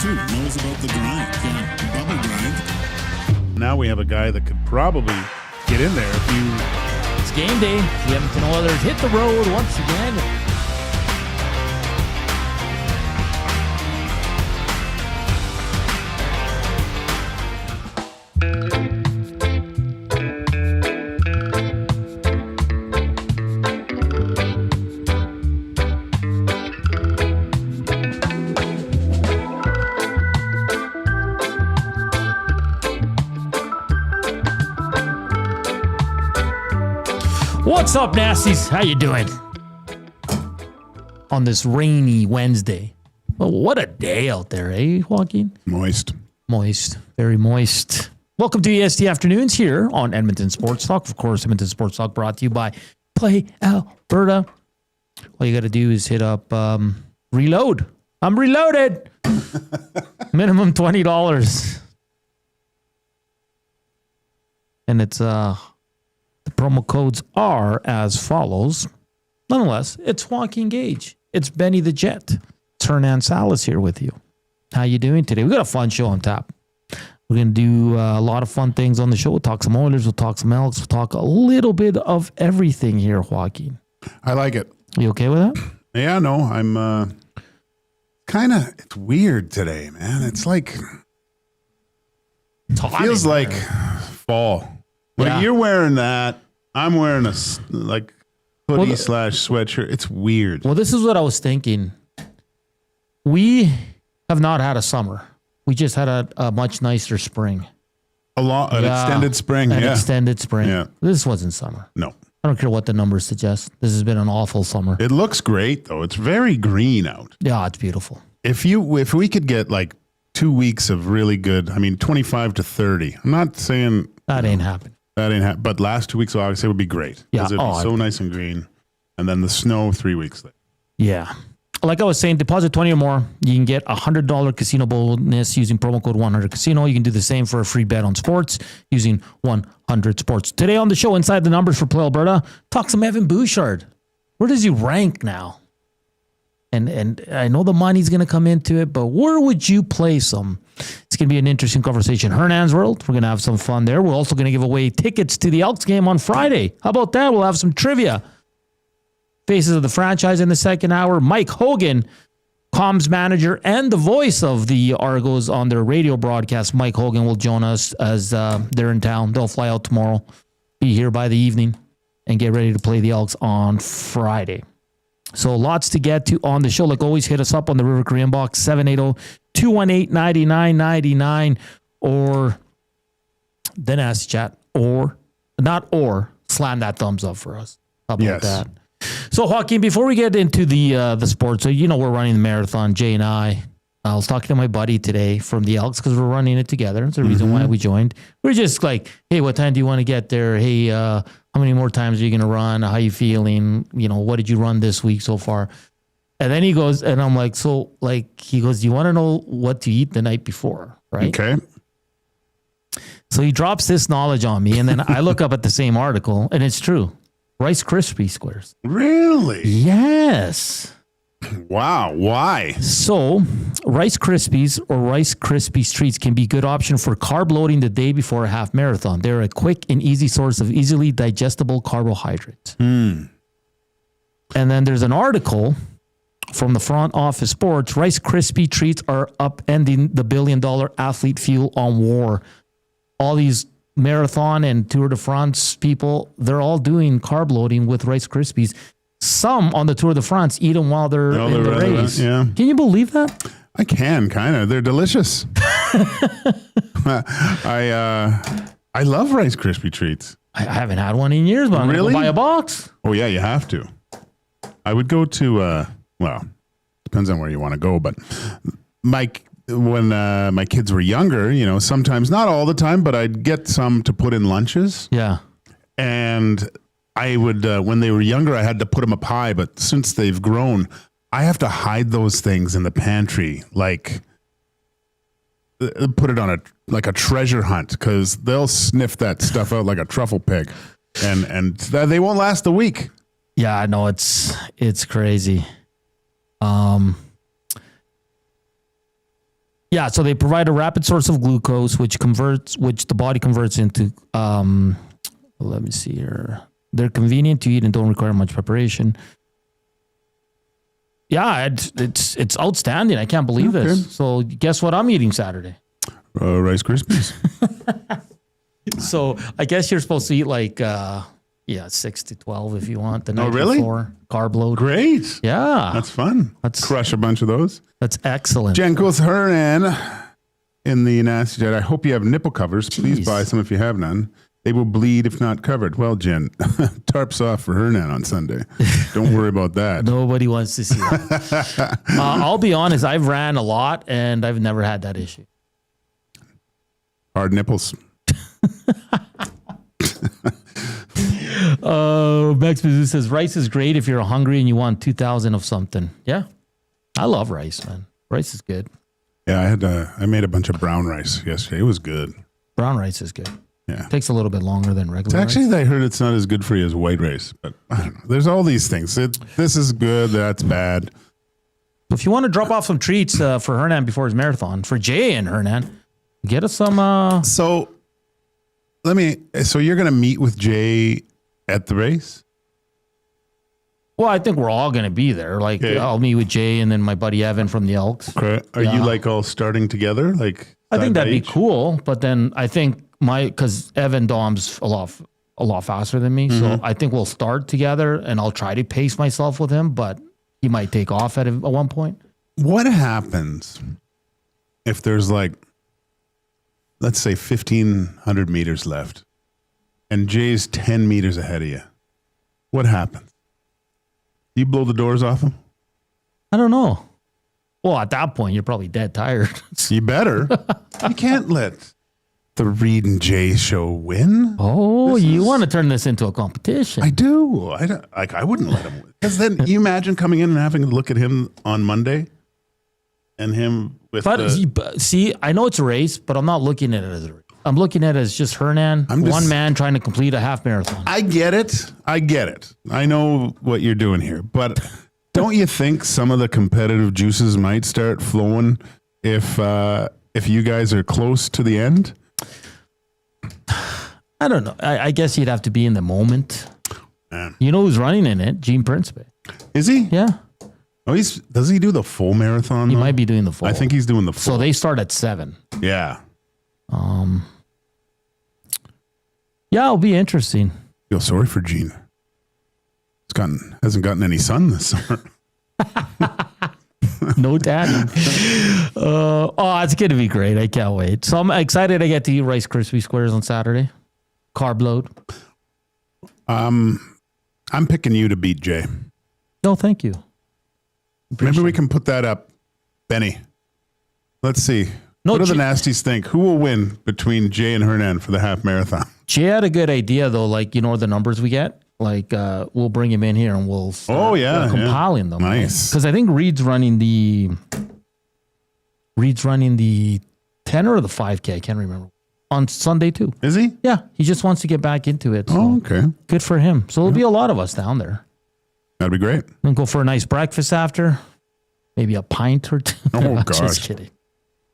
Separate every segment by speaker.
Speaker 1: too. Knows about the grind. Yeah, bubble grind.
Speaker 2: Now we have a guy that could probably get in there if you...
Speaker 3: It's game day. The Edmonton Oilers hit the road once again. What's up, Nasties? How you doing? On this rainy Wednesday. Well, what a day out there, eh, Joaquin?
Speaker 2: Moist.
Speaker 3: Moist. Very moist. Welcome to EST Afternoons here on Edmonton Sports Talk. Of course, Edmonton Sports Talk brought to you by Play Alberta. All you got to do is hit up reload. I'm reloaded. Minimum $20. And it's... The promo codes are as follows. Nonetheless, it's Joaquin Gage. It's Benny the Jet. It's Hernan Salas here with you. How you doing today? We got a fun show on tap. We're going to do a lot of fun things on the show. We'll talk some Oilers. We'll talk some Elks. We'll talk a little bit of everything here, Joaquin.
Speaker 2: I like it.
Speaker 3: You okay with that?
Speaker 2: Yeah, no, I'm kind of... It's weird today, man. It's like...
Speaker 3: It's hot
Speaker 2: feels
Speaker 3: in
Speaker 2: like
Speaker 3: there.
Speaker 2: fall. Like
Speaker 3: Yeah.
Speaker 2: you're wearing that. I'm wearing a like hoodie slash sweatshirt. It's weird.
Speaker 3: Well, this is what I was thinking. We have not had a summer. We just had a much nicer spring.
Speaker 2: An extended spring.
Speaker 3: An
Speaker 2: Yeah.
Speaker 3: extended spring.
Speaker 2: Yeah.
Speaker 3: This wasn't summer.
Speaker 2: No.
Speaker 3: I don't care what the numbers suggest. This has been an awful summer.
Speaker 2: It looks great though. It's very green out.
Speaker 3: Yeah, it's beautiful.
Speaker 2: If we could get like 2 weeks of really good, 25 to 30. I'm not saying
Speaker 3: That ain't happening.
Speaker 2: that ain't happening, but last 2 weeks of August it would be great.
Speaker 3: Yeah.
Speaker 2: It'd be so nice and green. And then the snow 3 weeks later.
Speaker 3: Yeah. Like I was saying, deposit 20 or more. You can get a $100 casino bonus using promo code 100casino. You can do the same for a free bet on sports using 100 sports. Today on the show, Inside the Numbers for Play Alberta, talk some Evan Bouchard. Where does he rank now? And I know the money's going to come into it, but where would you place him? It's going to be an interesting conversation. Hernan's World, we're going to have some fun there. We're also going to give away tickets to the Elks game on Friday. How about that? We'll have some trivia. Faces of the franchise in the second hour. Mike Hogan, comms manager and the voice of the Argos on their radio broadcast. Mike Hogan will join us as they're in town. They'll fly out tomorrow, be here by the evening, and get ready to play the Elks on Friday. So lots to get to on the show. Like always, hit us up on the River Korean box, 780-218-9999, or the Nasty Chat, or slam that thumbs up for us. How about that? So, Joaquin, before we get into the sports, so we're running the marathon, Jay and I was talking to my buddy today from the Elks because we're running it together. That's the reason why we joined. We're just like, hey, what time do you want to get there? Hey, how many more times are you going to run? How you feeling? What did you run this week so far? And then he goes, and I'm like, he goes, do you want to know what to eat the night before? Right?
Speaker 2: Okay.
Speaker 3: So he drops this knowledge on me, and then I look up at the same article, and it's true. Rice Krispie squares.
Speaker 2: Really?
Speaker 3: Yes.
Speaker 2: Wow. Why?
Speaker 3: So, Rice Krispies or Rice Krispies treats can be a good option for carb loading the day before a half marathon. They're a quick and easy source of easily digestible carbohydrates. And then there's an article from the Front Office Sports. Rice Krispie treats are upending the billion-dollar athlete fuel on war. All these marathon and Tour de France people, they're all doing carb loading with Rice Krispies. Some on the Tour de France eat them while they're in the race.
Speaker 2: Yeah.
Speaker 3: Can you believe that?
Speaker 2: I can, kind of. They're delicious. I love Rice Krispie treats.
Speaker 3: I haven't had one in years, but I'm going to buy a box.
Speaker 2: Oh, yeah, you have to. I would go to, depends on where you want to go, but when my kids were younger, sometimes, not all the time, but I'd get some to put in lunches.
Speaker 3: Yeah.
Speaker 2: And I would, when they were younger, I had to put them up high, but since they've grown, I have to hide those things in the pantry, like put it on a treasure hunt, because they'll sniff that stuff out like a truffle pig, and they won't last a week.
Speaker 3: Yeah, I know, it's crazy. Yeah, so they provide a rapid source of glucose, which the body converts into. Let me see here. They're convenient to eat and don't require much preparation. Yeah, it's outstanding. I can't believe this. So guess what I'm eating Saturday?
Speaker 2: Rice Krispies.
Speaker 3: So I guess you're supposed to eat like 6 to 12 if you want the night before. Carb load.
Speaker 2: Great.
Speaker 3: Yeah,
Speaker 2: That's fun. Let's crush a bunch of those.
Speaker 3: that's excellent.
Speaker 2: Jenkos Hernan in the Nasty Jet. I hope you have nipple covers. Please
Speaker 3: Jeez.
Speaker 2: buy some if you have none. They will bleed if not covered. Well, Jen, tarps off for Hernan on Sunday. Don't worry about that.
Speaker 3: Nobody wants to see that. I'll be honest. I've ran a lot and I've never had that issue.
Speaker 2: Hard nipples.
Speaker 3: Max Mizzou says rice is great if you're hungry and you want 2,000 of something. Yeah, I love rice, man. Rice is good.
Speaker 2: Yeah, I made a bunch of brown rice yesterday. It was good.
Speaker 3: Brown rice is good.
Speaker 2: Yeah.
Speaker 3: Takes a little bit longer than regular rice.
Speaker 2: Actually, I heard it's not as good for you as white rice, but I don't know. There's all these things. This is good. That's bad.
Speaker 3: If you want to drop off some treats for Hernan before his marathon, for Jay and Hernan, get us some.
Speaker 2: So you're going to meet with Jay at the race?
Speaker 3: Well, I think we're all going to be there. Like, I'll meet with Jay and then my buddy Evan from the Elks.
Speaker 2: Okay. Are you like all starting together? Like,
Speaker 3: I think that'd be cool. But then I think because Evan Dom's a lot faster than me. So I think we'll start together and I'll try to pace myself with him, but he might take off at one point.
Speaker 2: What happens if there's like, let's say 1,500 meters left and Jay's 10 meters ahead of you? What happens? You blow the doors off him?
Speaker 3: I don't know. Well, at that point, you're probably dead tired.
Speaker 2: You better. You can't let the Reed and Jay show win.
Speaker 3: Oh, you want to turn this into a competition?
Speaker 2: I do. I wouldn't let him win. Because then you imagine coming in and having to look at him on Monday and him with
Speaker 3: see, I know it's a race, but I'm not looking at it as a race. I'm looking at it as just Hernan, one man trying to complete a half marathon.
Speaker 2: I get it. I know what you're doing here. But don't you think some of the competitive juices might start flowing if you guys are close to the end?
Speaker 3: I don't know. I guess you'd have to be in the moment.
Speaker 2: Yeah.
Speaker 3: You know who's running in it? Gene Principe.
Speaker 2: Is he?
Speaker 3: Yeah.
Speaker 2: Oh, does he do the full marathon?
Speaker 3: He might be doing the full.
Speaker 2: I think he's doing the full.
Speaker 3: So they start at 7.
Speaker 2: Yeah.
Speaker 3: Yeah, it'll be interesting.
Speaker 2: Feel sorry for Gene. Hasn't gotten any sun this summer.
Speaker 3: No daddy. It's going to be great. I can't wait. So I'm excited I get to eat Rice Krispie Squares on Saturday. Carb load.
Speaker 2: I'm picking you to beat Jay.
Speaker 3: No, thank you.
Speaker 2: Maybe we can put that up. Benny, let's see. What do the Nasties think? Who will win between Jay and Hernan for the half marathon?
Speaker 3: Jay had a good idea, though. Like, the numbers we get. Like, we'll bring him in here and we'll start compiling them.
Speaker 2: Nice.
Speaker 3: Because I think Reed's running the 10 or the 5K. I can't remember. On Sunday, too.
Speaker 2: Is he?
Speaker 3: Yeah. He just wants to get back into it. So
Speaker 2: oh, okay.
Speaker 3: Good for him. So there'll be a lot of us down there.
Speaker 2: That'd be great.
Speaker 3: We'll go for a nice breakfast after. Maybe a pint or two.
Speaker 2: Oh, gosh.
Speaker 3: Just kidding.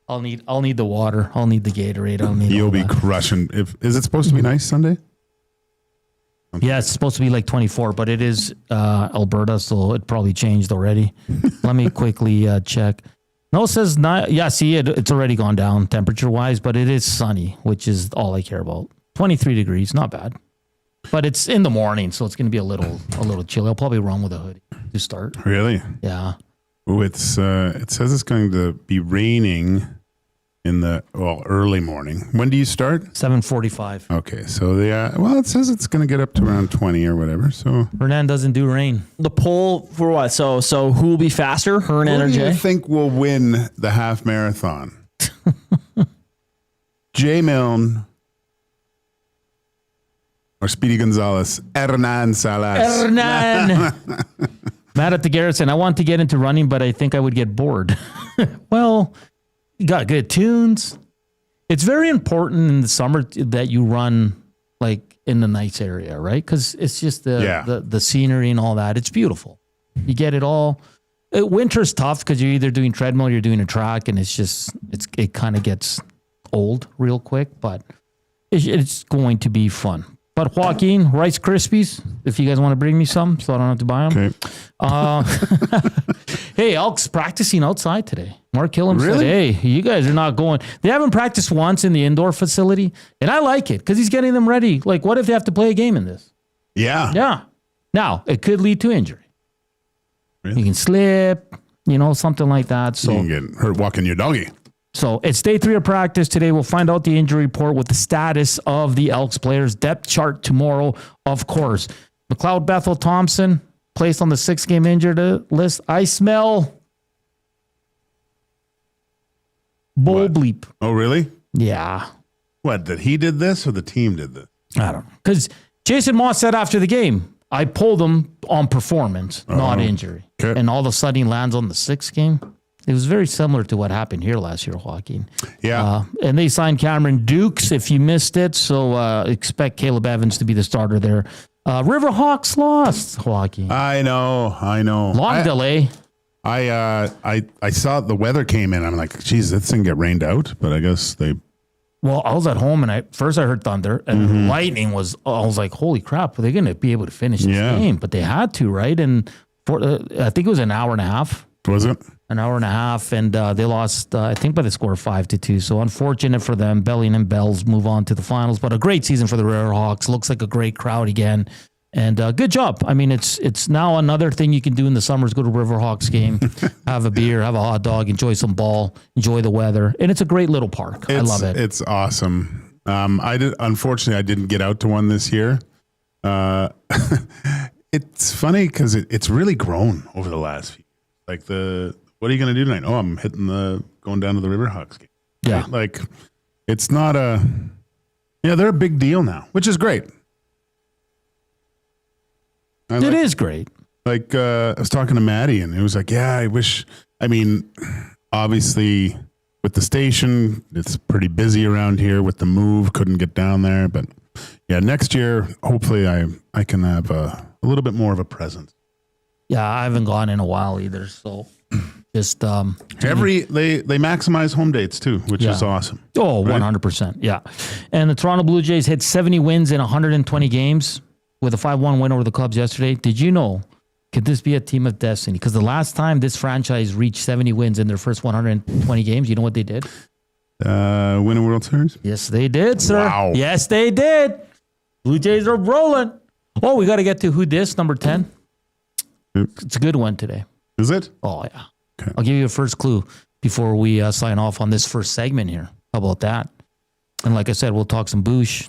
Speaker 3: I'll need the water. I'll need the Gatorade.
Speaker 2: You'll be crushing. Is it supposed to be nice Sunday?
Speaker 3: Okay. Yeah, it's supposed to be like 24, but it is Alberta, so it probably changed already. Let me quickly check. No, it says not. Yeah, see, it's already gone down temperature-wise, but it is sunny, which is all I care about. 23 degrees, not bad. But it's in the morning, so it's going to be a little chilly. I'll probably run with a hoodie to start.
Speaker 2: Really?
Speaker 3: Yeah.
Speaker 2: Oh, it says it's going to be raining in the early morning. When do you start?
Speaker 3: 7:45.
Speaker 2: Okay, so it says it's going to get up to around 20 or whatever. So
Speaker 3: Hernan doesn't do rain.
Speaker 4: The poll for what? So who will be faster, Hernan or
Speaker 2: Who do
Speaker 4: Jay?
Speaker 2: you think will win the half marathon? Jay Milne or Speedy Gonzalez? Hernan Salas.
Speaker 3: Hernan. Matt at the Garrison. I want to get into running, but I think I would get bored. Well, you got good tunes. It's very important in the summer that you run like in the nice area, right? Because it's just the scenery and all that. It's beautiful. You get it all. Winter's tough because you're either doing treadmill or you're doing a track, and it kind of gets old real quick, but it's going to be fun. But Joaquin, Rice Krispies, if you guys want to bring me some, so I don't have to buy them.
Speaker 2: Okay.
Speaker 3: Hey, Elks practicing outside today. Mark Killam said,
Speaker 2: Really?
Speaker 3: hey, you guys are not going. They haven't practiced once in the indoor facility, and I like it because he's getting them ready. Like, what if they have to play a game in this?
Speaker 2: Yeah.
Speaker 3: Yeah. Now, it could lead to injury.
Speaker 2: Really?
Speaker 3: You can slip, something like that. So
Speaker 2: You can get hurt walking your doggy.
Speaker 3: So it's day 3 of practice today. We'll find out the injury report with the status of the Elks players. Depth chart tomorrow, of course. McLeod Bethel Thompson placed on the 6-game injured list. I smell bull
Speaker 2: What?
Speaker 3: bleep.
Speaker 2: Oh, really?
Speaker 3: Yeah.
Speaker 2: What, that he did this or the team did this?
Speaker 3: I don't know. Because Jason Moss said after the game, I pulled him on performance, not injury.
Speaker 2: Okay.
Speaker 3: And all of a sudden he lands on the 6th game. It was very similar to what happened here last year, Joaquin.
Speaker 2: Yeah.
Speaker 3: And they signed Cameron Dukes, if you missed it. So expect Caleb Evans to be the starter there. Riverhawks lost, Joaquin.
Speaker 2: I know.
Speaker 3: Long delay.
Speaker 2: I saw the weather came in. I'm like, geez, this thing get rained out. But I guess they.
Speaker 3: Well, I was at home and first I heard thunder and lightning was. I was like, holy crap, are they going to be able to finish this game? But they had to, right? And I think it was an hour and a half.
Speaker 2: Was it?
Speaker 3: An hour and a half, and they lost, I think, by the score of 5-2. So unfortunate for them. Belling and Bells move on to the finals, but a great season for the Riverhawks. Looks like a great crowd again, and good job. I mean, it's now another thing you can do in the summers: go to a Riverhawks game, have a beer, have a hot dog, enjoy some ball, enjoy the weather, and it's a great little park. I love it.
Speaker 2: It's awesome. Unfortunately, I didn't get out to one this year. It's funny because it's really grown over the last few. Like what are you going to do tonight? Oh, I'm going down to the Riverhawks game.
Speaker 3: Yeah.
Speaker 2: Right? Like, it's not they're a big deal now, which is great.
Speaker 3: It is great.
Speaker 2: Like, I was talking to Maddie and it was like, yeah, obviously with the station, it's pretty busy around here with the move, couldn't get down there. But yeah, next year, hopefully I can have a little bit more of a presence.
Speaker 3: Yeah, I haven't gone in a while either. So just
Speaker 2: they maximize home dates too, which is awesome.
Speaker 3: Oh, 100%. Yeah. And the Toronto Blue Jays hit 70 wins in 120 games with a 5-1 win over the Cubs yesterday. Did you know, could this be a team of destiny? Because the last time this franchise reached 70 wins in their first 120 games, you know what they did?
Speaker 2: Win a World Series?
Speaker 3: Yes, they did, sir.
Speaker 2: Wow.
Speaker 3: Yes, they did. Blue Jays are rolling. Oh, we got to get to who dis, number 10. It's a good one today.
Speaker 2: Is it?
Speaker 3: Oh, yeah.
Speaker 2: Okay.
Speaker 3: I'll give you a first clue before we sign off on this first segment here. How about that? And like I said, we'll talk some Bouch.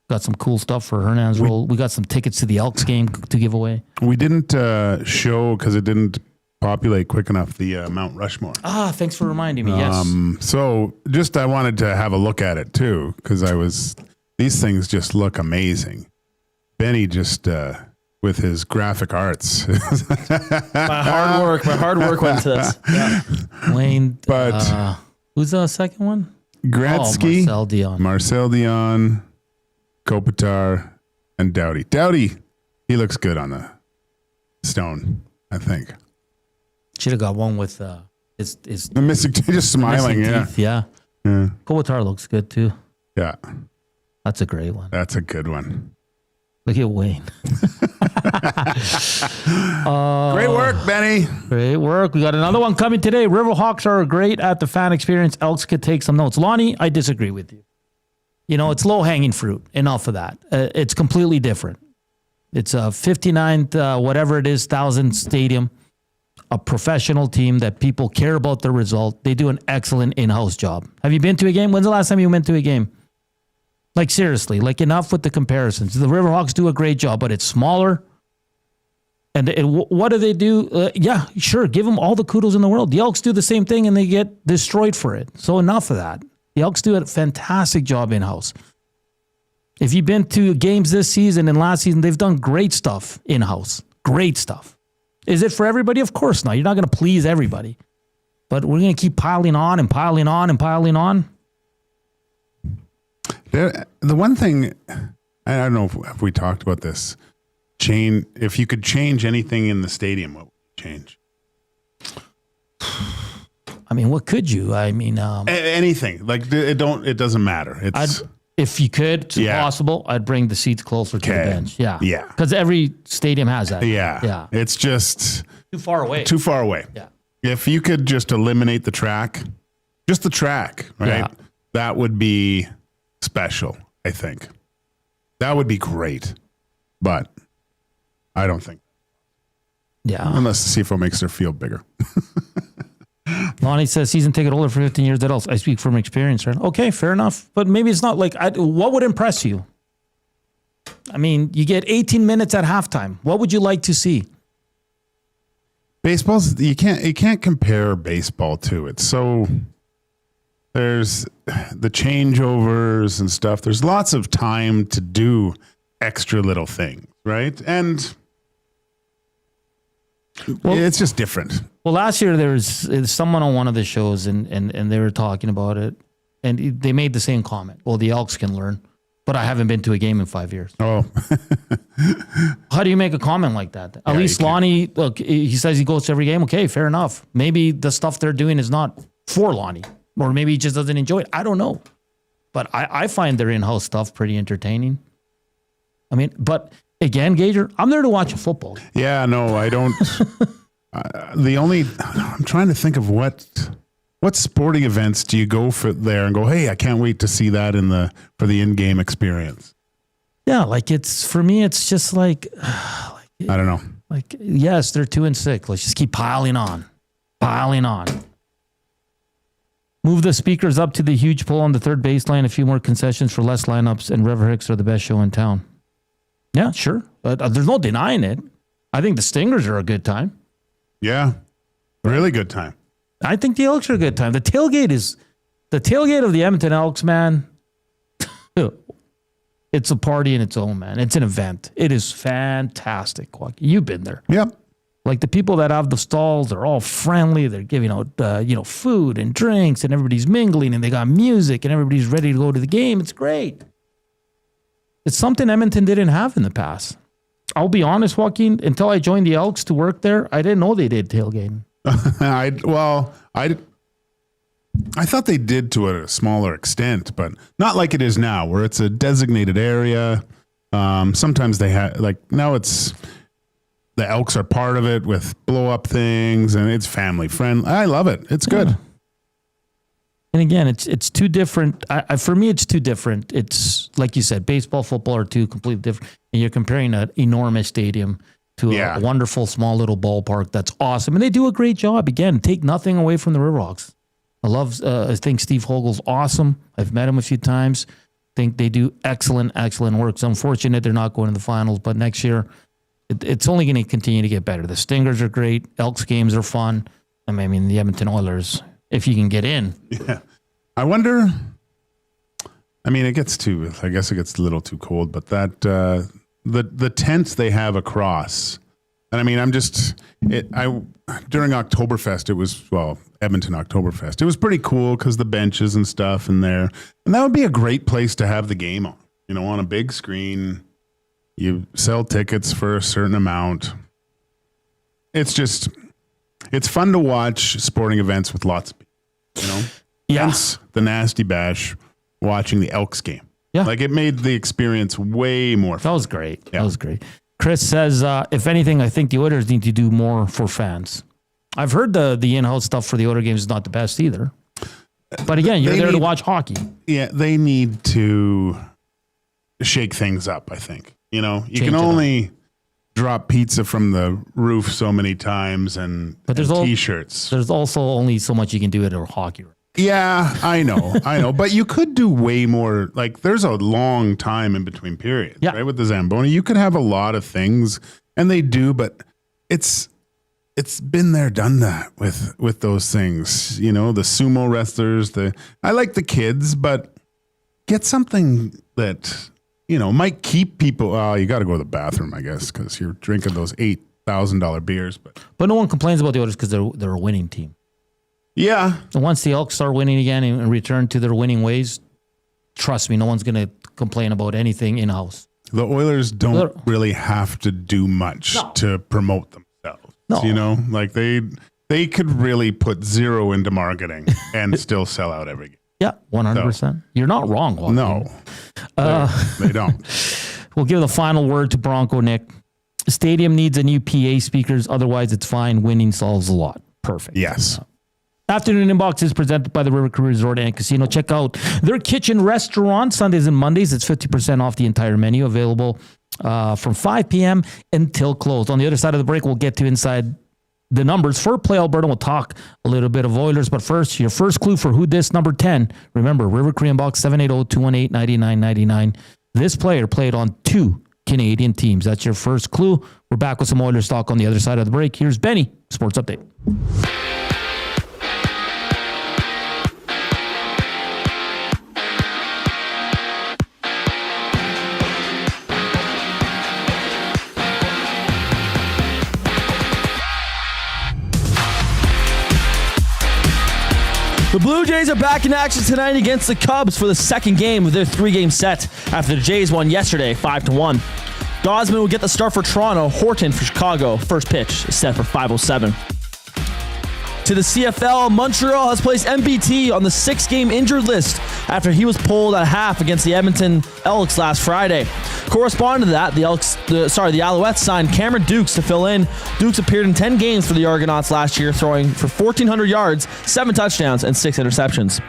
Speaker 3: Got some cool stuff for Hernan's role. We got some tickets to the Elks game to give away.
Speaker 2: We didn't show, because it didn't populate quick enough, the Mount Rushmore.
Speaker 3: Ah, thanks for reminding me. Yes.
Speaker 2: So just I wanted to have a look at it too, because these things just look amazing. Benny just... with his graphic arts.
Speaker 4: My hard work went to this. Yeah.
Speaker 3: Wayne.
Speaker 2: But
Speaker 3: who's the second one?
Speaker 2: Gretzky,
Speaker 3: Marcel Dion.
Speaker 2: Kopitar, and Doughty. Doughty, he looks good on the stone, I think.
Speaker 3: Should have got one with his
Speaker 2: The missing, just smiling,
Speaker 3: missing teeth. Yeah. Kopitar looks good too.
Speaker 2: Yeah.
Speaker 3: That's a great one.
Speaker 2: That's a good one.
Speaker 3: Look at Wayne.
Speaker 2: Great work, Benny.
Speaker 3: Great work. We got another one coming today. Riverhawks are great at the fan experience. Elks could take some notes. Lonnie, I disagree with you. It's low-hanging fruit. Enough of that. It's completely different. It's a 59th, whatever it is, 1,000 stadium, a professional team that people care about the result. They do an excellent in-house job. Have you been to a game? When's the last time you went to a game? Like, seriously, enough with the comparisons. The Riverhawks do a great job, but it's smaller. And what do they do? Yeah, sure, give them all the kudos in the world. The Elks do the same thing, and they get destroyed for it. So enough of that. The Elks do a fantastic job in-house. If you've been to games this season and last season, they've done great stuff in-house. Great stuff. Is it for everybody? Of course not. You're not going to please everybody. But we're going to keep piling on and piling on and piling on.
Speaker 2: The one thing, I don't know if we talked about this, if you could change anything in the stadium, what would you change?
Speaker 3: I mean, what could you? I mean,
Speaker 2: Anything. Like it doesn't matter. It's
Speaker 3: if you could, it's possible, I'd bring the seats closer to the bench. Yeah.
Speaker 2: Yeah.
Speaker 3: Because every stadium has that.
Speaker 2: yeah.
Speaker 3: Yeah.
Speaker 2: It's just
Speaker 3: Too far away.
Speaker 2: too far away.
Speaker 3: Yeah.
Speaker 2: If you could just eliminate the track, just the track, right?
Speaker 3: Yeah.
Speaker 2: That would be special, I think. That would be great. But I don't think.
Speaker 3: Yeah.
Speaker 2: Unless the CFO makes their field bigger.
Speaker 3: Lonnie says season ticket holder for 15 years. That else? I speak from experience, right? Okay, fair enough. But maybe it's not like, what would impress you? I mean, you get 18 minutes at halftime. What would you like to see?
Speaker 2: Baseball's you can't compare baseball to it. So there's the changeovers and stuff. There's lots of time to do extra little things, right? And it's just different.
Speaker 3: Well, last year there was someone on one of the shows and they were talking about it and they made the same comment. Well, the Elks can learn, but I haven't been to a game in 5 years.
Speaker 2: Oh,
Speaker 3: How do you make a comment like that? At least Lonnie, look, he says he goes to every game. Okay, fair enough. Maybe the stuff they're doing is not for Lonnie, or maybe he just doesn't enjoy it. I don't know. But I find their in-house stuff pretty entertaining. I mean, but again, Gager, I'm there to watch a football game.
Speaker 2: yeah, no, I don't. I'm trying to think of what sporting events do you go for there and go, hey, I can't wait to see that for the in-game experience.
Speaker 3: Yeah, like for me, it's just like
Speaker 2: I don't know.
Speaker 3: Like, yes, they're 2-6. Let's just keep piling on. Move the speakers up to the huge pole on the third baseline. A few more concessions for less lineups, and Riverhawks are the best show in town. Yeah, sure. But there's no denying it. I think the Stingers are a good time.
Speaker 2: Yeah, really good time.
Speaker 3: I think the Elks are a good time. The tailgate of the Edmonton Elks, man. It's a party in its own, man. It's an event. It is fantastic. Joaquin. You've been there.
Speaker 2: Yep.
Speaker 3: Like the people that have the stalls, they're all friendly. They're giving out, food and drinks, and everybody's mingling, and they got music, and everybody's ready to go to the game. It's great. It's something Edmonton didn't have in the past. I'll be honest, Joaquin, until I joined the Elks to work there, I didn't know they did tailgating.
Speaker 2: I thought they did to a smaller extent, but not like it is now, where it's a designated area. Sometimes they have, now it's the Elks are part of it with blow up things, and it's family friendly. I love it. It's good.
Speaker 3: Yeah. And again, it's too different. For me, it's too different. It's like you said, baseball, football are two completely different. And you're comparing an enormous stadium to a wonderful small little ballpark. That's awesome. And they do a great job. Again, take nothing away from the Riverhawks. I think Steve Hogel's awesome. I've met him a few times. Think they do excellent work. It's unfortunate they're not going to the finals, but next year it's only going to continue to get better. The Stingers are great. Elks games are fun. I mean, the Edmonton Oilers, if you can get in.
Speaker 2: Yeah. I wonder, I mean, I guess it gets a little too cold, but that, the tents they have across, and I mean, during Oktoberfest, it was, Edmonton Oktoberfest. It was pretty cool because the benches and stuff in there. And that would be a great place to have the game on, on a big screen. You sell tickets for a certain amount. It's fun to watch sporting events with lots of people,
Speaker 3: Yeah.
Speaker 2: Hence the Nasty Bash, watching the Elks game.
Speaker 3: Yeah.
Speaker 2: Like it made the experience way more fun.
Speaker 3: That was great.
Speaker 2: Yeah.
Speaker 3: That was great. Chris says, if anything, I think the Oilers need to do more for fans. I've heard the in-house stuff for the Oilers games is not the best either. But again, you're there to watch hockey.
Speaker 2: Yeah, they need to shake things up, I think. You can only drop pizza from the roof so many times and T-shirts.
Speaker 3: There's also only so much you can do at a hockey rink.
Speaker 2: Yeah, I know. But you could do way more. Like, there's a long time in between periods, right? With the Zamboni, you could have a lot of things, and they do, but it's been there, done that with those things. The sumo wrestlers. I like the kids, but get something that might keep people. You got to go to the bathroom, I guess, because you're drinking those $8,000 beers. But
Speaker 3: no one complains about the Oilers because they're a winning team.
Speaker 2: Yeah.
Speaker 3: And once the Elks start winning again and return to their winning ways, trust me, no one's going to complain about anything in-house.
Speaker 2: The Oilers don't really have to do much to promote themselves.
Speaker 3: No.
Speaker 2: They could really put zero into marketing and still sell out every game.
Speaker 3: Yeah, 100%. You're not wrong, Joaquin.
Speaker 2: No, they don't.
Speaker 3: We'll give the final word to Bronco Nick. Stadium needs a new PA speakers. Otherwise, it's fine. Winning solves a lot. Perfect.
Speaker 2: Yes.
Speaker 3: Afternoon Inbox is presented by the River Cruise Resort and Casino. Check out their kitchen restaurant Sundays and Mondays. It's 50% off the entire menu, available from 5 p.m. until closed. On the other side of the break, we'll get to inside the numbers for Play Alberta. We'll talk a little bit of Oilers, but first, your first clue for who this number 10. Remember, River Korean Box 780-218-9999. This player played on 2 Canadian teams. That's your first clue. We're back with some Oilers talk on the other side of the break. Here's Benny, Sports Update.
Speaker 4: The Blue Jays are back in action tonight against the Cubs for the second game of their 3-game set after the Jays won yesterday 5-1. Gosman will get the start for Toronto. Horton for Chicago. First pitch is set for 5:07. To the CFL, Montreal has placed MBT on the 6-game injured list after he was pulled at half against the Edmonton Elks last Friday. Corresponding to that, the Alouettes signed Cameron Dukes to fill in. Dukes appeared in 10 games for the Argonauts last year, throwing for 1,400 yards, 7 touchdowns, and 6 interceptions.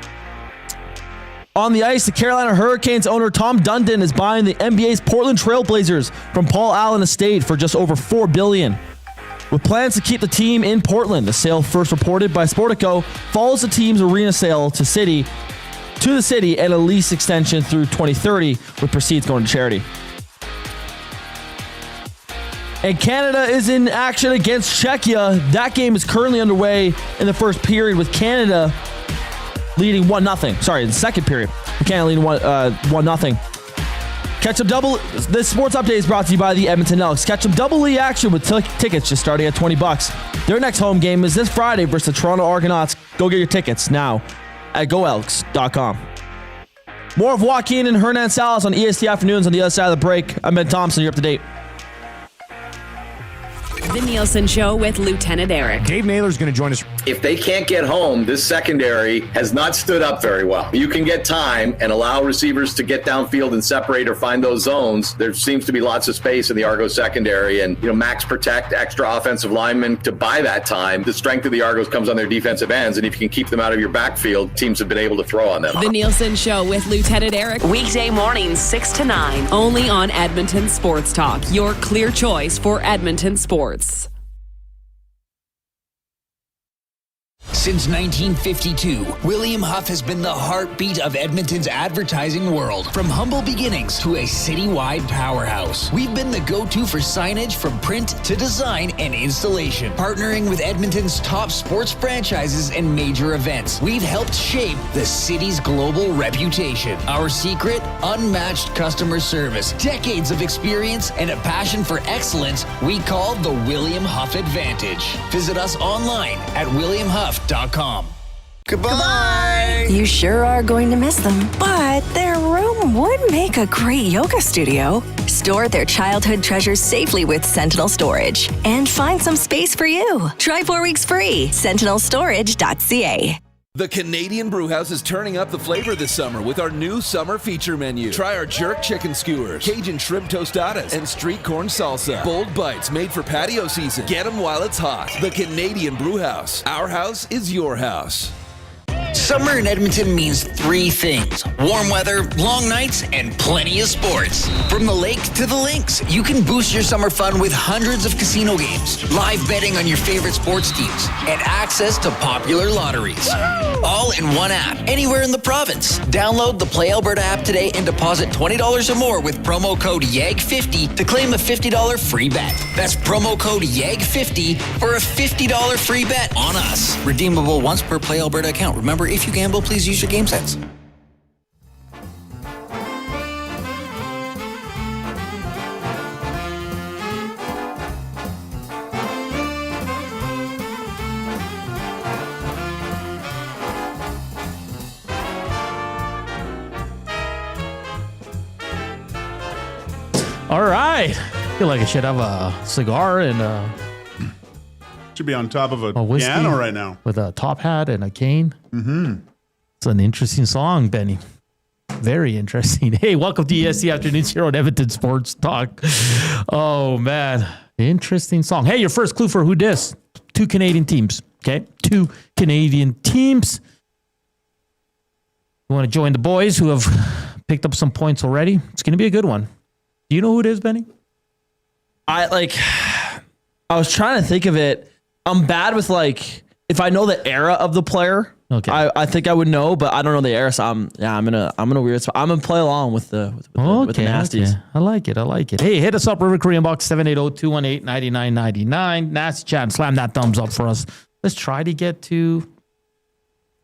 Speaker 4: On the ice, the Carolina Hurricanes owner Tom Dundon is buying the NBA's Portland Trail Blazers from Paul Allen Estate for just over $4 billion. With plans to keep the team in Portland, the sale, first reported by Sportico, follows the team's arena sale to the city and a lease extension through 2030, with proceeds going to charity. And Canada is in action against Czechia. That game is currently underway in the first period, with Canada leading 1-0. Sorry, in the second period, Canada leading 1-0. Catch up double. This sports update is brought to you by the Edmonton Elks. Catch them double league action with tickets just starting at $20. Their next home game is this Friday versus the Toronto Argonauts. Go get your tickets now at goelks.com. More of Joaquin and Hernan on EST Afternoons on the other side of the break. I'm Ben Thompson. You're up to date.
Speaker 5: The Nielsen Show with Lieutenant Eric.
Speaker 6: Dave Naylor's going to join us.
Speaker 7: If they can't get home, this secondary has not stood up very well. You can get time and allow receivers to get downfield and separate or find those zones. There seems to be lots of space in the Argo secondary, and max protect extra offensive linemen to buy that time. The strength of the Argos comes on their defensive ends, and if you can keep them out of your backfield, teams have been able to throw on them.
Speaker 5: The Nielsen Show with Lieutenant Eric. Weekday mornings 6 to 9. Only on Edmonton Sports Talk. Your clear choice for Edmonton sports.
Speaker 8: Since 1952, William Huff has been the heartbeat of Edmonton's advertising world. From humble beginnings to a citywide powerhouse, we've been the go-to for signage from print to design and installation. Partnering with Edmonton's top sports franchises and major events, we've helped shape the city's global reputation. Our secret? Unmatched customer service, decades of experience, and a passion for excellence we call the William Huff Advantage. Visit us online at williamhuff.com.
Speaker 9: Goodbye. You sure are going to miss them, but their room would make a great yoga studio. Store their childhood treasures safely with Sentinel Storage and find some space for you. Try 4 weeks free. SentinelStorage.ca.
Speaker 10: The Canadian Brewhouse is turning up the flavor this summer with our new summer feature menu. Try our jerk chicken skewers, Cajun shrimp tostadas, and street corn salsa. Bold bites made for patio season. Get them while it's hot. The Canadian Brewhouse. Our house is your house.
Speaker 8: Summer in Edmonton means 3 things: warm weather, long nights, and plenty of sports. From the lake to the links, you can boost your summer fun with hundreds of casino games, live betting on your favorite sports teams, and access to popular lotteries. All in one app, anywhere in the province. Download the Play Alberta app today and deposit $20 or more with promo code YEG50 to claim a $50 free bet. That's promo code YEG50 for a $50 free bet on us. Redeemable once per Play Alberta account. Remember, if you gamble, please use your game sense.
Speaker 3: All right. I feel like I should have a cigar and
Speaker 2: Should be on top of a
Speaker 3: whiskey
Speaker 2: piano right now.
Speaker 3: with a top hat and a cane. Mm-hmm. It's an interesting song, Benny. Very interesting. Hey, welcome to EST Afternoons here on Edmonton Sports Talk. Oh, man. Interesting song. Hey, your first clue for who dis? 2 Canadian teams. Okay? 2 Canadian teams. You want to join the boys who have picked up some points already? It's going to be a good one. Do you know who it is, Benny?
Speaker 4: I was trying to think of it. I'm bad with if I know the era of the player.
Speaker 3: Okay.
Speaker 4: I think I would know, but I don't know the era. So I'm gonna weird spot. I'm gonna play along with the nasties.
Speaker 3: Okay. I like it. Hey, hit us up, River Korean Box 780-218-9999. Nasty chat and slam that thumbs up for us. Let's try to get to.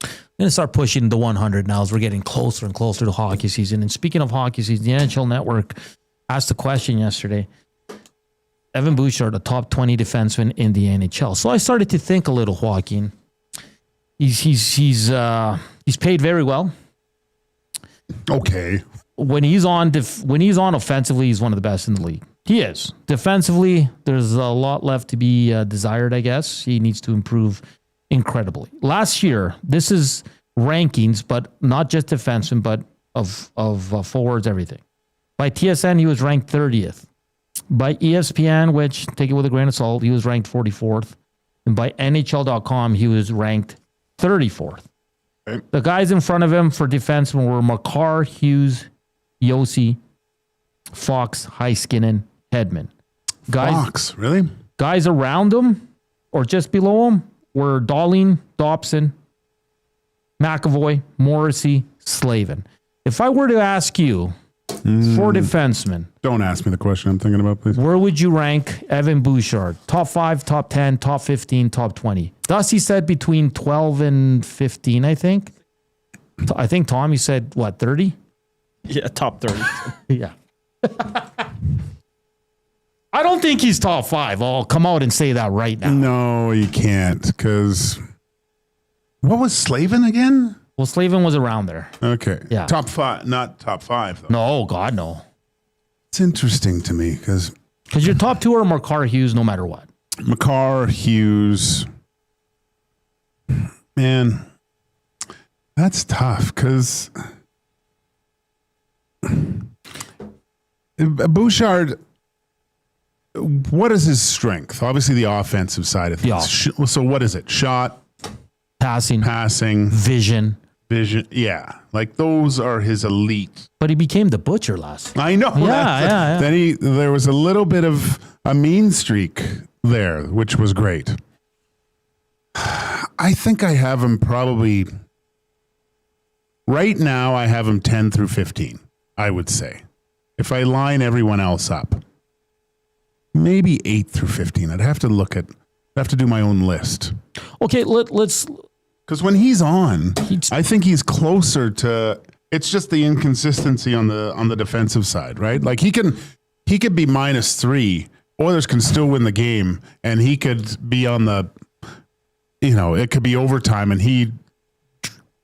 Speaker 3: I'm gonna start pushing the 100 now as we're getting closer and closer to hockey season. And speaking of hockey season, the NHL Network asked a question yesterday. Evan Bouchard, a top 20 defenseman in the NHL. So I started to think a little, Joaquin. He's paid very well.
Speaker 2: Okay.
Speaker 3: When he's on offensively, he's one of the best in the league. He is. Defensively, there's a lot left to be desired, I guess. He needs to improve incredibly. Last year, this is rankings, but not just defensemen, but of forwards, everything. By TSN, he was ranked 30th. By ESPN, which take it with a grain of salt, he was ranked 44th. And by NHL.com, he was ranked 34th. Okay. The guys in front of him for defensemen were Makar, Hughes, Yossi, Fox, Heiskanen, Hedman.
Speaker 2: Fox, really?
Speaker 3: Guys around him or just below him were Dahlin, Dobson, McAvoy, Morrissey, Slavin. If I were to ask you for defensemen.
Speaker 2: Don't ask me the question I'm thinking about, please.
Speaker 3: Where would you rank Evan Bouchard? Top 5, top 10, top 15, top 20. Dusty said between 12 and 15, I think. I think Tommy said, 30?
Speaker 4: Yeah, top 30.
Speaker 3: Yeah. I don't think he's top 5. I'll come out and say that right now.
Speaker 2: No, you can't, because what was Slavin again?
Speaker 3: Well, Slavin was around there.
Speaker 2: Okay.
Speaker 3: Yeah.
Speaker 2: Top 5, not top 5, though.
Speaker 3: No, God, no.
Speaker 2: It's interesting to me, because
Speaker 3: your top 2 are Makar, Hughes, no matter what.
Speaker 2: Makar, Hughes. Man, that's tough, because Bouchard, what is his strength? Obviously, the offensive side of things.
Speaker 3: Yeah.
Speaker 2: So what is it? Shot?
Speaker 3: Passing. Vision.
Speaker 2: Yeah. Like those are his elite.
Speaker 3: But he became the Butcher last.
Speaker 2: I know.
Speaker 3: Yeah.
Speaker 2: Then there was a little bit of a mean streak there, which was great. I think I have him probably right now. I have him 10 through 15, I would say. If I line everyone else up, maybe 8 through 15. I'd have to do my own list.
Speaker 3: Okay, let's.
Speaker 2: Because when he's on, I think he's closer to. It's just the inconsistency on the defensive side, right? Like he could be -3. Oilers can still win the game, and he could be on the. It could be overtime, and he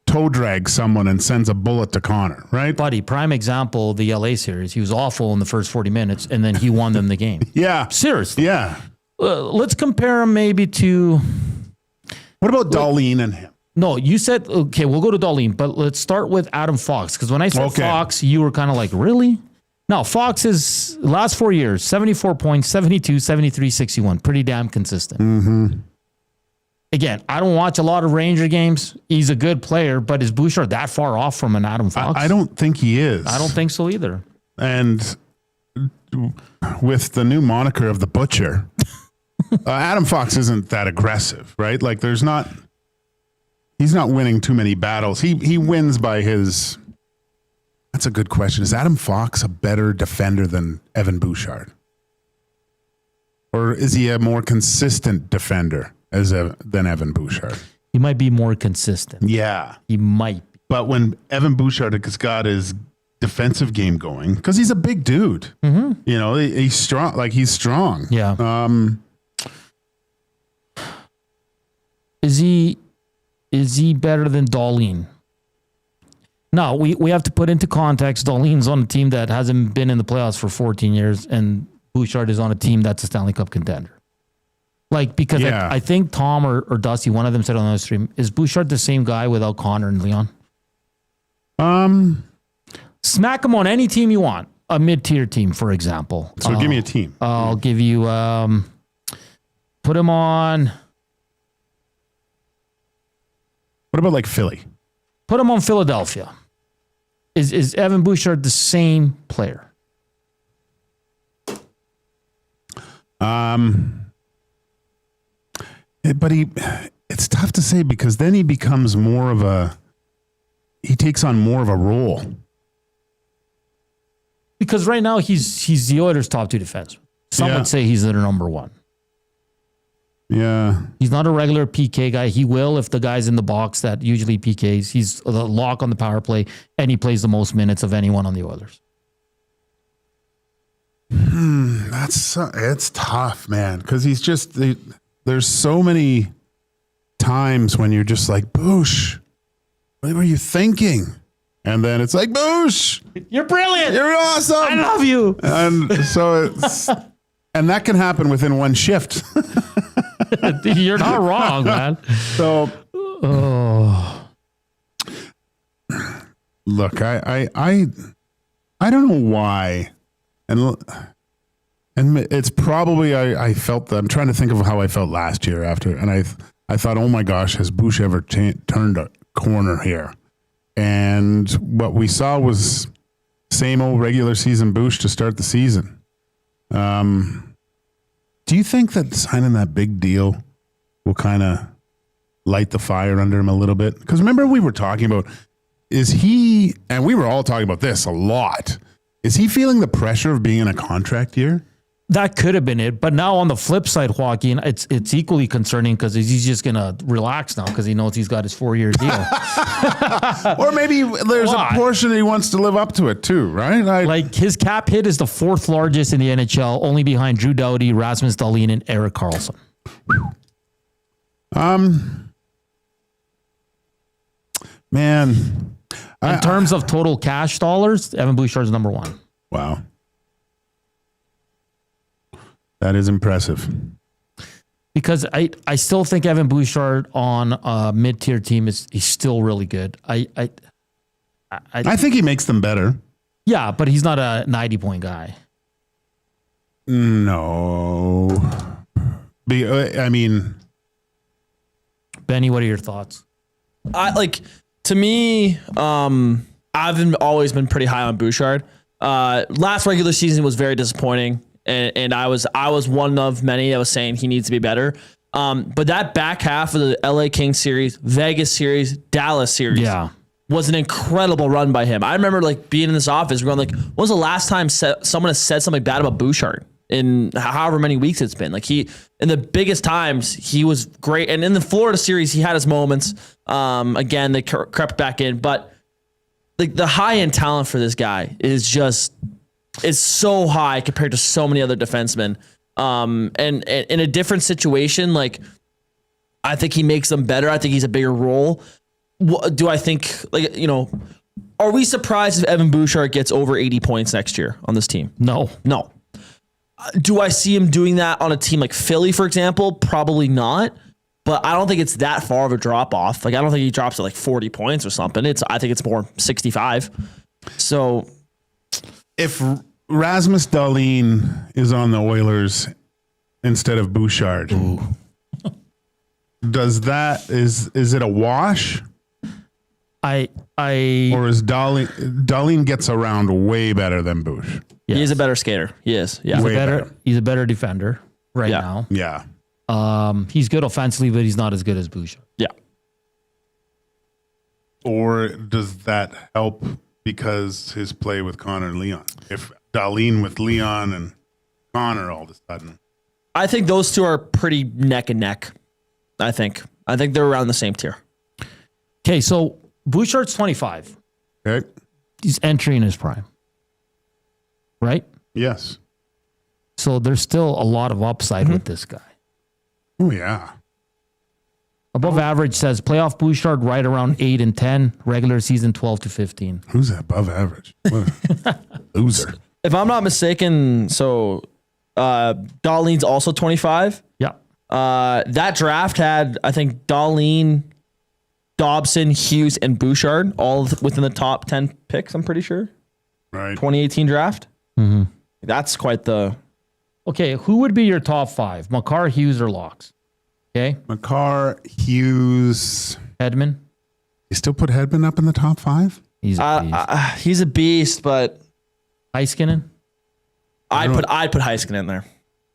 Speaker 2: toe drags someone and sends a bullet to Connor, right?
Speaker 3: Buddy, prime example, the LA series. He was awful in the first 40 minutes, and then he won them the game.
Speaker 2: Yeah,
Speaker 3: seriously.
Speaker 2: Yeah.
Speaker 3: Let's compare him maybe to.
Speaker 2: What about Dahlin and him?
Speaker 3: No, you said, okay, we'll go to Dahlin, but let's start with Adam Fox. Because when I said Fox, you were kind of like, really? No, Fox is last 4 years, 74 points, 72, 73, 61. Pretty damn consistent.
Speaker 2: Mm-hmm.
Speaker 3: Again, I don't watch a lot of Ranger games. He's a good player, but is Bouchard that far off from an Adam Fox?
Speaker 2: I don't think he is.
Speaker 3: I don't think so either.
Speaker 2: And with the new moniker of the Butcher... Adam Fox isn't that aggressive, right? Like he's not winning too many battles. He wins by his. That's a good question. Is Adam Fox a better defender than Evan Bouchard? Or is he a more consistent defender than Evan Bouchard?
Speaker 3: He might be more consistent.
Speaker 2: Yeah.
Speaker 3: He might be.
Speaker 2: But when Evan Bouchard has got his defensive game going, because he's a big dude.
Speaker 3: Mm-hmm.
Speaker 2: He's strong. Like he's strong.
Speaker 3: Yeah. Is he better than Dahlin? No, we have to put into context. Dahlin's on a team that hasn't been in the playoffs for 14 years, and Bouchard is on a team that's a Stanley Cup contender. Like, because
Speaker 2: Yeah.
Speaker 3: I think Tom or Dusty, one of them said on the stream, is Bouchard the same guy without Connor and Leon? Smack him on any team you want. A mid-tier team, for example.
Speaker 2: So give me a team.
Speaker 3: I'll give you, put him on.
Speaker 2: What about like Philly?
Speaker 3: Put him on Philadelphia. Is Evan Bouchard the same player?
Speaker 2: But it's tough to say because then he becomes he takes on more of a role.
Speaker 3: Because right now he's the Oilers' top 2 defenseman. Some would say he's their number 1.
Speaker 2: Yeah.
Speaker 3: He's not a regular PK guy. He will if the guy's in the box that usually PKs. He's the lock on the power play, and he plays the most minutes of anyone on the Oilers.
Speaker 2: It's tough, man, because he's just there's so many times when you're just like, Boosh, what were you thinking? And then it's like, Boosh,
Speaker 3: you're brilliant.
Speaker 2: You're awesome.
Speaker 3: I love you.
Speaker 2: And so and that can happen within one shift.
Speaker 3: You're not wrong, man.
Speaker 2: So, look, I don't know why, and it's probably I felt that I'm trying to think of how I felt last year after, and I thought, oh my gosh, has Bush ever turned a corner here? And what we saw was same old regular season Bush to start the season. Do you think that signing that big deal will kind of light the fire under him a little bit? Because remember we were talking about, and we were all talking about this a lot, is he feeling the pressure of being in a contract year?
Speaker 3: That could have been it. But now on the flip side, Joaquin, it's equally concerning because he's just going to relax now because he knows he's got his 4-year deal.
Speaker 2: Or maybe there's a portion he wants to live up to it too, right?
Speaker 3: Like his cap hit is the 4th largest in the NHL, only behind Drew Doughty, Rasmus Dahlin, and Erik Karlsson.
Speaker 2: Man.
Speaker 3: In terms of total cash dollars, Evan Bouchard's number 1.
Speaker 2: Wow. That is impressive.
Speaker 3: Because I still think Evan Bouchard on a mid-tier team he's still really good. I
Speaker 2: think he makes them better.
Speaker 3: Yeah, but he's not a 90-point guy.
Speaker 2: No. I mean,
Speaker 3: Benny, what are your thoughts?
Speaker 4: To me, I've always been pretty high on Bouchard. Last regular season was very disappointing. And I was one of many that was saying he needs to be better. But that back half of the LA Kings series, Vegas series, Dallas series was an incredible run by him. I remember being in this office, we're going when was the last time someone has said something bad about Bouchard in however many weeks it's been? In the biggest times, he was great. And in the Florida series, he had his moments. Again, they crept back in. But the high-end talent for this guy is just... is so high compared to so many other defensemen. And in a different situation, I think he makes them better. I think he's a bigger role. Do I think, are we surprised if Evan Bouchard gets over 80 points next year on this team?
Speaker 3: No.
Speaker 4: Do I see him doing that on a team like Philly, for example? Probably not. But I don't think it's that far of a drop off. I don't think he drops to 40 points or something. I think it's more 65. So
Speaker 2: if Rasmus Dahlin is on the Oilers instead of Bouchard, is it a wash? Or is Dahlin gets around way better than Bouch?
Speaker 4: Yes. He is a better skater. He is. Yeah.
Speaker 3: He's a better defender now.
Speaker 2: Yeah.
Speaker 3: He's good offensively, but he's not as good as Bouchard.
Speaker 4: Yeah.
Speaker 2: Or does that help because his play with Connor and Leon? If Dahlin with Leon and Connor all of a sudden.
Speaker 4: I think those two are pretty neck and neck. I think they're around the same tier.
Speaker 3: Okay, so Bouchard's 25.
Speaker 2: Okay.
Speaker 3: He's entering his prime. Right?
Speaker 2: Yes.
Speaker 3: So there's still a lot of upside with this guy.
Speaker 2: Oh, yeah.
Speaker 3: Above average says playoff Bouchard right around 8 and 10, regular season 12 to 15.
Speaker 2: Who's above average? What a loser.
Speaker 4: If I'm not mistaken, so Dahlin's also 25.
Speaker 3: Yeah.
Speaker 4: That draft had, I think, Darlene, Dobson, Hughes, and Bouchard all within the top 10 picks, I'm pretty sure.
Speaker 2: Right.
Speaker 4: 2018 draft.
Speaker 3: Mm-hmm.
Speaker 4: That's quite the...
Speaker 3: Okay, who would be your top 5? Makar, Hughes, or Locks? Okay.
Speaker 2: Makar, Hughes.
Speaker 3: Hedman?
Speaker 2: You still put Hedman up in the top 5?
Speaker 3: He's
Speaker 4: he's a beast, but...
Speaker 3: Heiskanen?
Speaker 4: I'd put Heiskanen in there.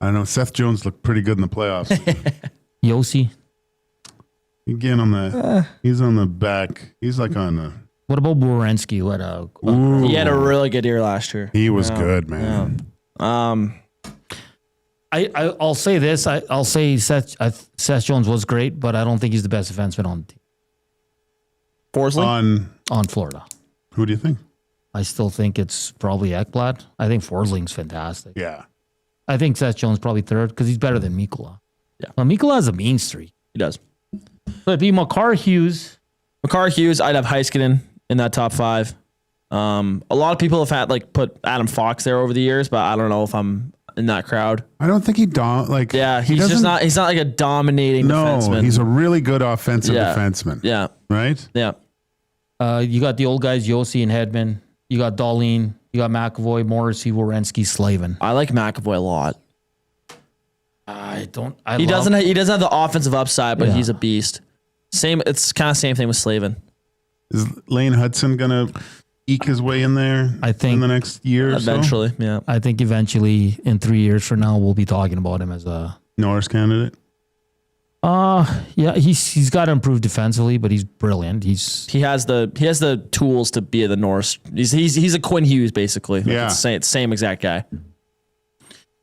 Speaker 2: I don't know. Seth Jones looked pretty good in the playoffs.
Speaker 3: Yossi?
Speaker 2: Again, he's on the back. He's like on the...
Speaker 3: What about Borensky?
Speaker 4: He had a really good year last year.
Speaker 2: He was good, man.
Speaker 4: Yeah.
Speaker 3: I'll say this. I'll say Seth Jones was great, but I don't think he's the best defenseman on the team.
Speaker 4: Forsling?
Speaker 3: On Florida.
Speaker 2: Who do you think?
Speaker 3: I still think it's probably Ekblad. I think Forsling's fantastic.
Speaker 2: Yeah.
Speaker 3: I think Seth Jones probably third because he's better than Mikkola.
Speaker 4: Yeah.
Speaker 3: Well, Mikkola has a mean streak.
Speaker 4: He does.
Speaker 3: So it'd be Makar, Hughes.
Speaker 4: I'd have Heiskanen in that top 5. A lot of people have put Adam Fox there over the years, but I don't know if I'm in that crowd.
Speaker 2: I don't think he's
Speaker 4: he's not like a dominating defenseman.
Speaker 2: He's a really good offensive defenseman.
Speaker 4: Yeah.
Speaker 2: Right?
Speaker 4: Yeah.
Speaker 3: You got the old guys, Yossi and Hedman. You got Darlene. You got McAvoy, Morrissey, Werenski, Slavin.
Speaker 4: I like McAvoy a lot.
Speaker 3: He doesn't
Speaker 4: have the offensive upside, but he's a beast. It's kind of same thing with Slavin.
Speaker 2: Is Lane Hudson gonna eke his way in there?
Speaker 3: I think
Speaker 2: in the next year or
Speaker 4: eventually.
Speaker 2: So?
Speaker 4: Yeah.
Speaker 3: I think eventually, in 3 years from now, we'll be talking about him as a
Speaker 2: Norris candidate.
Speaker 3: Yeah, he's got to improve defensively, but he's brilliant. He has
Speaker 4: the tools to be the Norris. He's a Quinn Hughes basically.
Speaker 2: Yeah,
Speaker 4: it's the same exact guy.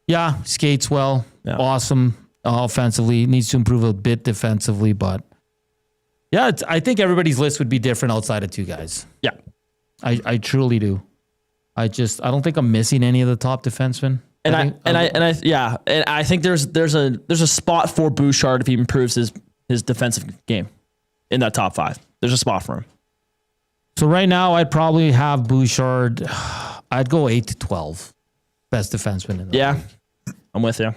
Speaker 3: Yeah, skates well, awesome offensively. Needs to improve a bit defensively, but yeah, I think everybody's list would be different outside of 2 guys.
Speaker 4: Yeah,
Speaker 3: I truly do. I don't think I'm missing any of the top defensemen. And I think there's a spot for Bouchard if he improves his defensive game in that top 5. There's a spot for him. So right now I'd probably have Bouchard. I'd go 8 to 12. Best defenseman in the league.
Speaker 4: I'm with you.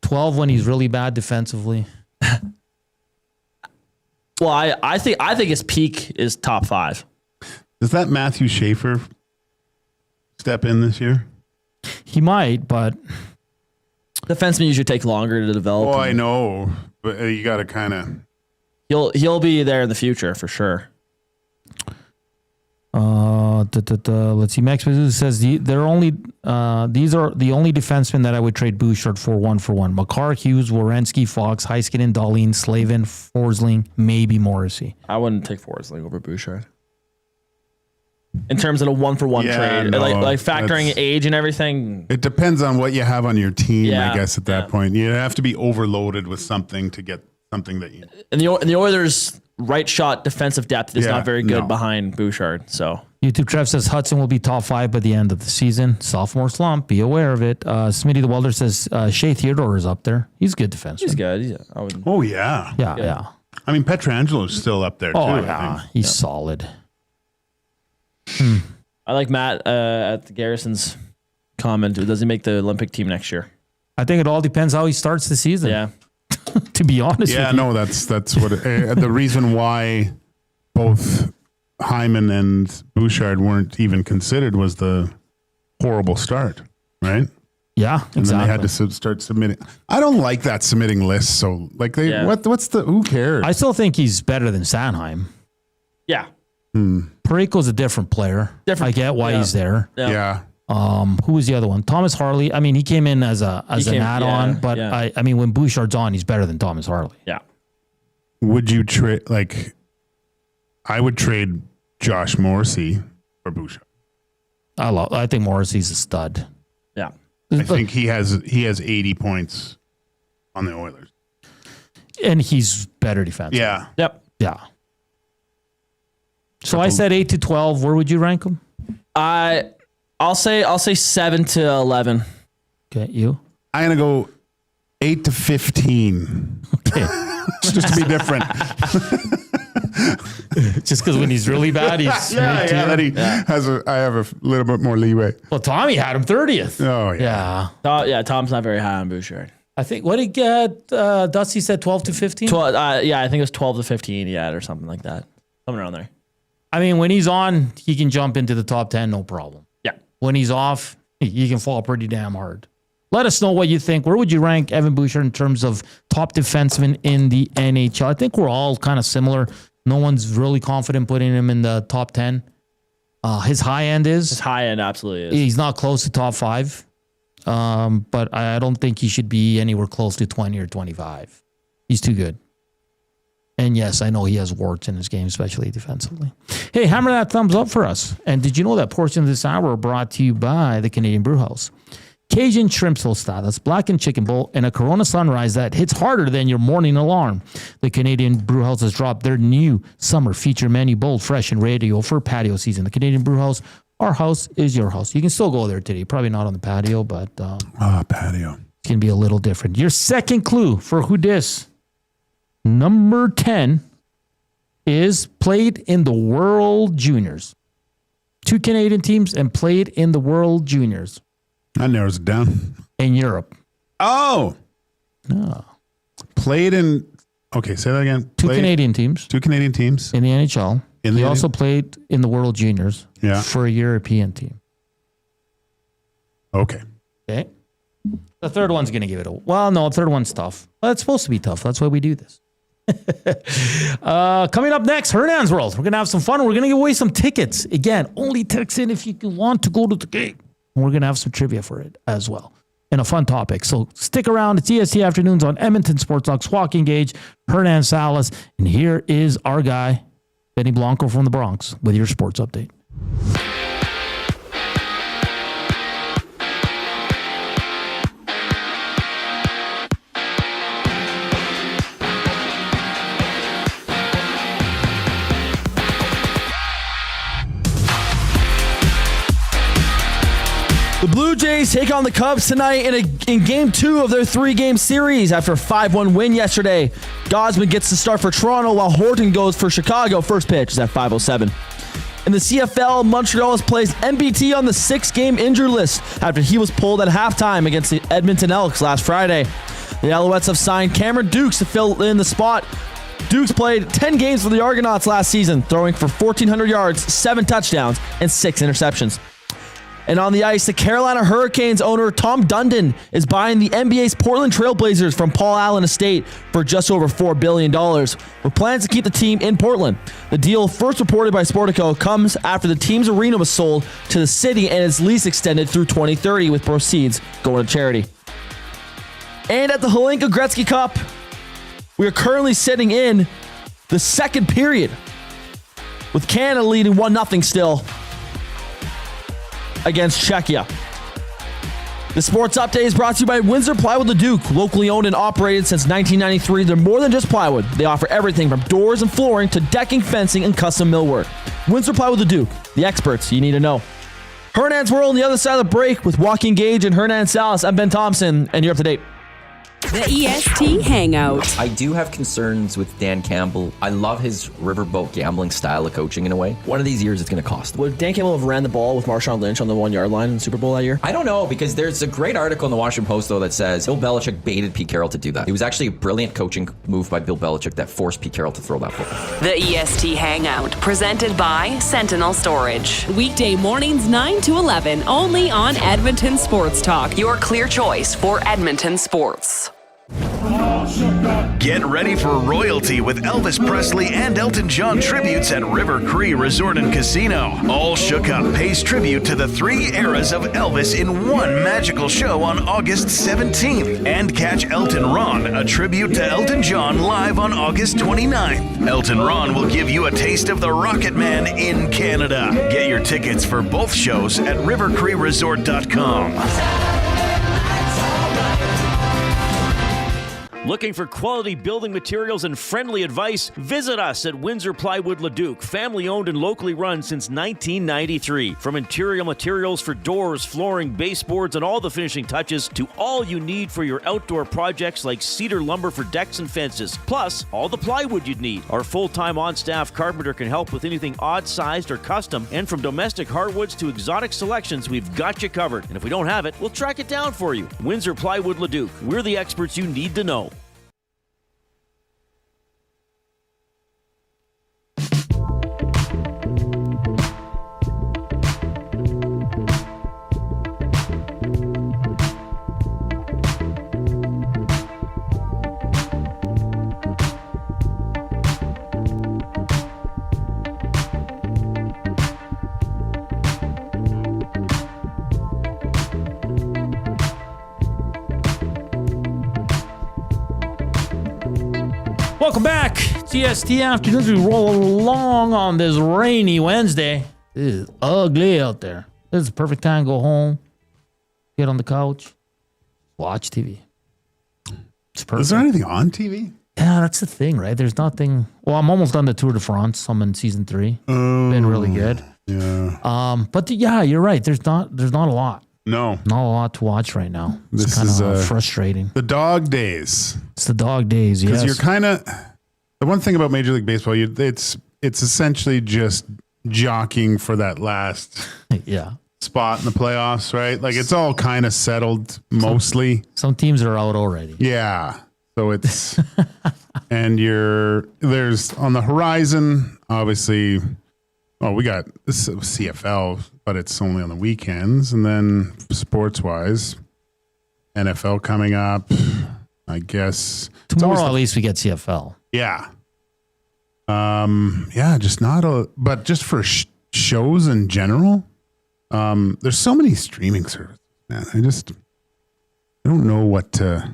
Speaker 3: 12 when he's really bad defensively.
Speaker 4: Well, I think his peak is top 5.
Speaker 2: Does that Matthew Schaefer step in this year?
Speaker 3: He might, but
Speaker 4: defensemen usually take longer to develop.
Speaker 2: Oh, I know, but you got to kind of.
Speaker 4: He'll be there in the future for sure.
Speaker 3: Let's see. Max Mizzou says these are the only defensemen that I would trade Bouchard for 1-for-1. Makar, Hughes, Werenski, Fox, Heiskanen, Darlene, Slavin, Forsling, maybe Morrissey.
Speaker 4: I wouldn't take Forsling over Bouchard. In terms of a 1-for-1 trade,
Speaker 2: no,
Speaker 4: like factoring age and everything.
Speaker 2: It depends on what you have on your team,
Speaker 4: Yeah,
Speaker 2: I guess, at that point. You have to be overloaded with something to get something that you...
Speaker 4: And the Oilers' right shot defensive depth is not very good behind Bouchard. So
Speaker 3: YouTube Trev says Hudson will be top 5 by the end of the season. Sophomore slump. Be aware of it. Smitty the Welder says Shea Theodore is up there. He's a good defenseman.
Speaker 4: He's good.
Speaker 2: Oh, yeah.
Speaker 3: Yeah.
Speaker 2: I mean, Petrangelo's still up there, too.
Speaker 3: Yeah. He's solid.
Speaker 4: I like Matt at the Garrison's comment. Does he make the Olympic team next year?
Speaker 3: I think it all depends how he starts the season.
Speaker 4: Yeah.
Speaker 3: To be honest with you.
Speaker 2: Yeah, no, that's what the reason why both Hyman and Bouchard weren't even considered was the horrible start, right?
Speaker 3: Yeah, exactly.
Speaker 2: And then they had to start submitting. I don't like that submitting list. So, like, who cares?
Speaker 3: I still think he's better than Sanheim.
Speaker 4: Yeah.
Speaker 3: Parayko's a different player. I get why he's there.
Speaker 2: Yeah.
Speaker 3: Who was the other one? Thomas Harley. I mean, he came in as an add-on, but I mean, when Bouchard's on, he's better than Thomas Harley.
Speaker 4: Yeah.
Speaker 2: Would you trade, I would trade Josh Morrissey for Bouchard.
Speaker 3: I think Morrissey's a stud.
Speaker 4: Yeah.
Speaker 2: I think he has 80 points on the Oilers.
Speaker 3: And he's better defense.
Speaker 2: Yeah.
Speaker 4: Yep.
Speaker 3: Yeah. So I said 8 to 12. Where would you rank them?
Speaker 4: I'll say 7 to 11.
Speaker 3: Okay, you?
Speaker 2: I'm gonna go 8 to 15.
Speaker 3: Okay.
Speaker 2: Just to be different.
Speaker 3: Just because when he's really bad, he's
Speaker 2: I have a little bit more leeway.
Speaker 3: Well, Tommy had him 30th.
Speaker 2: Oh yeah.
Speaker 3: Yeah.
Speaker 4: Tom's not very high on Bouchard.
Speaker 3: I think, what did he get? Dusty said 12 to 15?
Speaker 4: Yeah, I think it was 12 to 15 yet or something like that. Something around there.
Speaker 3: I mean, when he's on, he can jump into the top 10, no problem.
Speaker 4: Yeah.
Speaker 3: When he's off, he can fall pretty damn hard. Let us know what you think. Where would you rank Evan Bouchard in terms of top defenseman in the NHL? I think we're all kind of similar. No one's really confident putting him in the top 10. His high end is.
Speaker 4: His high end absolutely is.
Speaker 3: He's not close to top 5. But I don't think he should be anywhere close to 20 or 25. He's too good. And yes, I know he has warts in his game, especially defensively. Hey, hammer that thumbs up for us. And did you know that portion of this hour brought to you by the Canadian Brewhouse? Cajun shrimp style, that's blackened chicken bowl, and a Corona Sunrise that hits harder than your morning alarm. The Canadian Brewhouse has dropped their new summer feature menu, bold, fresh, and radio for patio season. The Canadian Brewhouse, our house is your house. You can still go there today. Probably not on the patio, but
Speaker 2: patio.
Speaker 3: It's going to be a little different. Your second clue for who dis. Number 10 is played in the World Juniors. 2 Canadian teams and played in the World Juniors.
Speaker 2: That narrows it down.
Speaker 3: In Europe.
Speaker 2: Oh.
Speaker 3: No.
Speaker 2: Played in, okay, say that again.
Speaker 3: 2 Canadian teams.
Speaker 2: 2 Canadian teams.
Speaker 3: In the NHL. They also played in the World Juniors for a European team.
Speaker 2: Okay.
Speaker 3: Okay. The third one's going to give it a... Well, no, the third one's tough. Well, it's supposed to be tough. That's why we do this. Coming up next, Hernan's World. We're going to have some fun. We're going to give away some tickets. Again, only text in if you want to go to the game. And we're going to have some trivia for it as well. And a fun topic. So stick around. It's EST Afternoons on Edmonton Sports Talk. Joaquin Gage, Hernan Salas. And here is our guy, Benny Blanco from the Bronx, with your sports update.
Speaker 4: The Blue Jays take on the Cubs tonight in Game 2 of their 3-game series after a 5-1 win yesterday. Gosman gets the start for Toronto while Horton goes for Chicago. First pitch is at 5:07. In the CFL, Montreal has placed MBT on the 6-game injured list after he was pulled at halftime against the Edmonton Elks last Friday. The Alouettes have signed Cameron Dukes to fill in the spot. Dukes played 10 games for the Argonauts last season, throwing for 1,400 yards, 7 touchdowns, and 6 interceptions. And on the ice, the Carolina Hurricanes owner Tom Dundon is buying the NBA's Portland Trailblazers from Paul Allen Estate for just over $4 billion, with plans to keep the team in Portland. The deal, first reported by Sportico, comes after the team's arena was sold to the city and its lease extended through 2030, with proceeds going to charity. And at the Hlinka Gretzky Cup, we are currently sitting in the second period, with Canada leading 1-0 still against Czechia. The sports update is brought to you by Windsor Plywood Leduc, locally owned and operated since 1993. They're more than just plywood. They offer everything from doors and flooring to decking, fencing, and custom millwork. Windsor Plywood Leduc, the experts you need to know. Hernan's World on the other side of the break with Joaquin Gage and Hernan Salas. I'm Ben Thompson, and you're up to date.
Speaker 5: The EST Hangout.
Speaker 6: I do have concerns with Dan Campbell. I love his riverboat gambling style of coaching in a way. One of these years it's going to cost.
Speaker 4: Would Dan Campbell have ran the ball with Marshawn Lynch on the 1-yard line in the Super Bowl that year?
Speaker 6: I don't know, because there's a great article in the Washington Post, though, that says Bill Belichick baited Pete Carroll to do that. It was actually a brilliant coaching move by Bill Belichick that forced Pete Carroll to throw that football.
Speaker 5: The EST Hangout, presented by Sentinel Storage. Weekday mornings 9 to 11, only on Edmonton Sports Talk. Your clear choice for Edmonton sports.
Speaker 11: Get ready for royalty with Elvis Presley and Elton John tributes at River Cree Resort and Casino. All Shook Up pays tribute to the 3 eras of Elvis in one magical show on August 17th. And catch Elton Ron, a tribute to Elton John, live on August 29th. Elton Ron will give you a taste of the Rocket Man in Canada. Get your tickets for both shows at rivercreeresort.com.
Speaker 12: Looking for quality building materials and friendly advice? Visit us at Windsor Plywood Leduc, family owned and locally run since 1993. From interior materials for doors, flooring, baseboards, and all the finishing touches to all you need for your outdoor projects like cedar lumber for decks and fences, plus all the plywood you'd need. Our full-time on-staff carpenter can help with anything odd-sized or custom, and from domestic hardwoods to exotic selections, we've got you covered. And if we don't have it, we'll track it down for you. Windsor Plywood Leduc. We're the experts you need to know.
Speaker 3: Welcome back. It's EST Afternoons. We roll along on this rainy Wednesday. It is ugly out there. This is the perfect time to go home, get on the couch, watch TV. It's perfect.
Speaker 2: Is there anything on TV?
Speaker 3: Yeah, that's the thing, right? There's nothing. Well, I'm almost done the Tour de France. I'm in season 3. Been really good.
Speaker 2: Yeah.
Speaker 3: But yeah, you're right. There's not a lot.
Speaker 2: No.
Speaker 3: Not a lot to watch right now. It's
Speaker 2: This
Speaker 3: kind
Speaker 2: is
Speaker 3: of frustrating.
Speaker 2: The dog days.
Speaker 3: It's the dog days, yes.
Speaker 2: Because you're kind of the one thing about Major League Baseball. It's essentially just jockeying for that last spot in the playoffs, right? Like it's all kind of settled mostly.
Speaker 3: Some teams are out already.
Speaker 2: Yeah. So it's and there's on the horizon, obviously. Oh, we got CFL, but it's only on the weekends. And then sports-wise, NFL coming up, I guess.
Speaker 3: Tomorrow, at least, we get CFL.
Speaker 2: Yeah. Just but just for shows in general, there's so many streaming services, man. I don't know what to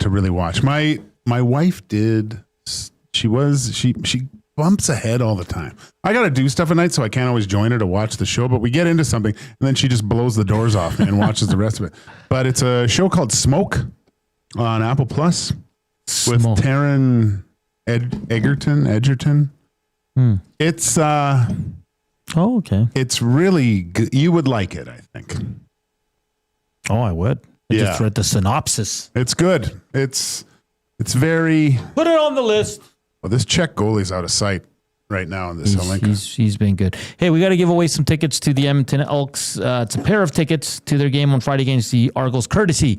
Speaker 2: really watch. My wife did, she bumps ahead all the time. I got to do stuff at night, so I can't always join her to watch the show, but we get into something, and then she just blows the doors off me and watches the rest of it. But it's a show called Smoke on Apple Plus with Taron Egerton. It's
Speaker 3: okay.
Speaker 2: It's really good. You would like it, I think.
Speaker 3: Oh, I would. I just read the synopsis.
Speaker 2: It's good. It's very...
Speaker 3: Put it on the list.
Speaker 2: Well, this Czech goalie's out of sight right now in this Helenka.
Speaker 3: He's been good. Hey, we got to give away some tickets to the Edmonton Elks. It's a pair of tickets to their game on Friday against the Argos, courtesy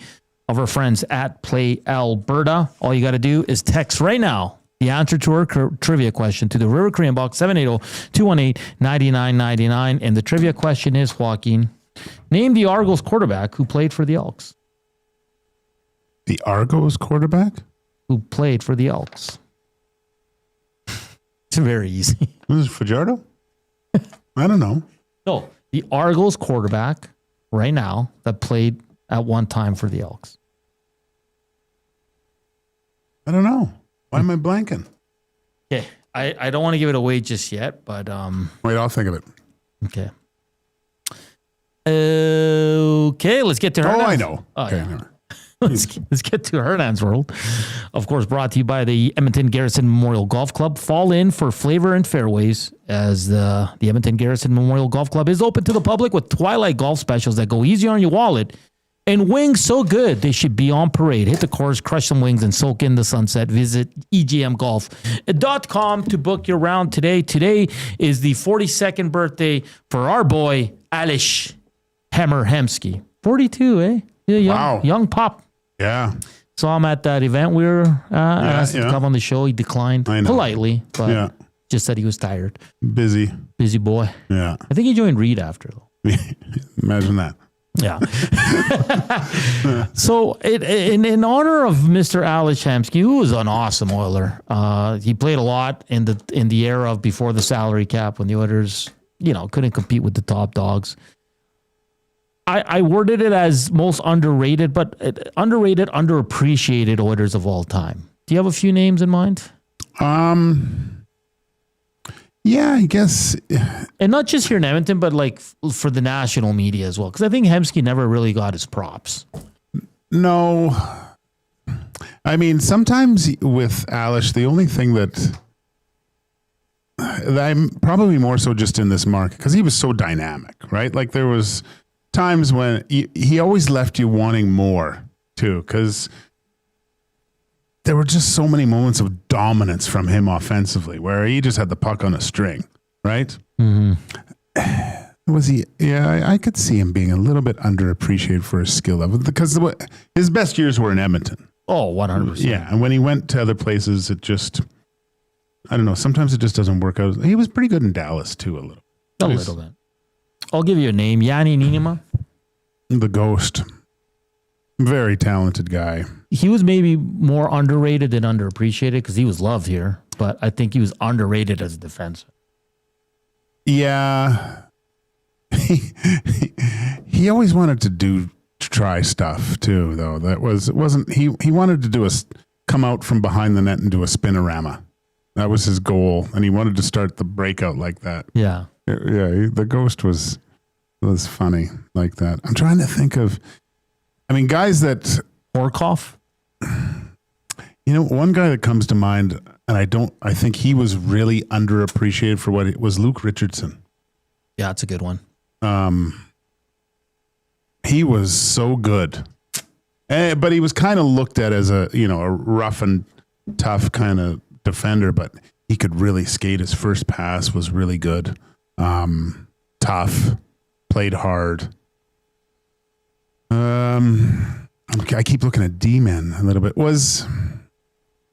Speaker 3: of our friends at Play Alberta. All you got to do is text right now the answer to our trivia question to the River Cree Box 780-218-9999. And the trivia question is, Joaquin, name the Argos quarterback who played for the Elks.
Speaker 2: The Argos quarterback?
Speaker 3: Who played for the Elks. It's very easy.
Speaker 2: Was it Fajardo? I don't know.
Speaker 3: No, the Argos quarterback right now that played at one time for the Elks.
Speaker 2: I don't know. Why am I blanking?
Speaker 3: Okay, I don't want to give it away just yet, but
Speaker 2: wait, I'll think of it.
Speaker 3: Okay. Okay, let's get to Hernan.
Speaker 2: Oh, I know.
Speaker 3: Oh,
Speaker 2: okay,
Speaker 3: yeah. Let's get to Hernan's World. Of course, brought to you by the Edmonton Garrison Memorial Golf Club. Fall in for flavor and fairways as the Edmonton Garrison Memorial Golf Club is open to the public with Twilight Golf specials that go easy on your wallet and wings so good they should be on parade. Hit the course, crush some wings, and soak in the sunset. Visit egmgolf.com to book your round today. Today is the 42nd birthday for our boy, Alish Hammer Hemsky. 42, eh? Yeah, young pop.
Speaker 2: Yeah.
Speaker 3: Saw him at that event. We were asked him to come on the show. He declined politely, but just said he was tired.
Speaker 2: Busy
Speaker 3: boy.
Speaker 2: Yeah.
Speaker 3: I think he joined Reed after, though.
Speaker 2: Imagine that.
Speaker 3: Yeah. So, in honor of Mr. Alish Hamsky, who was an awesome Oiler, he played a lot in the era of before the salary cap when the Oilers, couldn't compete with the top dogs. I worded it as most underrated, but underrated, underappreciated Oilers of all time. Do you have a few names in mind?
Speaker 2: Yeah, I guess.
Speaker 3: And not just here in Edmonton, but like for the national media as well. Because I think Hemsky never really got his props.
Speaker 2: No. I mean, sometimes with Alish, the only thing that I'm probably more so just in this market because he was so dynamic, right? Like there was times when he always left you wanting more too, because there were just so many moments of dominance from him offensively where he just had the puck on a string, right?
Speaker 3: Mm-hmm.
Speaker 2: Was he? Yeah, I could see him being a little bit underappreciated for his skill level because his best years were in Edmonton.
Speaker 3: Oh, 100%.
Speaker 2: Yeah, and when he went to other places, it just, I don't know, sometimes it just doesn't work out. He was pretty good in Dallas too, a little.
Speaker 3: A little bit. I'll give you a name, Yanni Niinimaa.
Speaker 2: The Ghost. Very talented guy.
Speaker 3: He was maybe more underrated than underappreciated because he was loved here, but I think he was underrated as a defenseman.
Speaker 2: Yeah. He always wanted to try stuff too, though. He wanted to come out from behind the net and do a spinorama. That was his goal, and he wanted to start the breakout like that.
Speaker 3: Yeah.
Speaker 2: Yeah, the Ghost was funny like that. I'm trying to think of, I mean, guys that
Speaker 3: Horkoff.
Speaker 2: You know, one guy that comes to mind, and I think he was really underappreciated for what it was, Luke Richardson.
Speaker 3: Yeah, that's a good one.
Speaker 2: He was so good, but he was kind of looked at as a rough and tough kind of defender, but he could really skate. His first pass was really good. Tough, played hard. I keep looking at D-men a little bit.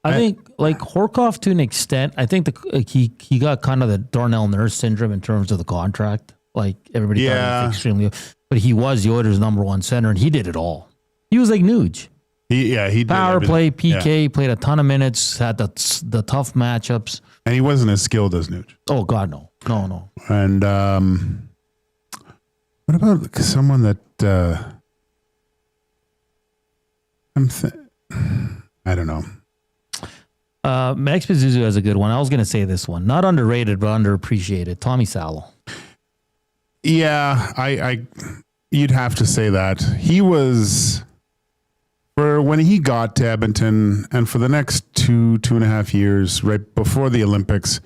Speaker 3: I think like Horkoff to an extent. I think he got kind of the Darnell Nurse syndrome in terms of the contract. Like everybody thought he was extremely, but he was the Oilers' #1 center, and he did it all. He was like Nuge.
Speaker 2: He did
Speaker 3: power play, PK,
Speaker 2: yeah.
Speaker 3: Played a ton of minutes, had the tough matchups,
Speaker 2: and he wasn't as skilled as Nuge.
Speaker 3: Oh God, no.
Speaker 2: And what about someone that I don't know.
Speaker 3: Max Pazuzu has a good one. I was going to say this one. Not underrated, but underappreciated. Tommy Salo.
Speaker 2: Yeah, you'd have to say that. He was, for when he got to Edmonton and for the next 2.5 years, right before the Olympics,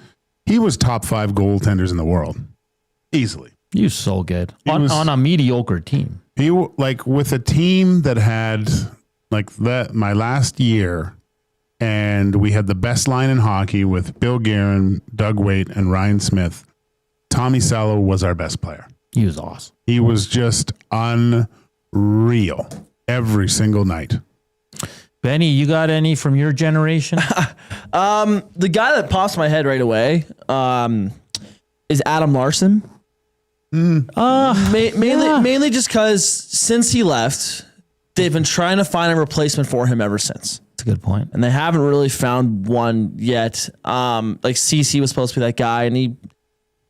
Speaker 2: he was top 5 goaltenders in the world. Easily.
Speaker 3: He was so good. On a mediocre team.
Speaker 2: He, like, with a team that had, like, my last year, and we had the best line in hockey with Bill Guerin, Doug Waite, and Ryan Smith. Tommy Salo was our best player.
Speaker 3: He was awesome.
Speaker 2: He was just unreal every single night.
Speaker 3: Benny, you got any from your generation?
Speaker 4: The guy that pops my head right away is Adam Larson. Mainly just because since he left, they've been trying to find a replacement for him ever since.
Speaker 3: That's a good point.
Speaker 4: And they haven't really found one yet. Like CC was supposed to be that guy, and he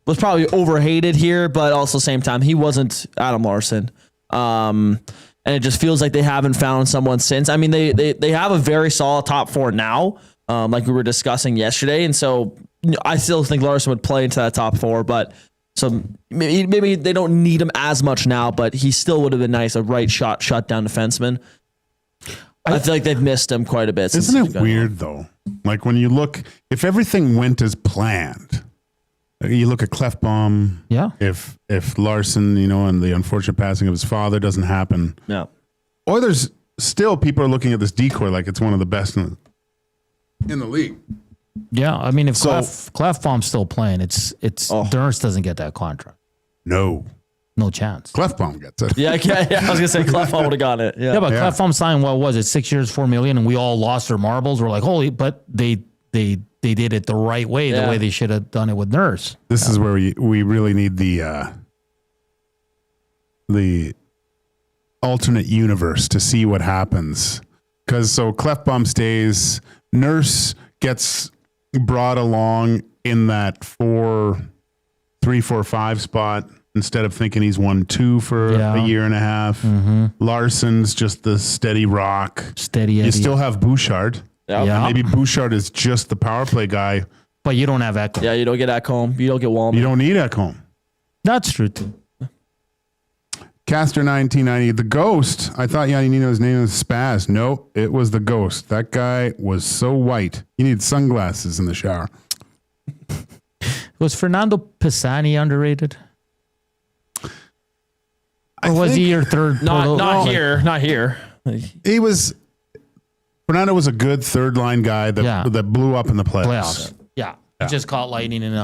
Speaker 4: was probably overhated here, but also same time, he wasn't Adam Larson. And it just feels like they haven't found someone since. I mean, they have a very solid top 4 now, like we were discussing yesterday. And so I still think Larson would play into that top 4, but so maybe they don't need him as much now, but he still would have been nice, a right shutdown defenseman. I feel like they've missed him quite a bit.
Speaker 2: Isn't it weird though? Like when you look, if everything went as planned, you look at Clefbaum.
Speaker 3: Yeah.
Speaker 2: If Larson, and the unfortunate passing of his father doesn't happen.
Speaker 4: Yeah.
Speaker 2: Oilers still, people are looking at this decoy like it's one of the best in the league.
Speaker 3: Yeah, I mean, if Clefbaum's still playing, it's Nurse doesn't get that contract.
Speaker 2: No
Speaker 3: chance.
Speaker 2: Clefbaum gets it.
Speaker 4: Yeah, I was gonna say Clefbaum would have got it.
Speaker 3: Yeah, but Clefbaum signed, what was it, 6 years, $4 million, and we all lost our marbles. We're like, holy, but they did it the right way, the way they should have done it with Nurse.
Speaker 2: This is where we really need the alternate universe to see what happens. Because so Clefbaum stays, Nurse gets brought along in that 3-4-5 spot instead of thinking he's 1-2 for a year and a half.
Speaker 3: Mm-hmm.
Speaker 2: Larson's just the steady rock.
Speaker 3: Steady Eddie.
Speaker 2: You still have Bouchard.
Speaker 4: Yeah.
Speaker 2: Maybe Bouchard is just the power play guy.
Speaker 3: But you don't have Ekholm.
Speaker 4: Yeah, you don't get Ekholm. You don't get Wallman.
Speaker 2: You don't need Ekholm.
Speaker 3: That's true too.
Speaker 2: Caster 1990, the Ghost. I thought Yanino's name was Spaz. Nope, it was the Ghost. That guy was so white. He needed sunglasses in the shower.
Speaker 3: Was Fernando Pisani underrated? Or was he your third?
Speaker 4: Not here.
Speaker 2: He was. Fernando was a good third line guy that blew up in the playoffs.
Speaker 3: Yeah. He just caught lightning in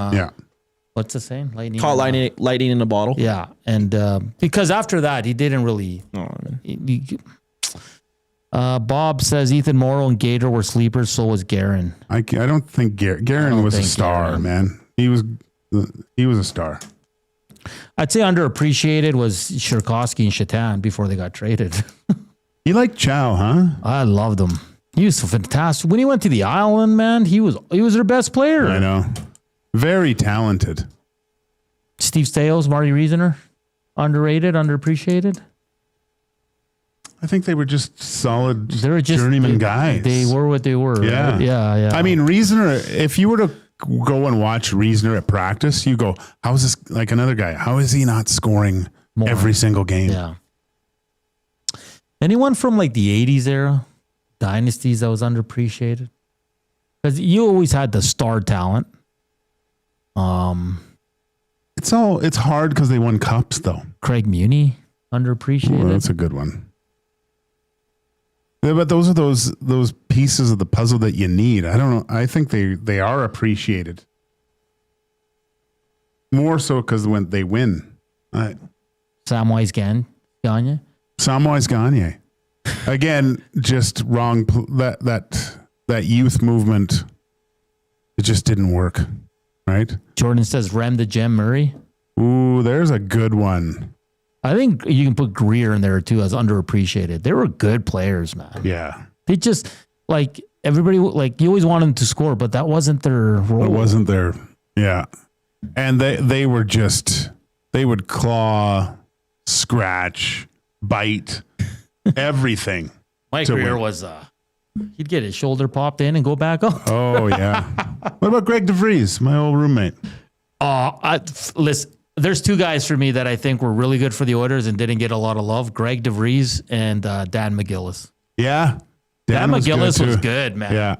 Speaker 3: what's the saying?
Speaker 4: Lightning in a bottle.
Speaker 3: Yeah. And because after that, he didn't really. Bob says Ethan Morrow and Gator were sleepers, so was Guerin.
Speaker 2: I don't think Guerin was a star, man. He was a star.
Speaker 3: I'd say underappreciated was Shirkovsky and Shatan before they got traded.
Speaker 2: You like Chow, huh?
Speaker 3: I loved him. He was so fantastic. When he went to the island, man, he was their best player.
Speaker 2: I know. Very talented.
Speaker 3: Steve Stales, Marty Reasoner, underrated, underappreciated.
Speaker 2: I think they were just solid journeyman guys.
Speaker 3: They were what they were.
Speaker 2: Yeah.
Speaker 3: Right? Yeah.
Speaker 2: I mean, Reasoner, if you were to go and watch Reasoner at practice, you go, how is this like another guy? How is he not scoring every single game?
Speaker 3: Yeah. Anyone from like the 80s era, dynasties that was underappreciated? Because you always had the star talent.
Speaker 2: It's hard because they won cups though.
Speaker 3: Craig Muni, underappreciated.
Speaker 2: Ooh, that's a good one. Yeah, but those are those pieces of the puzzle that you need. I don't know. I think they are appreciated more so because when they win.
Speaker 3: Samwise Gagner.
Speaker 2: Samwise Gagner. Again, just wrong. That youth movement, it just didn't work, right?
Speaker 3: Jordan says Rem the Gem Murray.
Speaker 2: Ooh, there's a good one.
Speaker 3: I think you can put Greer in there too as underappreciated. They were good players, man.
Speaker 2: Yeah.
Speaker 3: They just like everybody you always wanted them to score, but that wasn't their role.
Speaker 2: It wasn't their and they were just they would claw, scratch, bite, everything.
Speaker 3: Mike Greer was he'd get his shoulder popped in and go back up.
Speaker 2: Oh yeah. What about Greg DeVries, my old roommate?
Speaker 3: Listen, there's two guys for me that I think were really good for the Oilers and didn't get a lot of love. Greg DeVries and Dan McGillis.
Speaker 2: Yeah.
Speaker 3: Dan McGillis was good, man.
Speaker 2: Yeah.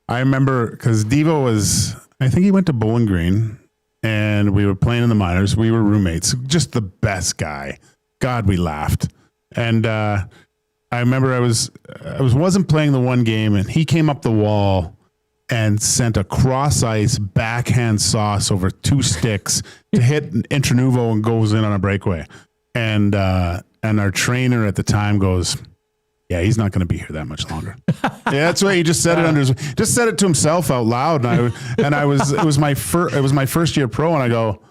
Speaker 2: I remember because Devo I think he went to Bowling Green and we were playing in the minors. We were roommates. Just the best guy. God, we laughed. And I remember I wasn't playing the one game and he came up the wall and sent a cross ice backhand sauce over 2 sticks to hit Intranuvo and goes in on a breakaway. And our trainer at the time goes, yeah, he's not going to be here that much longer. Yeah, that's why he just said it just said it to himself out loud. And it was my first year pro, and I go,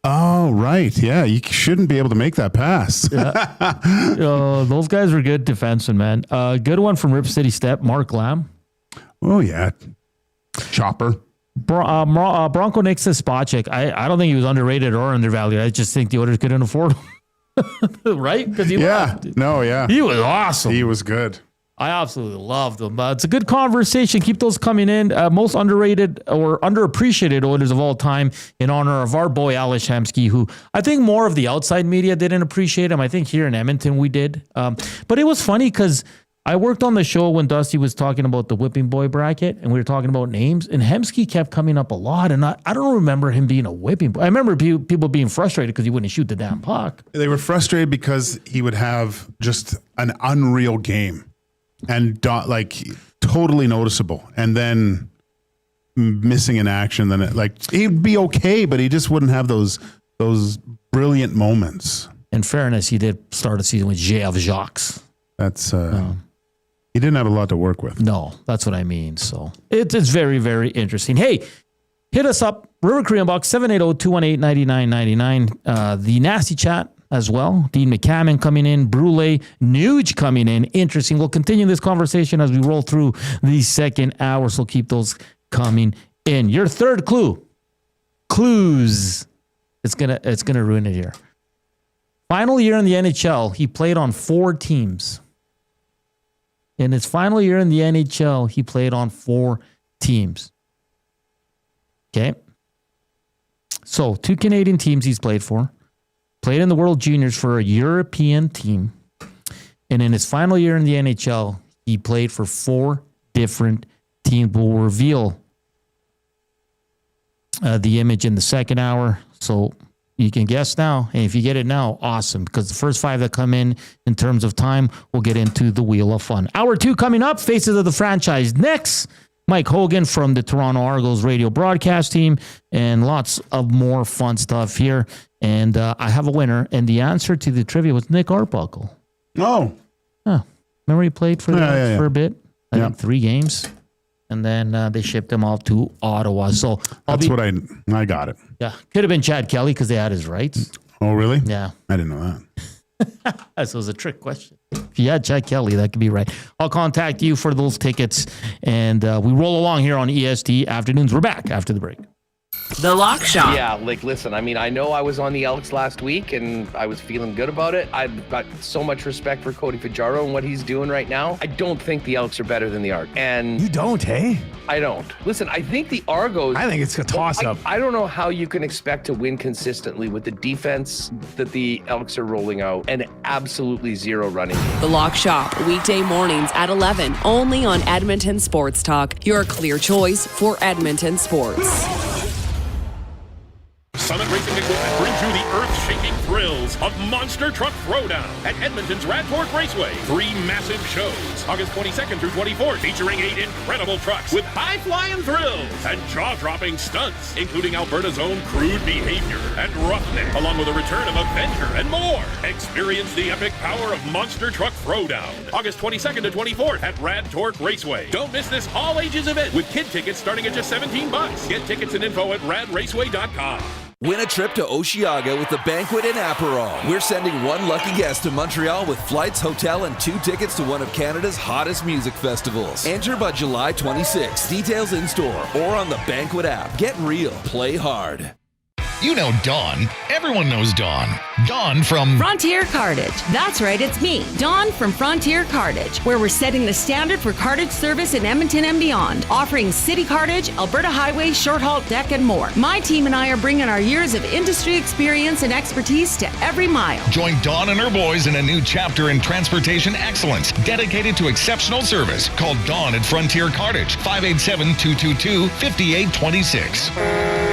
Speaker 2: oh right, yeah, you shouldn't be able to make that pass.
Speaker 3: Yeah. Those guys were good defensemen, man. Good one from Rip City Step, Mark Lamb.
Speaker 2: Oh yeah, Chopper.
Speaker 3: Bronco Nick says Spacek. I don't think he was underrated or undervalued. I just think the Oilers couldn't afford him. Right? Because he left.
Speaker 2: No, yeah.
Speaker 3: He was awesome.
Speaker 2: He was good.
Speaker 3: I absolutely loved him. It's a good conversation. Keep those coming in. Most underrated or underappreciated Oilers of all time in honor of our boy Ales Hemsky, who I think more of the outside media didn't appreciate him. I think here in Edmonton we did. But it was funny because I worked on the show when Dusty was talking about the whipping boy bracket and we were talking about names, and Hemsky kept coming up a lot, and I don't remember him being a whipping boy. I remember people being frustrated because he wouldn't shoot the damn puck.
Speaker 2: They were frustrated because he would have just an unreal game and totally noticeable, and then missing in action. Then he'd be okay, but he just wouldn't have those brilliant moments.
Speaker 3: In fairness, he did start a season with J.F. Jacques.
Speaker 2: That's he didn't have a lot to work with.
Speaker 3: No, that's what I mean. So it's very, very interesting. Hey, hit us up, River Korean Box, 780-218-9999. The Nasty Chat as well. Dean McCammon coming in, Brule, Nuge coming in. Interesting. We'll continue this conversation as we roll through the second hour, so keep those coming in. Your third clues. It's gonna ruin it here. Final year in the NHL, he played on 4 teams. In his final year in the NHL, he played on 4 teams. Okay. So 2 Canadian teams he's played for. played in the World Juniors for a European team. And in his final year in the NHL, he played for 4 different teams. We'll reveal the image in the second hour. So you can guess now. And if you get it now, awesome. Because the first 5 that come in terms of time, we'll get into the Wheel of Fun. Hour 2 coming up, Faces of the Franchise. Next, Mike Hogan from the Toronto Argo's radio broadcast team, and lots of more fun stuff here. And I have a winner, and the answer to the trivia was Nick Arbuckle.
Speaker 2: Oh.
Speaker 3: Remember he played for for a bit? I
Speaker 2: Yeah.
Speaker 3: think 3 games. And then they shipped him off to Ottawa. So
Speaker 2: That's what I got it.
Speaker 3: Yeah. Could have been Chad Kelly because they had his rights.
Speaker 2: Oh, really?
Speaker 3: Yeah.
Speaker 2: I didn't know that.
Speaker 3: That was a trick question. If you had Chad Kelly, that could be right. I'll contact you for those tickets. And we roll along here on EST Afternoons. We're back after the break.
Speaker 5: The Lock Shop.
Speaker 13: Yeah, like, listen, I mean, I know I was on the Elks last week and I was feeling good about it. I've got so much respect for Cody Fajardo and what he's doing right now. I don't think the Elks are better than the Argo. And
Speaker 14: you don't, hey?
Speaker 13: I don't. Listen, I think the Argos...
Speaker 14: I think it's a toss-up.
Speaker 13: I don't know how you can expect to win consistently with the defense that the Elks are rolling out and absolutely zero running.
Speaker 5: The Lock Shop, weekday mornings at 11, only on Edmonton Sports Talk. Your clear choice for Edmonton sports.
Speaker 15: Summit Racing Equipment brings you the earth-shaking thrills of Monster Truck Throwdown at Edmonton's Rad Torque Raceway. 3 massive shows, August 22nd through 24th, featuring 8 incredible trucks with high-flying thrills and jaw-dropping stunts, including Alberta's own crude behavior and roughneck, along with a return of Avenger and more. Experience the epic power of Monster Truck Throwdown, August 22nd to 24th at Rad Torque Raceway. Don't miss this all-ages event with kid tickets starting at just $17. Get tickets and info at radraceway.com.
Speaker 10: Win a trip to Osheaga with the banquet in Aperol. We're sending 1 lucky guest to Montreal with flights, hotel, and 2 tickets to one of Canada's hottest music festivals. Enter by July 26. Details in store or on the banquet app. Get real. Play hard.
Speaker 16: You know Dawn. Everyone knows Dawn. Dawn from
Speaker 17: Frontier Cartage. That's right, it's me, Dawn from Frontier Cartage, where we're setting the standard for cartage service in Edmonton and beyond, offering city cartage, Alberta highway, short haul deck, and more. My team and I are bringing our years of industry experience and expertise to every mile.
Speaker 16: Join Dawn and her boys in a new chapter in transportation excellence, dedicated to exceptional service. Call Dawn at Frontier Cartage, 587-222-5826.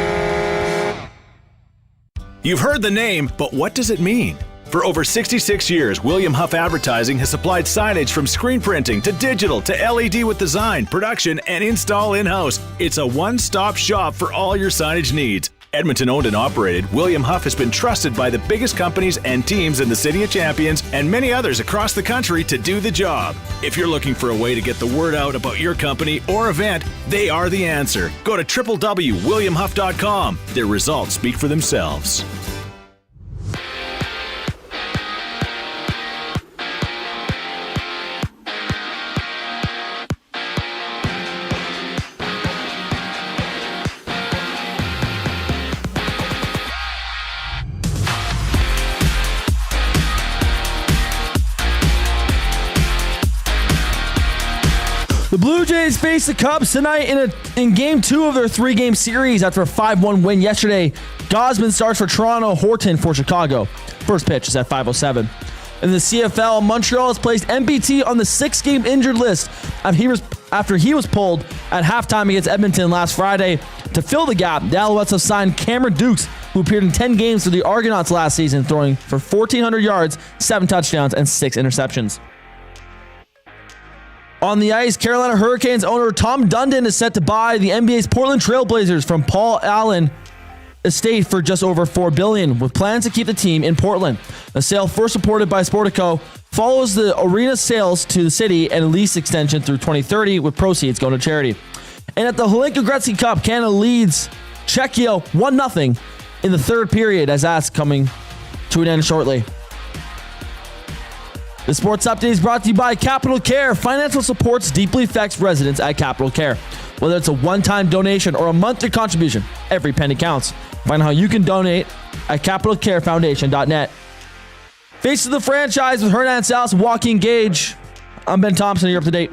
Speaker 18: You've heard the name, but what does it mean? For over 66 years, William Huff Advertising has supplied signage from screen printing to digital to LED with design, production, and install in-house. It's a one-stop shop for all your signage needs. Edmonton owned and operated, William Huff has been trusted by the biggest companies and teams in the City of Champions and many others across the country to do the job. If you're looking for a way to get the word out about your company or event, they are the answer. Go to www.williamhuff.com. Their results speak for themselves.
Speaker 4: The Blue Jays face the Cubs tonight in Game 2 of their 3-game series after a 5-1 win yesterday. Gosman starts for Toronto, Horton for Chicago. First pitch is at 5:07. In the CFL, Montreal has placed MBT on the 6-game injured list after he was pulled at halftime against Edmonton last Friday. To fill the gap, the Alouettes have signed Cameron Dukes, who appeared in 10 games for the Argonauts last season, throwing for 1,400 yards, 7 touchdowns, and 6 interceptions. On the ice, Carolina Hurricanes owner Tom Dundon is set to buy the NBA's Portland Trailblazers from Paul Allen estate for just over $4 billion, with plans to keep the team in Portland. The sale, first reported by Sportico, follows the arena sales to the city and a lease extension through 2030, with proceeds going to charity. And at the Hlinka Gretzky Cup, Canada leads Czechia 1-0 in the third period, as that's coming to an end shortly. The sports update is brought to you by Capital Care. Financial supports deeply affects residents at Capital Care. Whether it's a one-time donation or a monthly contribution, every penny counts. Find out how you can donate at capitalcarefoundation.net. Face of the Franchise with Hernan and Joaquin Gage. I'm Ben Thompson. You're up to date.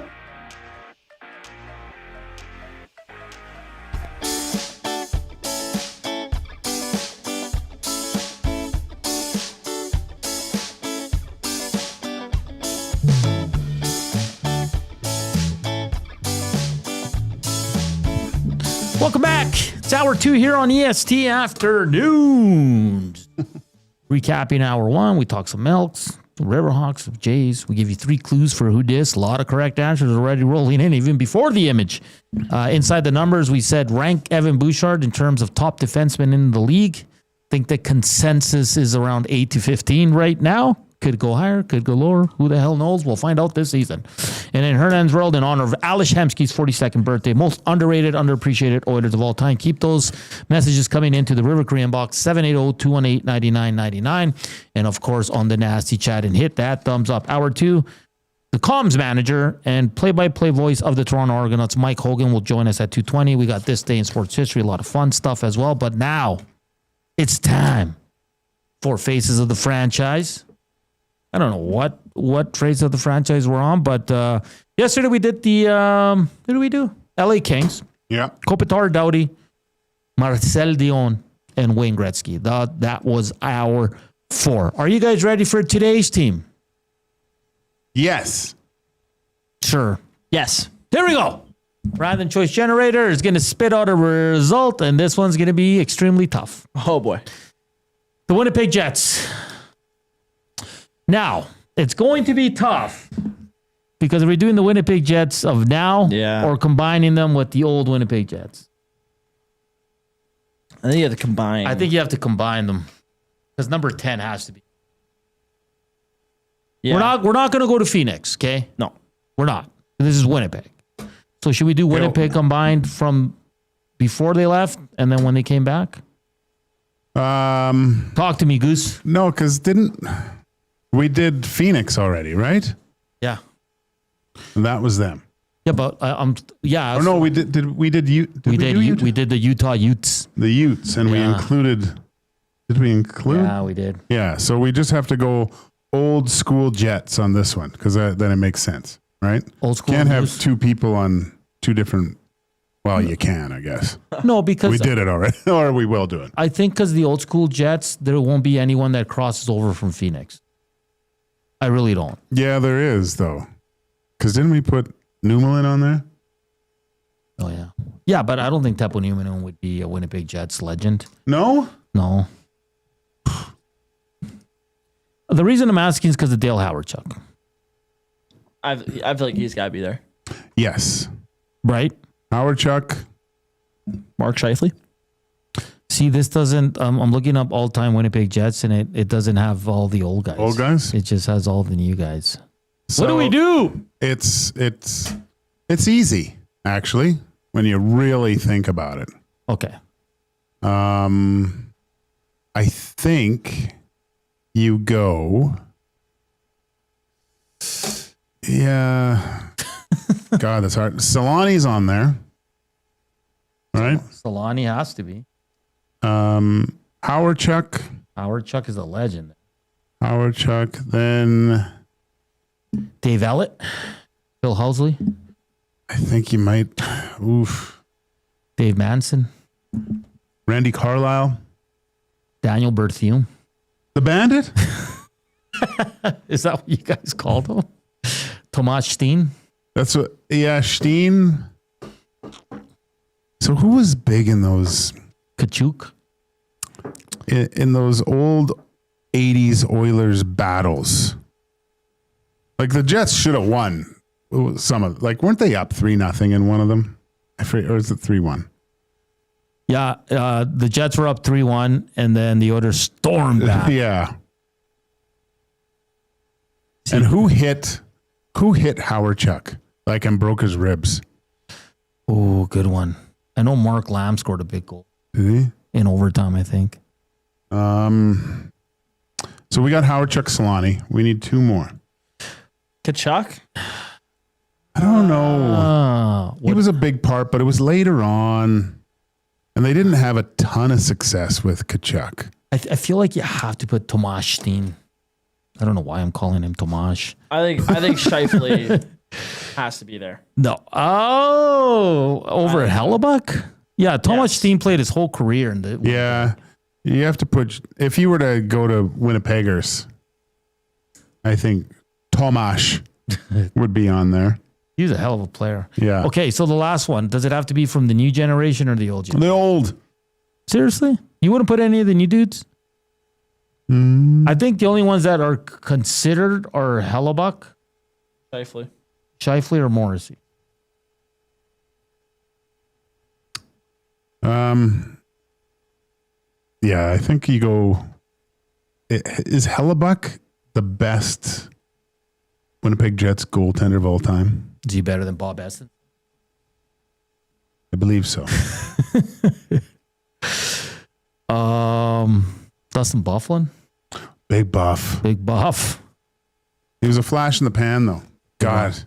Speaker 3: Welcome back. It's hour 2 here on EST Afternoons. Recapping hour 1, we talk some Elks, Riverhawks, Jays. We give you 3 clues for who dis. A lot of correct answers already rolling in even before the image. Inside the numbers, we said rank Evan Bouchard in terms of top defensemen in the league. Think the consensus is around 8 to 15 right now. Could go higher, could go lower. Who the hell knows? We'll find out this season. And in Hernan's world, in honor of Alish Hemsky's 42nd birthday, most underrated, underappreciated Oilers of all time. Keep those messages coming into the River Korean box, 780-218-9999. And of course, on the nasty chat, and hit that thumbs up. Hour 2, the comms manager and play-by-play voice of the Toronto Argonauts, Mike Hogan, will join us at 2:20. We got this day in sports history, a lot of fun stuff as well. But now, it's time for Faces of the Franchise. I don't know what traits of the franchise we're on, but yesterday we did the, what did we do? LA Kings.
Speaker 2: Yeah.
Speaker 3: Kopitar Doughty, Marcel Dion, and Wayne Gretzky. That was our 4. Are you guys ready for today's team?
Speaker 2: Yes.
Speaker 3: Sure.
Speaker 4: Yes.
Speaker 3: Here we go. Random choice generator is going to spit out a result, and this one's going to be extremely tough.
Speaker 4: Oh, boy.
Speaker 3: The Winnipeg Jets. Now, it's going to be tough because we're doing the Winnipeg Jets of now or combining them with the old Winnipeg Jets.
Speaker 4: I think you have to combine.
Speaker 3: I think you have to combine them because number 10 has to be. Yeah. We're not going to go to Phoenix, okay?
Speaker 4: No.
Speaker 3: We're not. This is Winnipeg. So should we do Winnipeg combined from before they left and then when they came back? Talk to me, Goose.
Speaker 2: No, because we did Phoenix already, right?
Speaker 3: Yeah.
Speaker 2: And that was them.
Speaker 3: Yeah, but yeah.
Speaker 2: Oh no, we did we did
Speaker 3: the Utah Utes.
Speaker 2: The Utes, and we included. Did we include?
Speaker 3: Yeah, we did.
Speaker 2: Yeah, so we just have to go old school Jets on this one because then it makes sense, right?
Speaker 3: Old school.
Speaker 2: Can't have 2 people on 2 different. Well, you can, I guess.
Speaker 3: No, because
Speaker 2: we did it already, or we will do it.
Speaker 3: I think because the old school Jets, there won't be anyone that crosses over from Phoenix. I really don't.
Speaker 2: Yeah, there is, though. Because didn't we put Newman on there?
Speaker 3: Oh, yeah. Yeah, but I don't think Teppo Newman would be a Winnipeg Jets legend.
Speaker 2: No?
Speaker 3: No. The reason I'm asking is because of Dale Howardchuk.
Speaker 4: I feel like he's got to be there.
Speaker 2: Yes.
Speaker 3: Right?
Speaker 2: Howardchuk.
Speaker 4: Mark Scheifele.
Speaker 3: See, this doesn't. I'm looking up all-time Winnipeg Jets, and it doesn't have all the old guys.
Speaker 2: Old guys?
Speaker 3: It just has all the new guys.
Speaker 2: So
Speaker 3: what do we do?
Speaker 2: It's easy, actually, when you really think about it.
Speaker 3: Okay.
Speaker 2: I think you go. Yeah. God, that's hard. Solani's on there. Right?
Speaker 3: Solani has to be.
Speaker 2: Howardchuk.
Speaker 3: Howardchuk is a legend.
Speaker 2: Howardchuk. Then
Speaker 3: Dave Ellett. Phil Housley.
Speaker 2: I think you might. Oof.
Speaker 3: Dave Manson.
Speaker 2: Randy Carlyle.
Speaker 3: Daniel Berthiaume.
Speaker 2: The Bandit?
Speaker 3: Is that what you guys called him? Tomas Steen.
Speaker 2: That's what. Yeah, Steen. So who was big in those?
Speaker 3: Kachuk.
Speaker 2: In those old 80s Oilers battles. Like the Jets should have won some of, like, weren't they up 3-0 in one of them? I forget, or is it 3-1?
Speaker 3: Yeah, the Jets were up 3-1, and then the Oilers stormed back.
Speaker 2: Yeah. And who hit Howardchuk, like, and broke his ribs?
Speaker 3: Oh, good one. I know Mark Lamb scored a big goal.
Speaker 2: Did he?
Speaker 3: In overtime, I think.
Speaker 2: So we got Howardchuk, Solani. We need 2 more.
Speaker 4: Kachuk?
Speaker 2: I don't know. He was a big part, but it was later on. And they didn't have a ton of success with Kachuk.
Speaker 3: I feel like you have to put Tomas Steen. I don't know why I'm calling him Tomas.
Speaker 4: I think Scheifele has to be there.
Speaker 3: No. Oh, over at Hellebuck? Yeah, Tomas Steen played his whole career in the.
Speaker 2: Yeah. You have to put, if you were to go to Winnipeggers, I think Tomas would be on there.
Speaker 3: He's a hell of a player.
Speaker 2: Yeah.
Speaker 3: Okay, so the last one. Does it have to be from the new generation or the old generation?
Speaker 2: The old.
Speaker 3: Seriously? You wouldn't put any of the new dudes? I think the only ones that are considered are Hellebuck, Scheifele or Morrissey.
Speaker 2: Yeah, I think you go. Is Hellebuck the best Winnipeg Jets goaltender of all time?
Speaker 3: Is he better than Bob Essen?
Speaker 2: I believe so.
Speaker 3: Dustin Byfuglien?
Speaker 2: Big buff.
Speaker 3: Big buff.
Speaker 2: He was a flash in the pan, though. God.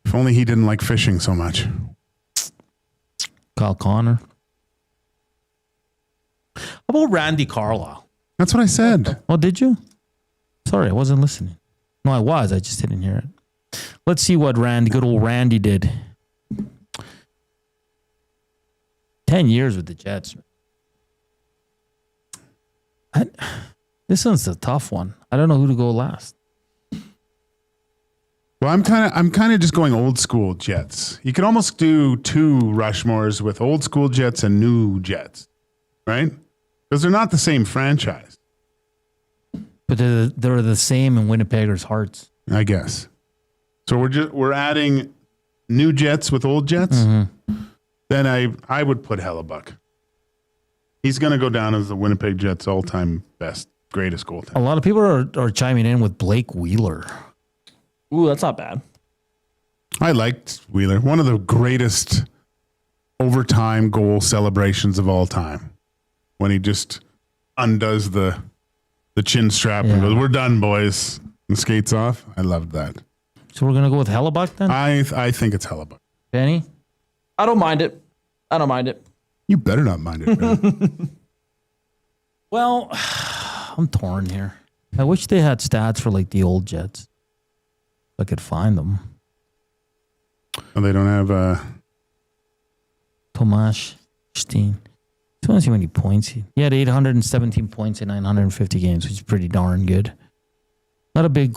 Speaker 2: If only he didn't like fishing so much.
Speaker 3: Kyle Connor. How about Randy Carlyle?
Speaker 2: That's what I said.
Speaker 3: Oh, did you? Sorry, I wasn't listening. No, I was. I just didn't hear it. Let's see what good old Randy did. 10 years with the Jets. This one's a tough one. I don't know who to go last.
Speaker 2: Well, I'm kind of just going old school Jets. You could almost do two Rushmores with old school Jets and new Jets, right? Because they're not the same franchise.
Speaker 3: But they're the same in Winnipeggers' hearts,
Speaker 2: I guess. So we're adding new Jets with old Jets.
Speaker 3: Mm-hmm.
Speaker 2: Then I would put Hellebuck. He's going to go down as the Winnipeg Jets' all-time best, greatest goaltender.
Speaker 3: A lot of people are chiming in with Blake Wheeler.
Speaker 4: Ooh, that's not bad.
Speaker 2: I liked Wheeler. One of the greatest overtime goal celebrations of all time. When he just undoes the chin strap and goes, "We're done, boys," and skates off. I loved that.
Speaker 3: So we're going to go with Hellebuck then?
Speaker 2: I think it's Hellebuck.
Speaker 3: Benny?
Speaker 4: I don't mind it.
Speaker 2: You better not mind it, man.
Speaker 3: Well, I'm torn here. I wish they had stats for like the old Jets. If I could find them.
Speaker 2: Well, they don't have
Speaker 3: Tomas Steen. I want to see how many points he had. 817 points in 950 games, which is pretty darn good. Not a big,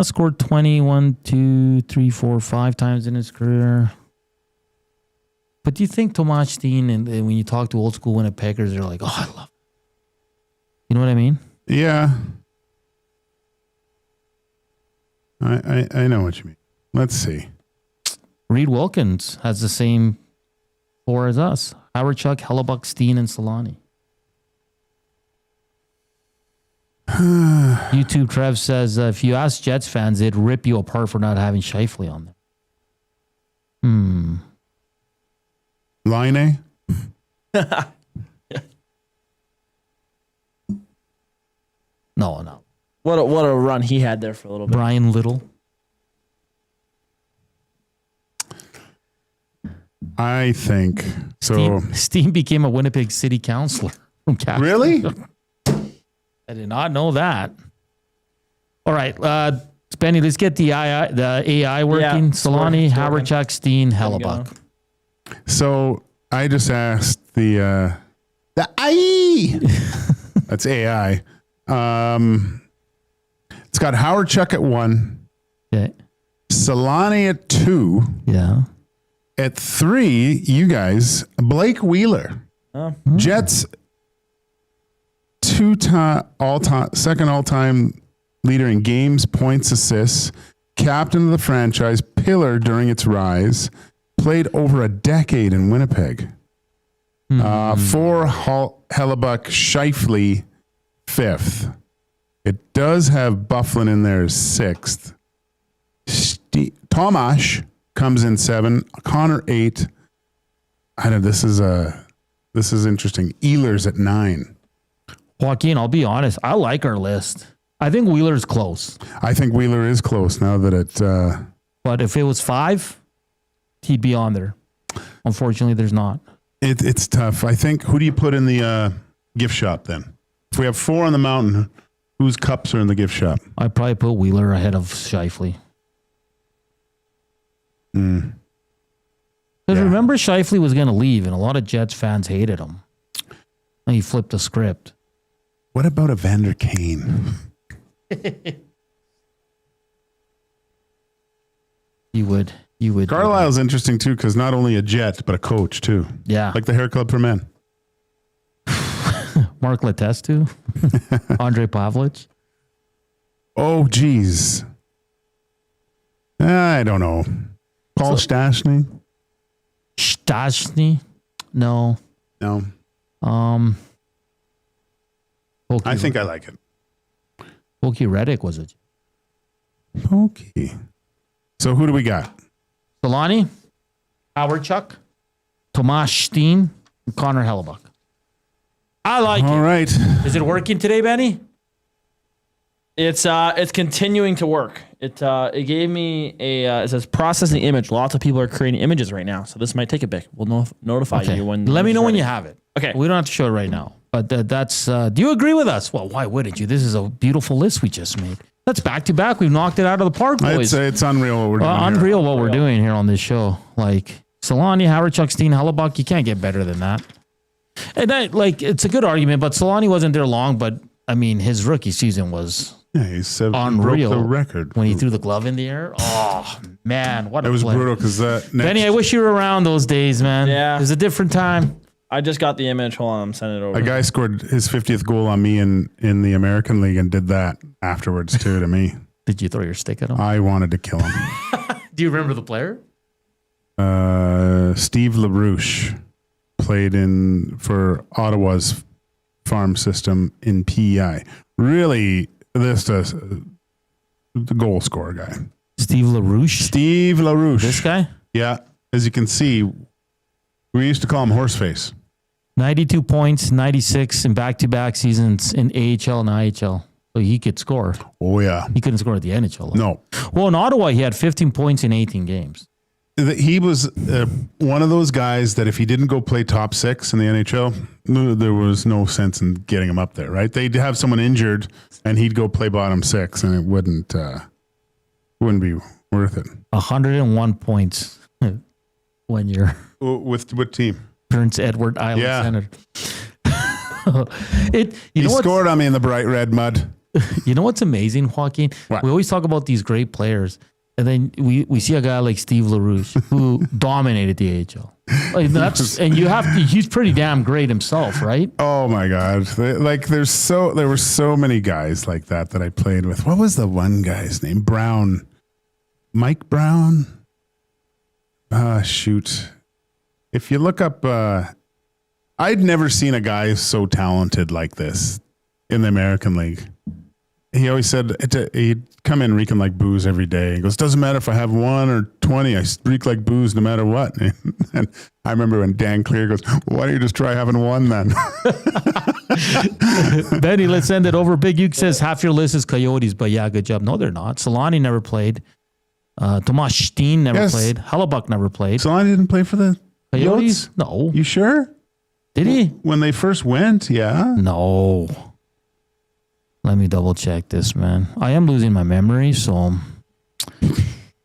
Speaker 3: scored 21, 2, 3, 4, 5 times in his career. But do you think Tomas Steen, and when you talk to old school Winnipeggers, they're like, "Oh, I love it." You know what I mean?
Speaker 2: Yeah. I know what you mean. Let's see.
Speaker 3: Reed Wilkins has the same 4 as us. Howard Chuck, Hellebuck, Steen, and Solani. YouTube Trev says, if you ask Jets fans, they'd rip you apart for not having Scheifele on there.
Speaker 2: Line
Speaker 3: No.
Speaker 4: What a run he had there for a little bit.
Speaker 3: Brian Little.
Speaker 2: I think so.
Speaker 3: Steen became a Winnipeg City Councilor from Casper.
Speaker 2: Really?
Speaker 3: I did not know that. All right, Spenny, let's get the AI working.
Speaker 4: Yeah,
Speaker 3: Solani,
Speaker 4: it's
Speaker 3: Howard
Speaker 4: working.
Speaker 3: Chuck, Steen, Hellebuck.
Speaker 2: So I just asked the AI. That's AI. It's got Howard Chuck at 1.
Speaker 3: Okay.
Speaker 2: Solani at 2.
Speaker 3: Yeah.
Speaker 2: At 3, you guys, Blake Wheeler. Jets second all-time leader in games, points, assists, captain of the franchise, pillar during its rise, played over a decade in Winnipeg. 4 Hellebuck, Scheifele, 5th. It does have Byfuglien in there as 6th. Tomas comes in 7. Connor 8. I know this is interesting. Ehlers at 9.
Speaker 3: Joaquin, I'll be honest. I like our list. I think Wheeler's close.
Speaker 2: I think Wheeler is close now that it.
Speaker 3: But if it was 5, he'd be on there. Unfortunately, there's not.
Speaker 2: It's tough. I think, who do you put in the gift shop then? If we have 4 on the mountain, whose cups are in the gift shop?
Speaker 3: I'd probably put Wheeler ahead of Scheifele. Because remember, Scheifele was going to leave, and a lot of Jets fans hated him. And he flipped the script.
Speaker 2: What about Evander Kane?
Speaker 3: You would.
Speaker 2: Carlisle's interesting too because not only a Jet but a coach too.
Speaker 3: Yeah,
Speaker 2: like the Hair Club for Men.
Speaker 3: Mark Letestu, Andre Pavlich.
Speaker 2: Oh, geez. I don't know. Paul Stastny.
Speaker 3: Stastny? No.
Speaker 2: I think I like it.
Speaker 3: Pokey Reddick was it?
Speaker 2: Pokey. So who do we got?
Speaker 3: Solani, Howard Chuck, Tomas Steen, and Connor Hellebuck. I like it.
Speaker 2: All right.
Speaker 3: Is it working today, Benny?
Speaker 4: It's continuing to work. It gave me it says processing image. Lots of people are creating images right now, so this might take a bit. We'll notify you when.
Speaker 3: Let me know when you have it.
Speaker 4: Okay.
Speaker 3: We don't have to show it right now, but that's. Do you agree with us? Well, why wouldn't you? This is a beautiful list we just made. That's back to back. We've knocked it out of the park, boys.
Speaker 2: It's unreal what we're doing.
Speaker 3: Unreal what we're doing here on this show. Like Solani, Howard Chuck, Steen, Hellebuck. You can't get better than that. And it's a good argument, but Solani wasn't there long. But I mean, his rookie season was.
Speaker 2: Yeah, he said
Speaker 3: unreal.
Speaker 2: Broke the record
Speaker 3: when he threw the glove in the air. Oh man, what
Speaker 2: it
Speaker 3: a
Speaker 2: was
Speaker 3: play.
Speaker 2: brutal because
Speaker 3: Benny, I wish you were around those days, man.
Speaker 4: Yeah,
Speaker 3: it was a different time.
Speaker 4: I just got the image. Hold on, I'm sending it over.
Speaker 2: A guy scored his 50th goal on me in the American League and did that afterwards too to me.
Speaker 3: Did you throw your stick at him?
Speaker 2: I wanted to kill him.
Speaker 3: Do you remember the player?
Speaker 2: Steve LaRouche played for Ottawa's farm system in PEI. Really, the goal scorer guy.
Speaker 3: Steve LaRouche?
Speaker 2: Steve LaRouche.
Speaker 3: This guy?
Speaker 2: Yeah. As you can see, we used to call him Horseface.
Speaker 3: 92 points, 96 in back-to-back seasons in AHL and IHL. So he could score.
Speaker 2: Oh, yeah.
Speaker 3: He couldn't score at the NHL.
Speaker 2: No.
Speaker 3: Well, in Ottawa, he had 15 points in 18 games.
Speaker 2: He was one of those guys that if he didn't go play top six in the NHL, there was no sense in getting him up there, right? They'd have someone injured and he'd go play bottom six and it wouldn't be worth it.
Speaker 3: 101 points when you're...
Speaker 2: With what team?
Speaker 3: Prince Edward Island Senator.
Speaker 2: He scored on me in the bright red mud.
Speaker 3: You know what's amazing, Joaquin?
Speaker 2: What?
Speaker 3: We always talk about these great players, and then we see a guy like Steve LaRouche who dominated the AHL. He's pretty damn great himself, right?
Speaker 2: Oh my God! There were so many guys like that I played with. What was the one guy's name? Brown, Mike Brown. Shoot! If you look up, I'd never seen a guy so talented like this in the American League. He always said he'd come in reeking like booze every day. He goes, doesn't matter if I have 1 or 20, I reek like booze no matter what. And I remember when Dan Clear goes, why don't you just try having 1 then?
Speaker 3: Benny, let's send it over. Big Uke says half your list is Coyotes, but yeah, good job. No, they're not. Solani never played. Tomas Steen never played. Hellebuck never played.
Speaker 2: Solani didn't play for the
Speaker 3: Coyotes?
Speaker 2: Yotes?
Speaker 3: No.
Speaker 2: You sure?
Speaker 3: Did he?
Speaker 2: When they first went, yeah.
Speaker 3: No. Let me double check this, man. I am losing my memory, so...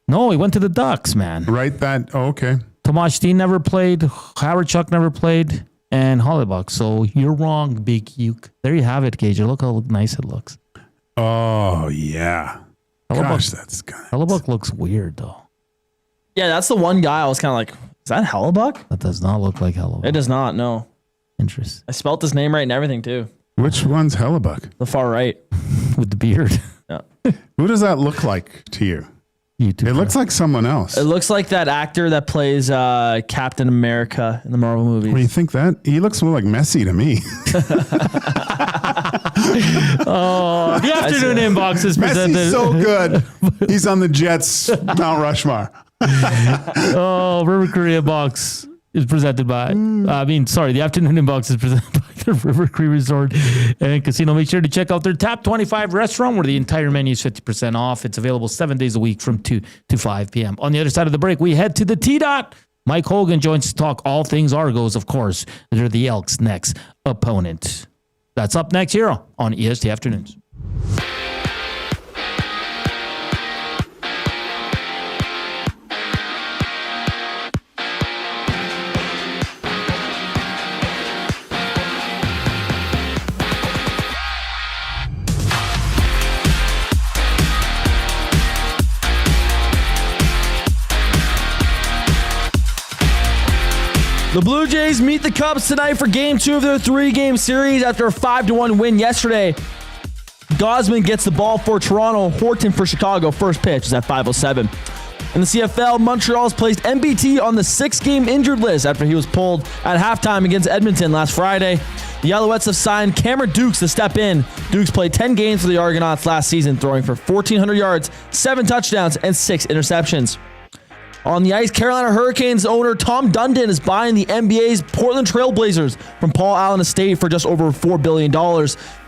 Speaker 3: No, he went to the Ducks, man.
Speaker 2: Right, okay.
Speaker 3: Tomas Steen never played. Howard Chuck never played. And Hellebuck. So you're wrong, Big Uke. There you have it, Gage. Look how nice it looks.
Speaker 2: Oh, yeah. Gosh, that's good.
Speaker 3: Hellebuck looks weird, though.
Speaker 4: Yeah, that's the one guy I was kind of like, is that Hellebuck?
Speaker 3: That does not look like Hellebuck.
Speaker 4: It does not, no.
Speaker 3: Interesting.
Speaker 4: I spelt his name right and everything, too.
Speaker 2: Which one's Hellebuck?
Speaker 4: The far right.
Speaker 3: With the beard.
Speaker 4: Yeah.
Speaker 2: Who does that look like to you? It looks like someone else.
Speaker 4: It looks like that actor that plays Captain America in the Marvel movies.
Speaker 2: What do you think that? He looks more like Messi to me.
Speaker 3: Oh, the afternoon inbox is presented.
Speaker 2: Messi's so good. He's on the Jets Mount Rushmore.
Speaker 3: River Korea box is presented by, the afternoon inbox is presented by the River Cree Resort and Casino. Make sure to check out their Tap 25 restaurant where the entire menu is 50% off. It's available 7 days a week from 2 to 5 p.m. On the other side of the break, we head to the T-Dot. Mike Hogan joins to talk all things Argos, of course. They're the Elks' next opponent. That's up next here on EST Afternoons.
Speaker 4: The Blue Jays meet the Cubs tonight for Game 2 of their 3-game series after a 5-1 win yesterday. Gosman gets the ball for Toronto. Horton for Chicago. First pitch is at 5:07. In the CFL, Montreal's placed MBT on the 6-game injured list after he was pulled at halftime against Edmonton last Friday. The Alouettes have signed Cameron Dukes to step in. Dukes played 10 games for the Argonauts last season, throwing for 1,400 yards, 7 touchdowns, and 6 interceptions. On the ice, Carolina Hurricanes owner Tom Dundon is buying the NBA's Portland Trail Blazers from Paul Allen Estate for just over $4 billion,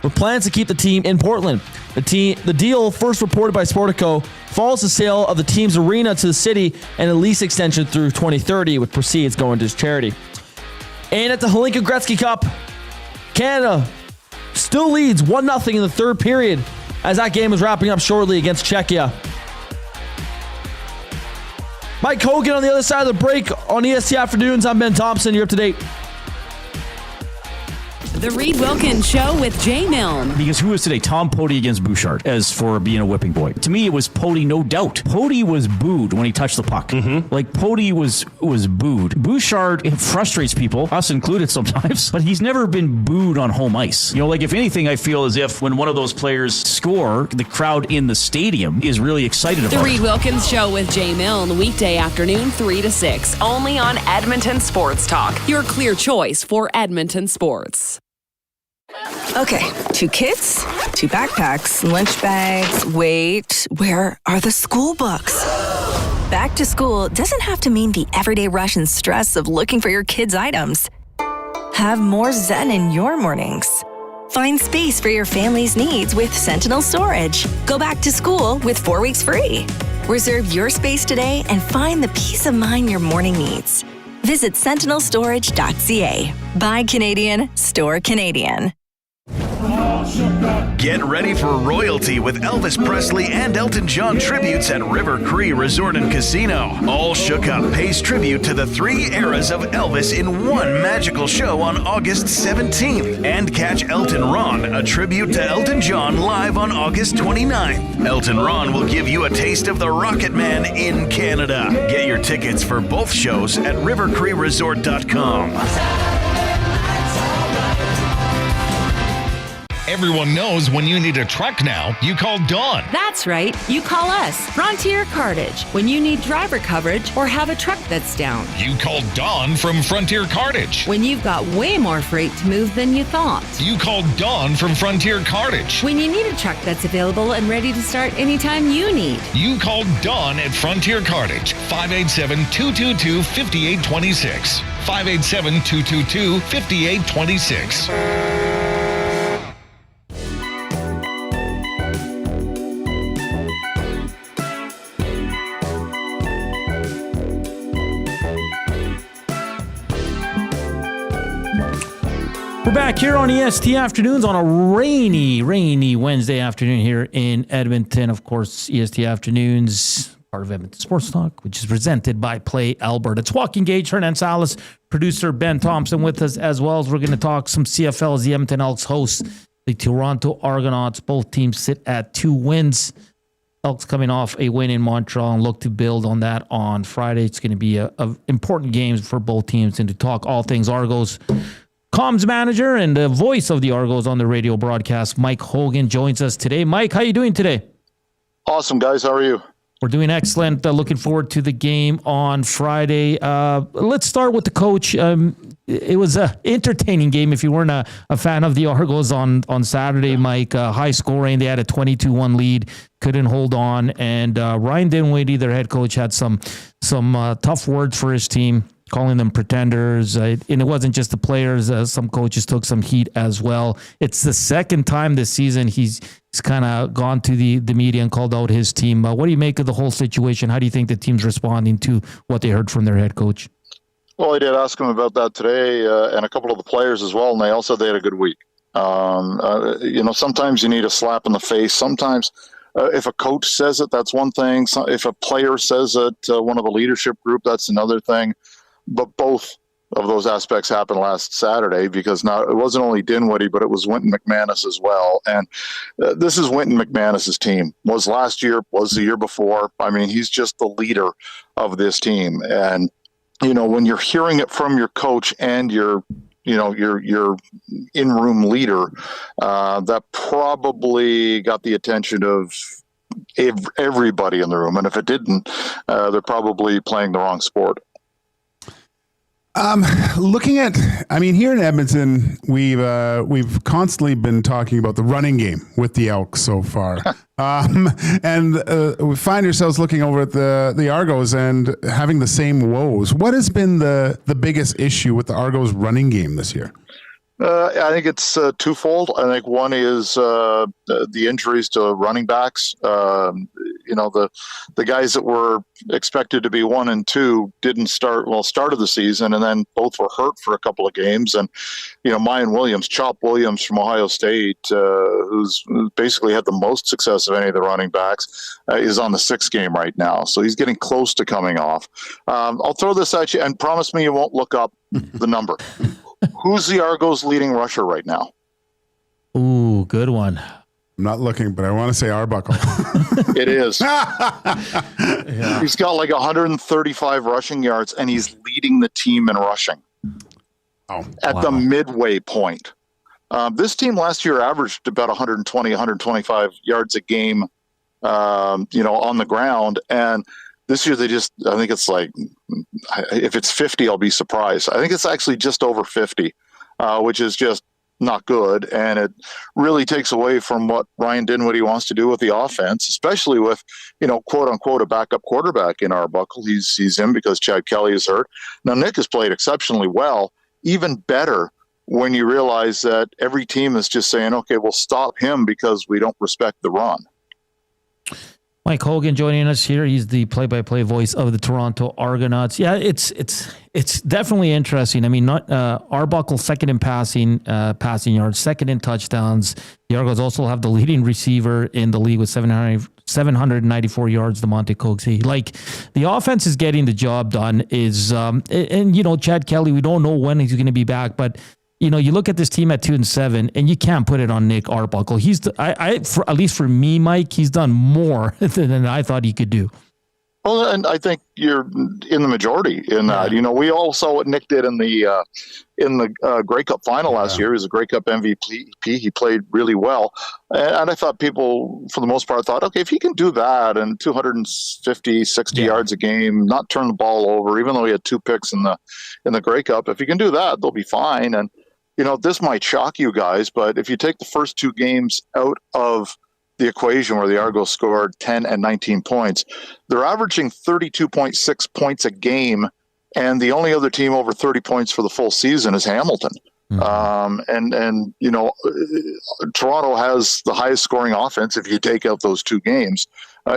Speaker 4: with plans to keep the team in Portland. The deal, first reported by Sportico, follows the sale of the team's arena to the city and a lease extension through 2030, with proceeds going to charity. And at the Hlinka Gretzky Cup, Canada still leads 1-0 in the third period as that game is wrapping up shortly against Czechia. Mike Hogan on the other side of the break on EST Afternoons. I'm Ben Thompson. You're up to date.
Speaker 5: The Reed Wilkins Show with Jay Milne.
Speaker 12: Because who was today? Tom Pody against Bouchard as for being a whipping boy. To me, it was Pody, no doubt. Pody was booed when he touched the puck. Like, Pody was booed. Bouchard, it frustrates people, us included sometimes, but he's never been booed on home ice. You know, like, if anything, I feel as if when one of those players score, the crowd in the stadium is really excited about it.
Speaker 5: The Reed Wilkins Show with Jay Milne, weekday afternoon, 3 to 6, only on Edmonton Sports Talk, your clear choice for Edmonton sports.
Speaker 9: Okay, 2 kids, 2 backpacks, lunch bags. Wait, where are the school books? Back to school doesn't have to mean the everyday rush and stress of looking for your kids' items. Have more zen in your mornings. Find space for your family's needs with Sentinel Storage. Go back to school with 4 weeks free. Reserve your space today and find the peace of mind your morning needs. Visit sentinelstorage.ca. Buy Canadian, store Canadian.
Speaker 11: Get ready for royalty with Elvis Presley and Elton John tributes at River Cree Resort and Casino. All Shook Up pays tribute to the 3 eras of Elvis in one magical show on August 17th. And catch Elton Ron, a tribute to Elton John, live on August 29th. Elton Ron will give you a taste of the Rocket Man in Canada. Get your tickets for both shows at rivercreeresort.com.
Speaker 16: Everyone knows when you need a truck now, you call Dawn.
Speaker 17: That's right. You call us, Frontier Cartage, when you need driver coverage or have a truck that's down.
Speaker 16: You call Dawn from Frontier Cartage.
Speaker 17: When you've got way more freight to move than you thought.
Speaker 16: You call Dawn from Frontier Cartage.
Speaker 17: When you need a truck that's available and ready to start anytime you need.
Speaker 16: You call Dawn at Frontier Cartage, 587-222-5826. 587-222-5826.
Speaker 3: We're back here on EST Afternoons on a rainy Wednesday afternoon here in Edmonton. Of course, EST Afternoons, part of Edmonton Sports Talk, which is presented by Play Alberta. It's Joaquin Gage, Hernan and Salas, producer Ben Thompson with us, as well as we're going to talk some CFL as the Edmonton Elks host the Toronto Argonauts. Both teams sit at 2 wins. Elks coming off a win in Montreal and look to build on that on Friday. It's going to be a important game for both teams, and to talk all things Argos, comms manager and the voice of the Argos on the radio broadcast, Mike Hogan, joins us today. Mike, how are you doing today?
Speaker 14: Awesome, guys. How are you?
Speaker 3: We're doing excellent. Looking forward to the game on Friday. Let's start with the coach. It was an entertaining game if you weren't a fan of the Argos on Saturday, Mike. High scoring. They had a 22-1 lead, couldn't hold on. And Ryan Dinwiddie, their head coach, had some tough words for his team, calling them pretenders. And it wasn't just the players. Some coaches took some heat as well. It's the second time this season he's kind of gone to the media and called out his team. What do you make of the whole situation? How do you think the team's responding to what they heard from their head coach?
Speaker 14: Well, I did ask him about that today, and a couple of the players as well, and they all said they had a good week. Sometimes you need a slap in the face. Sometimes if a coach says it, that's one thing. If a player says it, one of the leadership group, that's another thing. But both of those aspects happened last Saturday, because now it wasn't only Dinwiddie, but it was Winton McManus as well. And this is Winton McManus's team. Was last year, was the year before. I mean, he's just the leader of this team. And when you're hearing it from your coach and your in-room leader, that probably got the attention of everybody in the room. And if it didn't, they're probably playing the wrong sport.
Speaker 2: Looking at, here in Edmonton, we've constantly been talking about the running game with the Elks so far. And we find ourselves looking over at the Argos and having the same woes. What has been the biggest issue with the Argos running game this year?
Speaker 14: I think it's twofold. I think one is the injuries to running backs. The guys that were expected to be 1 and 2 didn't started the season, and then both were hurt for a couple of games. And Mayan Williams, Chop Williams from Ohio State, who's basically had the most success of any of the running backs, is on the 6th game right now. So he's getting close to coming off. I'll throw this at you, and promise me you won't look up the number. Who's the Argos' leading rusher right now?
Speaker 3: Ooh, good one.
Speaker 2: I'm not looking, but I want to say Arbuckle.
Speaker 14: It is. He's got like 135 rushing yards, and he's leading the team in rushing. At the midway point. This team last year averaged about 120, 125 yards a game, on the ground. And this year I think it's like, if it's 50, I'll be surprised. I think it's actually just over 50, which is just not good. And it really takes away from what Ryan Dinwiddie wants to do with the offense, especially with, quote unquote, a backup quarterback in Arbuckle. He's in because Chad Kelly is hurt. Now, Nick has played exceptionally well, even better when you realize that every team is just saying, okay, we'll stop him because we don't respect the run.
Speaker 3: Mike Hogan joining us here. He's the play-by-play voice of the Toronto Argonauts. Yeah, it's definitely interesting. Arbuckle second in passing yards, second in touchdowns. The Argos also have the leading receiver in the league with 794 yards, DeMonte Coxey. Like, the offense is getting the job done. Chad Kelly, we don't know when he's going to be back, but you look at this team at 2-7, and you can't put it on Nick Arbuckle. He's at least for me, Mike, he's done more than I thought he could do.
Speaker 14: Well, and I think you're in the majority in that. We all saw what Nick did in the Grey Cup final last year. He was a Grey Cup MVP. He played really well, and I thought people, for the most part, thought, okay, if he can do that and 250, 60 yards a game, not turn the ball over, even though he had 2 picks in the Grey Cup, if he can do that, they'll be fine. And this might shock you guys, but if you take the first 2 games out of the equation where the Argos scored 10 and 19 points, they're averaging 32.6 points a game, and the only other team over 30 points for the full season is Hamilton. Mm-hmm. Toronto has the highest scoring offense if you take out those 2 games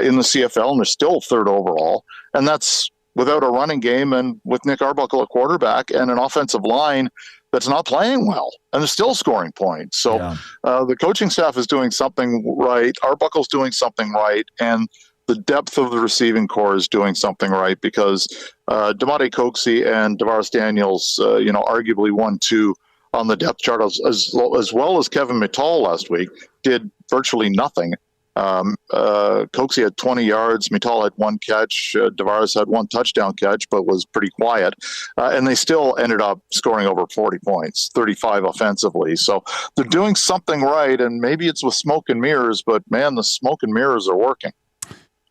Speaker 14: in the CFL, and they're still 3rd overall, and that's without a running game and with Nick Arbuckle at quarterback and an offensive line that's not playing well, and they're still scoring points. So the coaching staff is doing something right. Arbuckle's doing something right, and the depth of the receiving core is doing something right, because DeMonte Coxey and Davaris Daniels, arguably 1-2 on the depth chart, as well as Kevin Mittal last week, did virtually nothing. Coxey had 20 yards, Mittal had 1 catch, Davaris had 1 touchdown catch, but was pretty quiet, and they still ended up scoring over 40 points, 35 offensively. So they're doing something right, and maybe it's with smoke and mirrors, but man, the smoke and mirrors are working.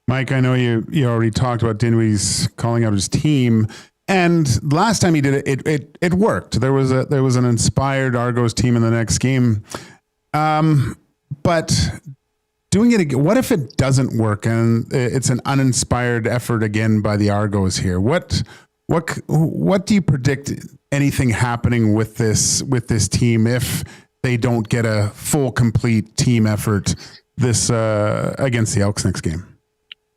Speaker 2: Mike, I know you already talked about Dinwiddie's calling out his team, and last time he did it worked. There was an inspired Argos team in the next game, but doing it again, what if it doesn't work and it's an uninspired effort again by the Argos here? What do you predict anything happening with this team if they don't get a full, complete team effort this against the Elks next game?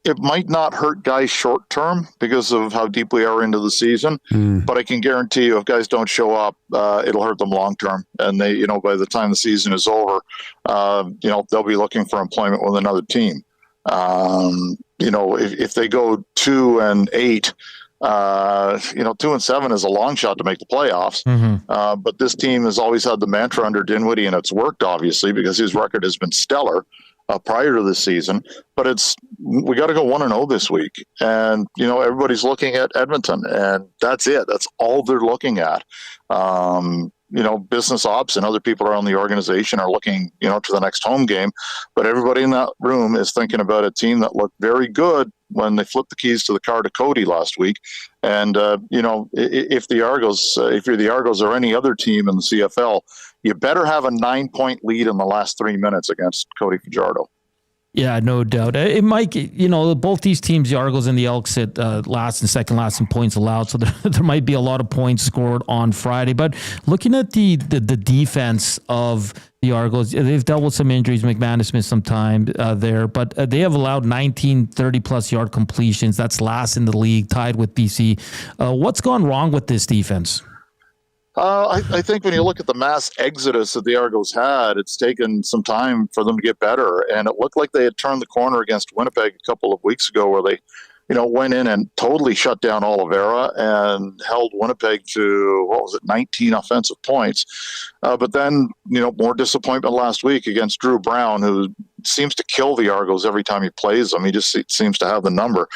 Speaker 14: It might not hurt guys short term because of how deep we are into the season, but I can guarantee you if guys don't show up, it'll hurt them long term. And they, by the time the season is over, they'll be looking for employment with another team. If they go 2-8, 2-7 is a long shot to make the playoffs. Mm-hmm. But this team has always had the mantra under Dinwiddie, and it's worked obviously because his record has been stellar. prior to this season. But we got to go 1-0 this week. And, everybody's looking at Edmonton, and that's it. That's all they're looking at. Business ops and other people around the organization are looking, to the next home game. But everybody in that room is thinking about a team that looked very good when they flipped the keys to the car to Cody last week. And, if you're the Argos or any other team in the CFL, you better have a 9-point lead in the last 3 minutes against Cody Fajardo.
Speaker 3: Yeah, no doubt. Mike, both these teams, the Argos and the Elks, sit last and second last in points allowed. So there might be a lot of points scored on Friday. But looking at the defense of the Argos, they've dealt with some injuries. McManus missed some time there. But they have allowed 19 30-plus yard completions. That's last in the league, tied with BC. What's gone wrong with this defense?
Speaker 14: I think when you look at the mass exodus that the Argos had, it's taken some time for them to get better. And it looked like they had turned the corner against Winnipeg a couple of weeks ago where they, went in and totally shut down Oliveira and held Winnipeg to, 19 offensive points. But then, more disappointment last week against Drew Brown, who seems to kill the Argos every time he plays them. He just seems to have the number.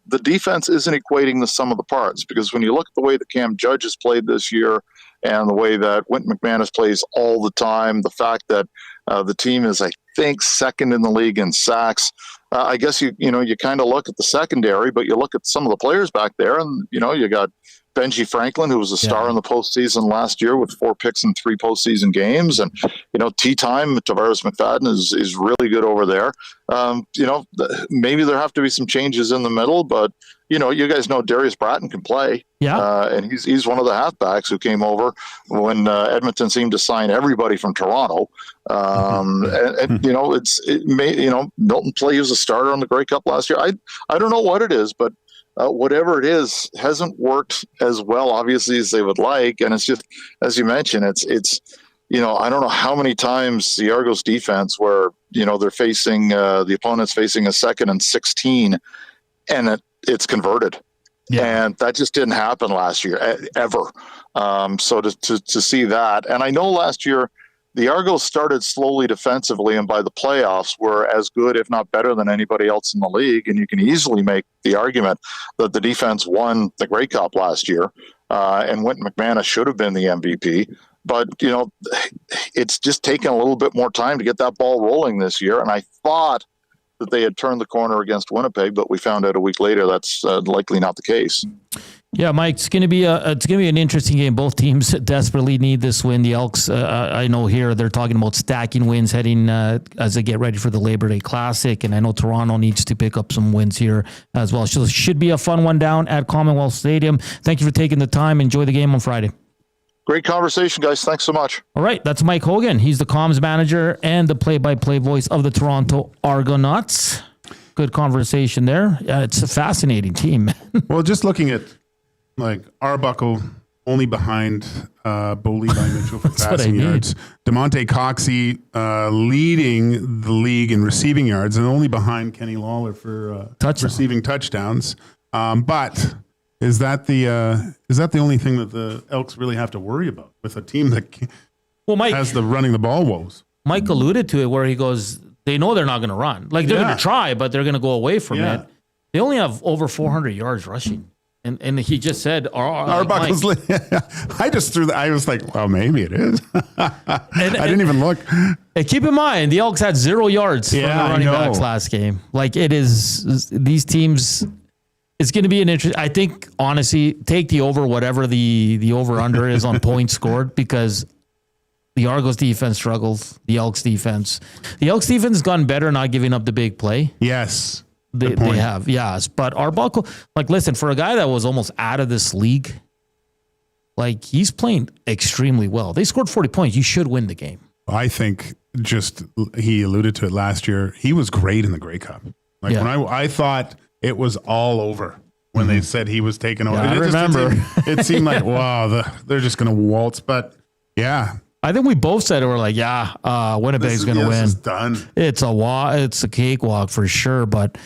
Speaker 14: The defense isn't equating the sum of the parts, because when you look at the way that Cam Judge has played this year and the way that Wynton McManus plays all the time, the fact that the team is, I think, second in the league in sacks, I guess you kind of look at the secondary, but you look at some of the players back there, and you got Benji Franklin, who was a star in the postseason last year with 4 picks in 3 postseason games. And, tea time, Tavares McFadden is really good over there. Maybe there have to be some changes in the middle, but, you guys know Darius Bratton can play.
Speaker 3: Yeah.
Speaker 14: And he's one of the halfbacks who came over when Edmonton seemed to sign everybody from Toronto. Milton Play was a starter on the Grey Cup last year. I don't know what it is, but whatever it is hasn't worked as well, obviously, as they would like. And it's just, as you mentioned, it's I don't know how many times the Argos defense where, they're facing, the opponent's facing a 2nd and 16 and it's converted. Yeah. And that just didn't happen last year, ever. So to see that, and I know last year the Argos started slowly defensively, and by the playoffs were as good, if not better, than anybody else in the league. And you can easily make the argument that the defense won the Grey Cup last year, and Wynton McManus should have been the MVP. But, it's just taken a little bit more time to get that ball rolling this year. And I thought that they had turned the corner against Winnipeg, but we found out a week later that's likely not the case.
Speaker 3: Yeah, Mike, it's going to be an interesting game. Both teams desperately need this win. The Elks, I know here they're talking about stacking wins heading as they get ready for the Labor Day Classic, and I know Toronto needs to pick up some wins here as well. So it should be a fun one down at Commonwealth Stadium. Thank you for taking the time. Enjoy the game on Friday.
Speaker 14: Great conversation, guys. Thanks so much.
Speaker 3: All right, that's Mike Hogan. He's the comms manager and the play-by-play voice of the Toronto Argonauts. Good conversation there. Yeah, it's a fascinating team.
Speaker 2: Well, just looking at Arbuckle only behind Bo Levi Mitchell for passing yards. DeMonte Coxey leading the league in receiving yards and only behind Kenny Lawler for receiving touchdowns. But is that the only thing that the Elks really have to worry about with a team that has the running the ball woes?
Speaker 3: Mike alluded to it where he goes, they know they're not going to run. They're going to try, but they're going to go away from it. They only have over 400 yards rushing. And he just said,
Speaker 2: Arbuckle's. I just threw that. I was like, well, maybe it is. I didn't even look.
Speaker 3: And keep in mind, the Elks had 0 yards from the running backs last game. It is, these teams, it's going to be an interesting. I think, honestly, take the over, whatever the over-under is on points scored, because the Argos defense struggles. The Elks defense has gotten better not giving up the big play.
Speaker 2: Yes.
Speaker 3: They have, yes. But Arbuckle, listen, for a guy that was almost out of this league, he's playing extremely well. They scored 40 points. You should win the game.
Speaker 2: I think he alluded to it last year. He was great in the Grey Cup. When I thought it was all over when they said he was taking over.
Speaker 3: Yeah, I remember.
Speaker 2: It seemed like, wow, they're just going to waltz. But, yeah.
Speaker 3: I think we both said it. We're like, Winnipeg's going to win.
Speaker 2: It's done.
Speaker 3: It's a cakewalk for sure, but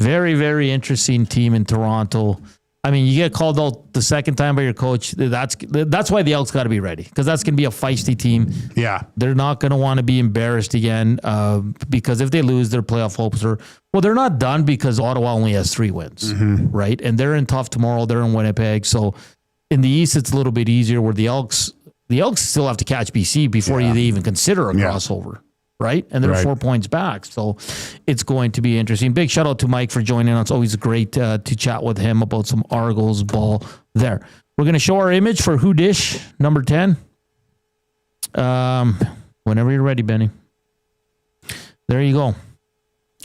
Speaker 3: very, very interesting team in Toronto. I mean, you get called out the second time by your coach. That's why the Elks got to be ready, because that's going to be a feisty team.
Speaker 2: Yeah.
Speaker 3: They're not going to want to be embarrassed again because if they lose, their playoff hopes are, well, they're not done because Ottawa only has 3 wins, right? And they're in tough tomorrow. They're in Winnipeg. So in the East, it's a little bit easier where the Elks still have to catch BC before they even consider a crossover. Right? And they're 4 points back. So it's going to be interesting. Big shout out to Mike for joining us. It's always great to chat with him about some Argos ball there. We're going to show our image for Who Dish, number 10. Whenever you're ready, Benny. There you go.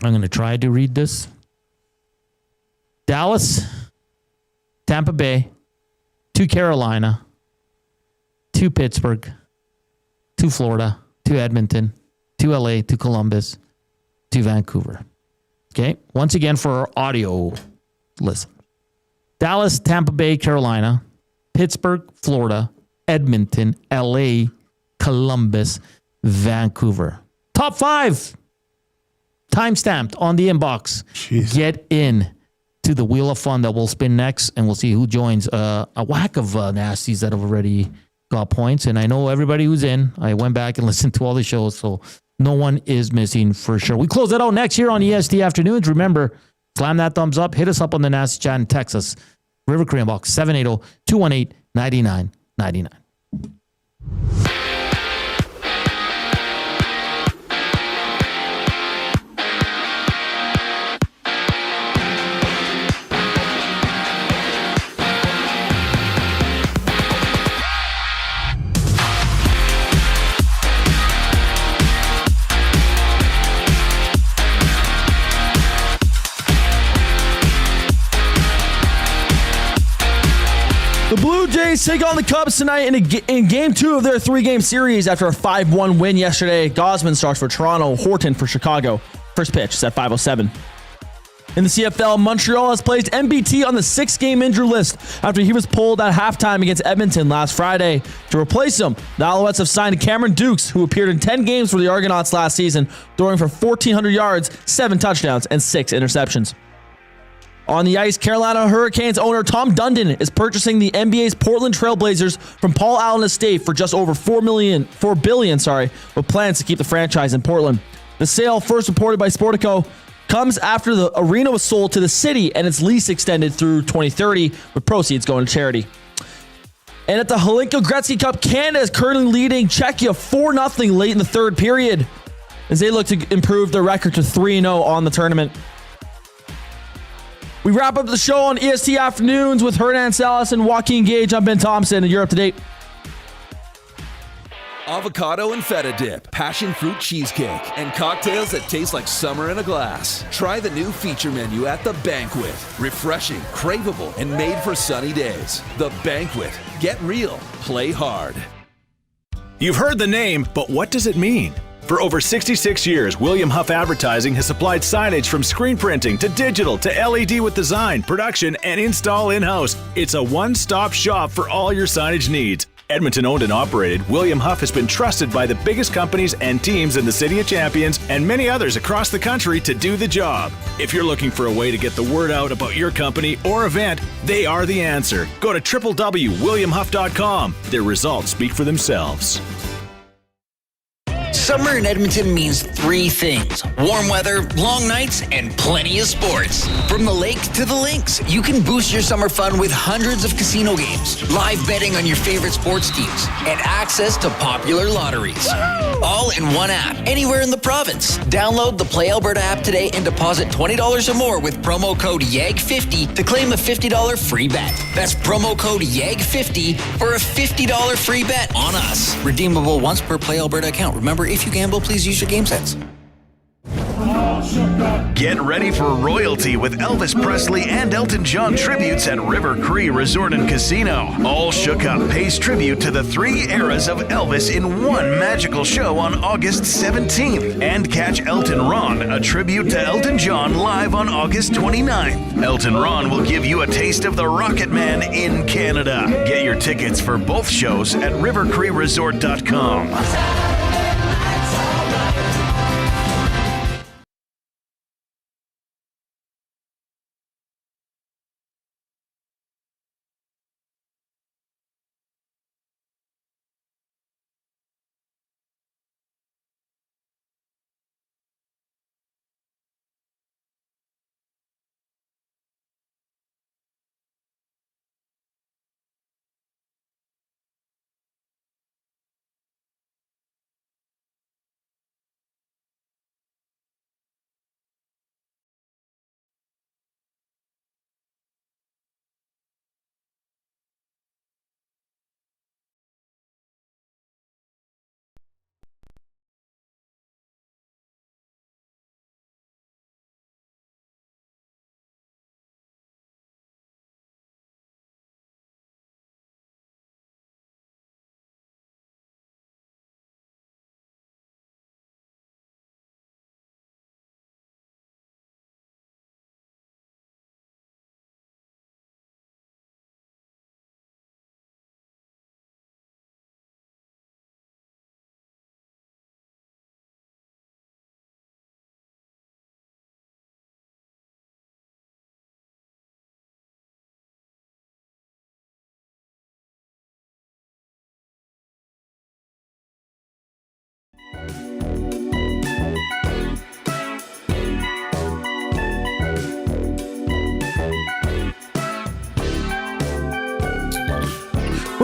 Speaker 3: I'm going to try to read this. Dallas, Tampa Bay, to Carolina, to Pittsburgh, to Florida, to Edmonton, to LA, to Columbus, to Vancouver. Okay. Once again, for our audio listen. Dallas, Tampa Bay, Carolina, Pittsburgh, Florida, Edmonton, LA, Columbus, Vancouver. Top 5. Time-stamped on the inbox.
Speaker 2: Jeez.
Speaker 3: Get in to the Wheel of Fun that will spin next, and we'll see who joins a whack of nasties that have already got points. And I know everybody who's in. I went back and listened to all the shows, so no one is missing for sure. We close that out next year on EST Afternoons. Remember, slam that thumbs up. Hit us up on the Nasty Chat and text us. River Korean Box 780-218-9999.
Speaker 4: The Blue Jays take on the Cubs tonight in Game 2 of their 3-game series after a 5-1 win yesterday. Gosman starts for Toronto, Horton for Chicago. First pitch is at 5:07. In the CFL, Montreal has placed MBT on the 6-game injury list after he was pulled at halftime against Edmonton last Friday. To replace him, the Alouettes have signed Cameron Dukes, who appeared in 10 games for the Argonauts last season, throwing for 1,400 yards, 7 touchdowns, and 6 interceptions. On the ice, Carolina Hurricanes owner Tom Dundon is purchasing the NBA's Portland Trail Blazers from Paul Allen Estate for just over $4 billion, with plans to keep the franchise in Portland. The sale, first reported by Sportico, comes after the arena was sold to the city and its lease extended through 2030, with proceeds going to charity. And at the Hlinka Gretzky Cup, Canada is currently leading Czechia 4-0 late in the third period as they look to improve their record to 3-0 on the tournament. We wrap up the show on EST Afternoons with Hernan and Joaquin Gage. I'm Ben Thompson, and you're up to date.
Speaker 10: Avocado and feta dip, passion fruit cheesecake, and cocktails that taste like summer in a glass. Try the new feature menu at The Banquet. Refreshing, craveable, and made for sunny days. The Banquet. Get real. Play hard.
Speaker 18: You've heard the name, but what does it mean? For over 66 years, William Huff Advertising has supplied signage from screen printing to digital to LED with design, production, and install in-house. It's a one-stop shop for all your signage needs. Edmonton owned and operated, William Huff has been trusted by the biggest companies and teams in the City of Champions and many others across the country to do the job. If you're looking for a way to get the word out about your company or event, they are the answer. Go to www.williamhuff.com. Their results speak for themselves.
Speaker 8: Summer in Edmonton means 3 things: warm weather, long nights, and plenty of sports. From the lake to the links, you can boost your summer fun with hundreds of casino games, live betting on your favorite sports teams, and access to popular lotteries. Woo-hoo! All in one app, anywhere in the province. Download the Play Alberta app today and deposit $20 or more with promo code YEG50 to claim a $50 free bet. That's promo code YEG50 for a $50 free bet on us. Redeemable once per Play Alberta account. Remember, if you gamble, please use your game sense.
Speaker 11: Get ready for royalty with Elvis Presley and Elton John tributes at River Cree Resort and Casino. All Shook Up pays tribute to the 3 eras of Elvis in one magical show on August 17th. And catch Elton Ron, a tribute to Elton John, live on August 29th. Elton Ron will give you a taste of the Rocket Man in Canada. Get your tickets for both shows at rivercreeresort.com.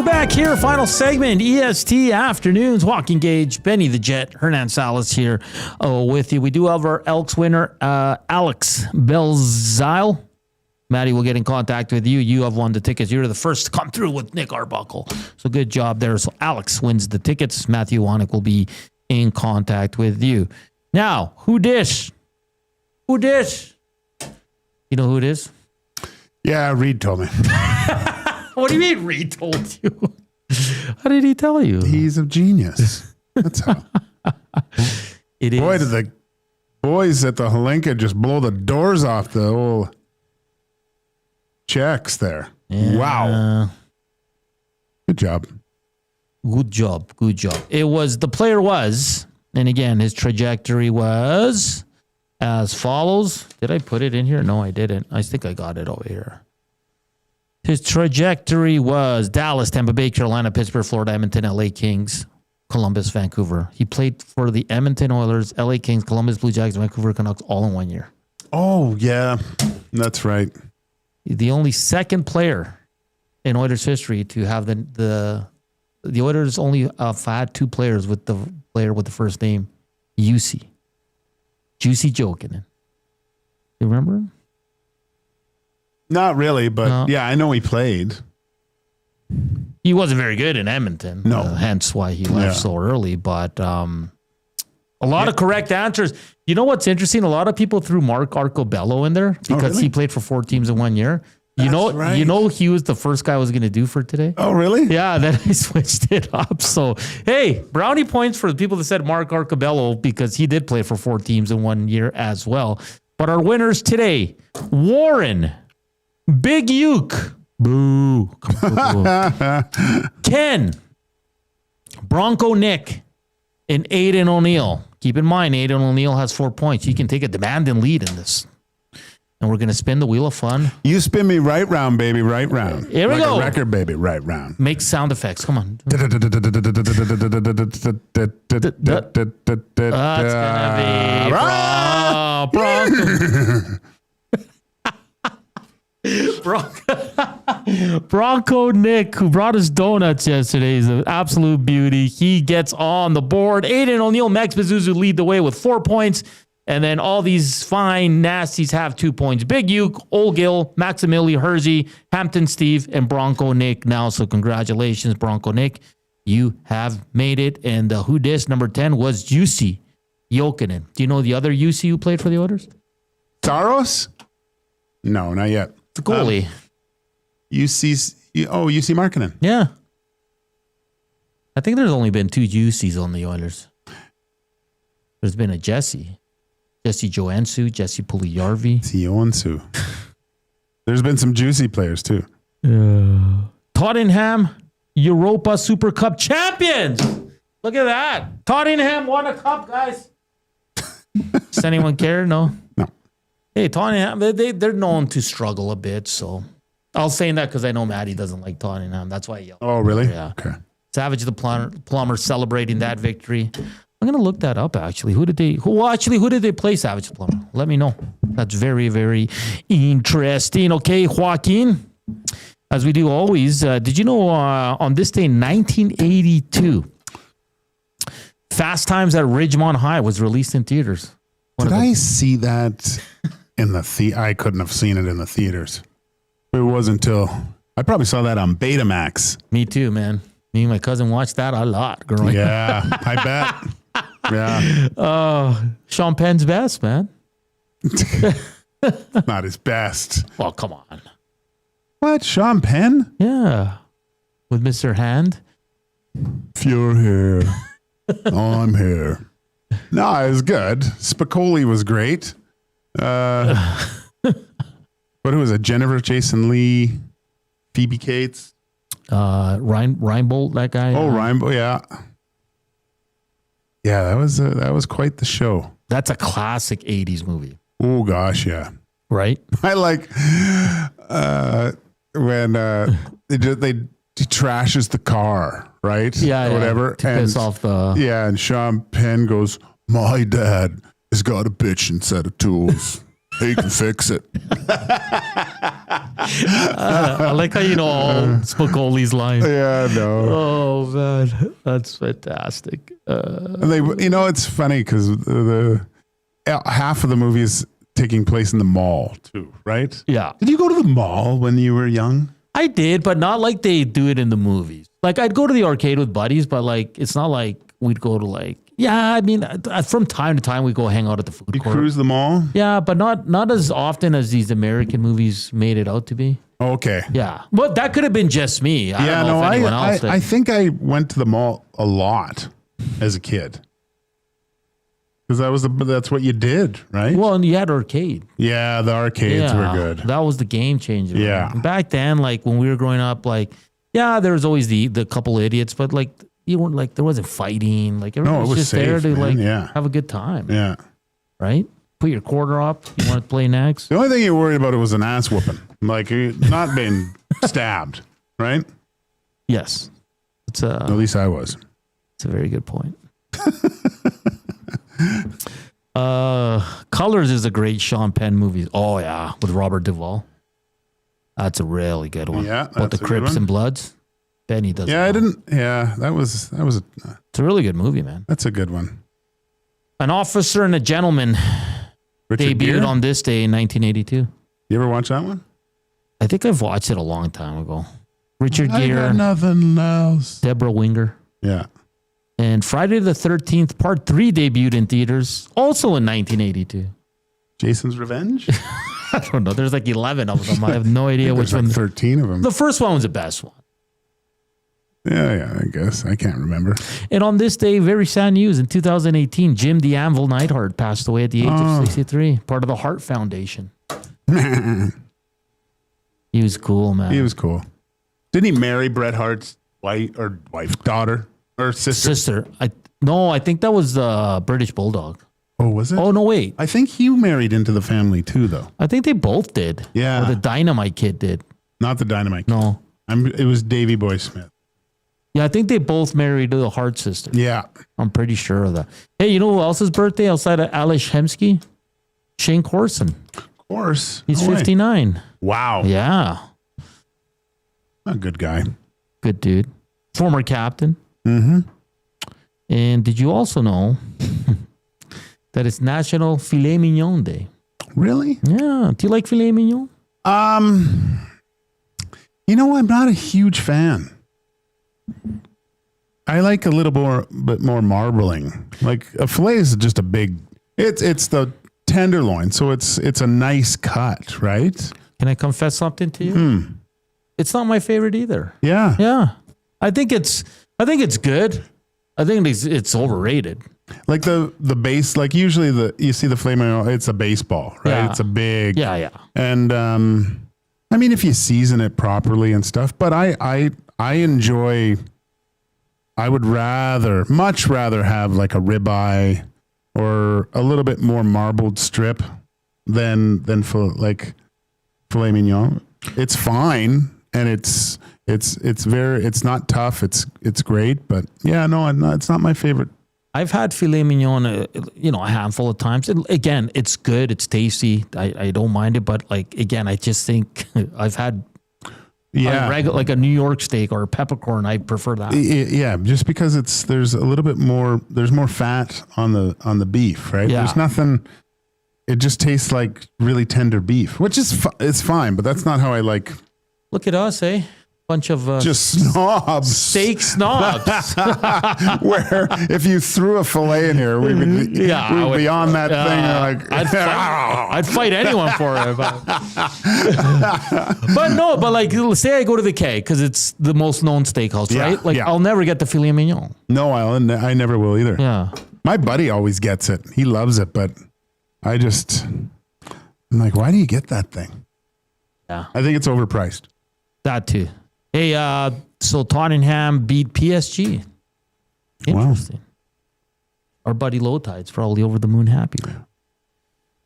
Speaker 3: back here. Final segment, EST Afternoons. Joaquin Gage, Benny the Jet, Hernan Salas here with you. We do have our Elks winner, Alex Belzile. Maddie will get in contact with you. You have won the tickets. You're the first to come through with Nick Arbuckle. So good job there. So Alex wins the tickets. Matthew Wanick will be in contact with you. Now, who dis? Who dis? You know who it is?
Speaker 2: Yeah, Reed told me.
Speaker 3: What do you mean Reed told you? How did he tell you?
Speaker 2: He's a genius. That's how.
Speaker 3: It is.
Speaker 2: Boy, did the boys at the Helenka just blow the doors off the old checks there.
Speaker 3: Yeah.
Speaker 2: Wow. Good job.
Speaker 3: Good job. Good job. It was, the player was, and again, his trajectory was as follows. Did I put it in here? No, I didn't. I think I got it over here. His trajectory was Dallas, Tampa Bay, Carolina, Pittsburgh, Florida, Edmonton, LA Kings, Columbus, Vancouver. He played for the Edmonton Oilers, LA Kings, Columbus Blue Jackets, Vancouver Canucks all in 1 year.
Speaker 2: Oh, yeah. That's right.
Speaker 3: The only second player in Oilers history to have the Oilers only had two players with the player with the first name Juicy Jokinen. You remember him?
Speaker 2: Not really, but
Speaker 3: No.
Speaker 2: yeah, I know he played.
Speaker 3: He wasn't very good in Edmonton.
Speaker 2: No.
Speaker 3: Hence why he left so early. But a lot of correct answers. You know what's interesting? A lot of people threw Mark Arcobello in there because
Speaker 2: really?
Speaker 3: he played for 4 teams in 1 year. You
Speaker 2: That's
Speaker 3: know, he was the first guy I was going to do for today.
Speaker 2: Oh, really?
Speaker 3: Yeah, then I switched it up. So, hey, brownie points for the people that said Mark Arcobello because he did play for 4 teams in 1 year as well. But our winners today, Warren, Big Uke, boo, Ken, Bronco Nick, and Aiden O'Neill. Keep in mind, Aiden O'Neill has 4 points. He can take a demanding lead in this. And we're going to spin the wheel of fun.
Speaker 2: You spin me right round, baby, right round.
Speaker 3: Here we
Speaker 2: like
Speaker 3: go.
Speaker 2: A record, baby, right round.
Speaker 3: Make sound effects. Come on.
Speaker 2: That's
Speaker 3: That's going to be Bronco Nick, who brought us donuts yesterday, is an absolute beauty. He gets on the board. Aiden O'Neill, Max Bezuzu lead the way with 4 points. And then all these fine nasties have 2 points. Big Uke, Olgill, Maximili, Hersey, Hampton Steve, and Bronco Nick now. So congratulations, Bronco Nick. You have made it. And who dis number 10 was Juicy Jokinen. Do you know the other Juicy who played for the Oilers?
Speaker 2: Saros? No, not yet.
Speaker 3: The goalie.
Speaker 2: UC Markkinen.
Speaker 3: Yeah. I think there's only been 2 Juicies on the Oilers. There's been a Jesse Joensuu, Jesse Puljujarvi.
Speaker 2: Joensuu. There's been some juicy players too.
Speaker 3: Tottenham Europa Super Cup champions. Look at that. Tottenham won a cup, guys. Does anyone care? No. Hey, Tottenham, they're known to struggle a bit, so I'll say that because I know Maddie doesn't like Tottenham. That's why I yell.
Speaker 2: Oh, really?
Speaker 3: Yeah.
Speaker 2: Okay.
Speaker 3: Savage the Plumber celebrating that victory. I'm gonna look that up actually. Who did they play Savage the Plumber? Let me know. That's very, very interesting. Okay, Joaquin. As we do always, did you know on this day in 1982, Fast Times at Ridgemont High was released in theaters?
Speaker 2: Did I see that in the theater? I couldn't have seen it in the theaters. It wasn't until I probably saw that on Betamax.
Speaker 3: Me too, man. Me and my cousin watched that a lot growing up.
Speaker 2: Yeah, I bet. Yeah.
Speaker 3: Sean Penn's best, man.
Speaker 2: Not his best.
Speaker 3: Well, come on.
Speaker 2: What? Sean Penn?
Speaker 3: Yeah. With Mr. Hand.
Speaker 2: If you're here, I'm here. No, it was good. Spicoli was great. What was it? Jennifer Jason Leigh, Phoebe Cates,
Speaker 3: Reinbold, that guy.
Speaker 2: Oh, Reinbold, yeah. Yeah, that was quite the show.
Speaker 3: That's a classic 80s movie.
Speaker 2: Oh gosh, yeah.
Speaker 3: Right?
Speaker 2: I like when they trashes the car, right?
Speaker 3: Yeah,
Speaker 2: or whatever.
Speaker 3: To piss off the...
Speaker 2: Yeah, and Sean Penn goes, "My dad has got a bitchin' set of tools. He can fix it."
Speaker 3: I like how you know all Spicoli's lines.
Speaker 2: Yeah, no.
Speaker 3: Oh man, that's fantastic.
Speaker 2: It's funny because the half of the movie is taking place in the mall too, right?
Speaker 3: Yeah.
Speaker 2: Did you go to the mall when you were young?
Speaker 3: I did, but not like they do it in the movies. Like I'd go to the arcade with buddies, but like it's not like we'd go to like. Yeah, I mean, from time to time we go hang out at the food court.
Speaker 2: You cruise the mall?
Speaker 3: Yeah, but not as often as these American movies made it out to be.
Speaker 2: Okay.
Speaker 3: Yeah, but that could have been just me. I don't know if anyone else did.
Speaker 2: I think I went to the mall a lot as a kid because that's what you did, right?
Speaker 3: Well, and you had arcade.
Speaker 2: Yeah, the arcades were good.
Speaker 3: That was the game changer.
Speaker 2: Yeah.
Speaker 3: Right? Back then, like when we were growing up, like there was always the couple idiots, but like. You weren't like there wasn't fighting. Like everyone was just
Speaker 2: safe,
Speaker 3: there to
Speaker 2: man.
Speaker 3: have a good time.
Speaker 2: Yeah.
Speaker 3: Right? Put your quarter up. You want to play next?
Speaker 2: The only thing you worried about was an ass whooping. Like not being stabbed, right?
Speaker 3: Yes.
Speaker 2: At least I was.
Speaker 3: It's a very good point. Colors is a great Sean Penn movie. Oh yeah, with Robert Duvall. That's a really good one.
Speaker 2: Yeah.
Speaker 3: About the Crips and Bloods. Benny does.
Speaker 2: Yeah, I didn't. Yeah, that was.
Speaker 3: It's a really good movie, man.
Speaker 2: That's a good one.
Speaker 3: An Officer and a Gentleman
Speaker 2: Richard
Speaker 3: debuted
Speaker 2: Gere?
Speaker 3: on this day in 1982.
Speaker 2: You ever watch that one?
Speaker 3: I think I've watched it a long time ago. Richard
Speaker 2: I
Speaker 3: Gere,
Speaker 2: got nothing else.
Speaker 3: Deborah Winger.
Speaker 2: Yeah.
Speaker 3: And Friday the 13th, Part 3 debuted in theaters, also in 1982.
Speaker 2: Jason's Revenge?
Speaker 3: I don't know. There's like 11 of them. I have no idea which one.
Speaker 2: 13 of them.
Speaker 3: The first one was the best one.
Speaker 2: Yeah, I guess. I can't remember.
Speaker 3: And on this day, very sad news. In 2018, Jim the Anvil Neidhart passed away at the age of 63, part of the Heart Foundation. He was cool, man.
Speaker 2: He was cool. Didn't he marry Bret Hart's daughter, or sister?
Speaker 3: I think that was the British Bulldog.
Speaker 2: Oh, was it?
Speaker 3: Oh, no, wait.
Speaker 2: I think Hugh married into the family too, though.
Speaker 3: I think they both did.
Speaker 2: Yeah.
Speaker 3: Or the Dynamite Kid did.
Speaker 2: Not the Dynamite Kid.
Speaker 3: No.
Speaker 2: It was Davy Boy Smith.
Speaker 3: Yeah, I think they both married the Hart sister.
Speaker 2: Yeah.
Speaker 3: I'm pretty sure of that. Hey, you know who else's birthday outside of Alish Hemsky? Shane Corson.
Speaker 2: Of course.
Speaker 3: He's 59.
Speaker 2: Wow.
Speaker 3: Yeah.
Speaker 2: A good guy.
Speaker 3: Good dude. Former captain.
Speaker 2: Mm-hmm.
Speaker 3: And did you also know that it's National Filet Mignon Day?
Speaker 2: Really?
Speaker 3: Yeah. Do you like filet mignon?
Speaker 2: I'm not a huge fan. I like a little bit more marbling. Like a fillet is just a big. It's the tenderloin, so it's a nice cut, right?
Speaker 3: Can I confess something to you? It's not my favorite either.
Speaker 2: Yeah.
Speaker 3: Yeah. I think it's good. I think it's overrated.
Speaker 2: Like the base, like usually you see the filet mignon, it's a baseball, right?
Speaker 3: Yeah.
Speaker 2: It's a big.
Speaker 3: Yeah.
Speaker 2: And I mean, if you season it properly and stuff, but I enjoy. I would much rather have like a ribeye or a little bit more marbled strip than filet mignon. It's fine and it's not tough. It's great, but yeah, no, it's not my favorite.
Speaker 3: I've had filet mignon, a handful of times. Again, it's good. It's tasty. I don't mind it, but like again, I just think I've had. Yeah, like a New York steak or a peppercorn, I prefer that.
Speaker 2: Yeah, just because there's a little bit more. There's more fat on the beef, right?
Speaker 3: Yeah.
Speaker 2: There's nothing. It just tastes like really tender beef, which is it's fine, but that's not how I like.
Speaker 3: Look at us, eh? Bunch of
Speaker 2: just snobs,
Speaker 3: steak snobs.
Speaker 2: Where if you threw a fillet in here, we would be on that thing. Like
Speaker 3: I'd fight anyone for it. But like say I go to the K because it's the most known steakhouse, right? Like I'll never get the filet mignon.
Speaker 2: No, I never will either.
Speaker 3: Yeah,
Speaker 2: my buddy always gets it. He loves it, but I'm like, why do you get that thing?
Speaker 3: Yeah,
Speaker 2: I think it's overpriced.
Speaker 3: That too. Hey, so Tottenham beat PSG. Interesting. Our buddy Lowtide's probably over the moon happy.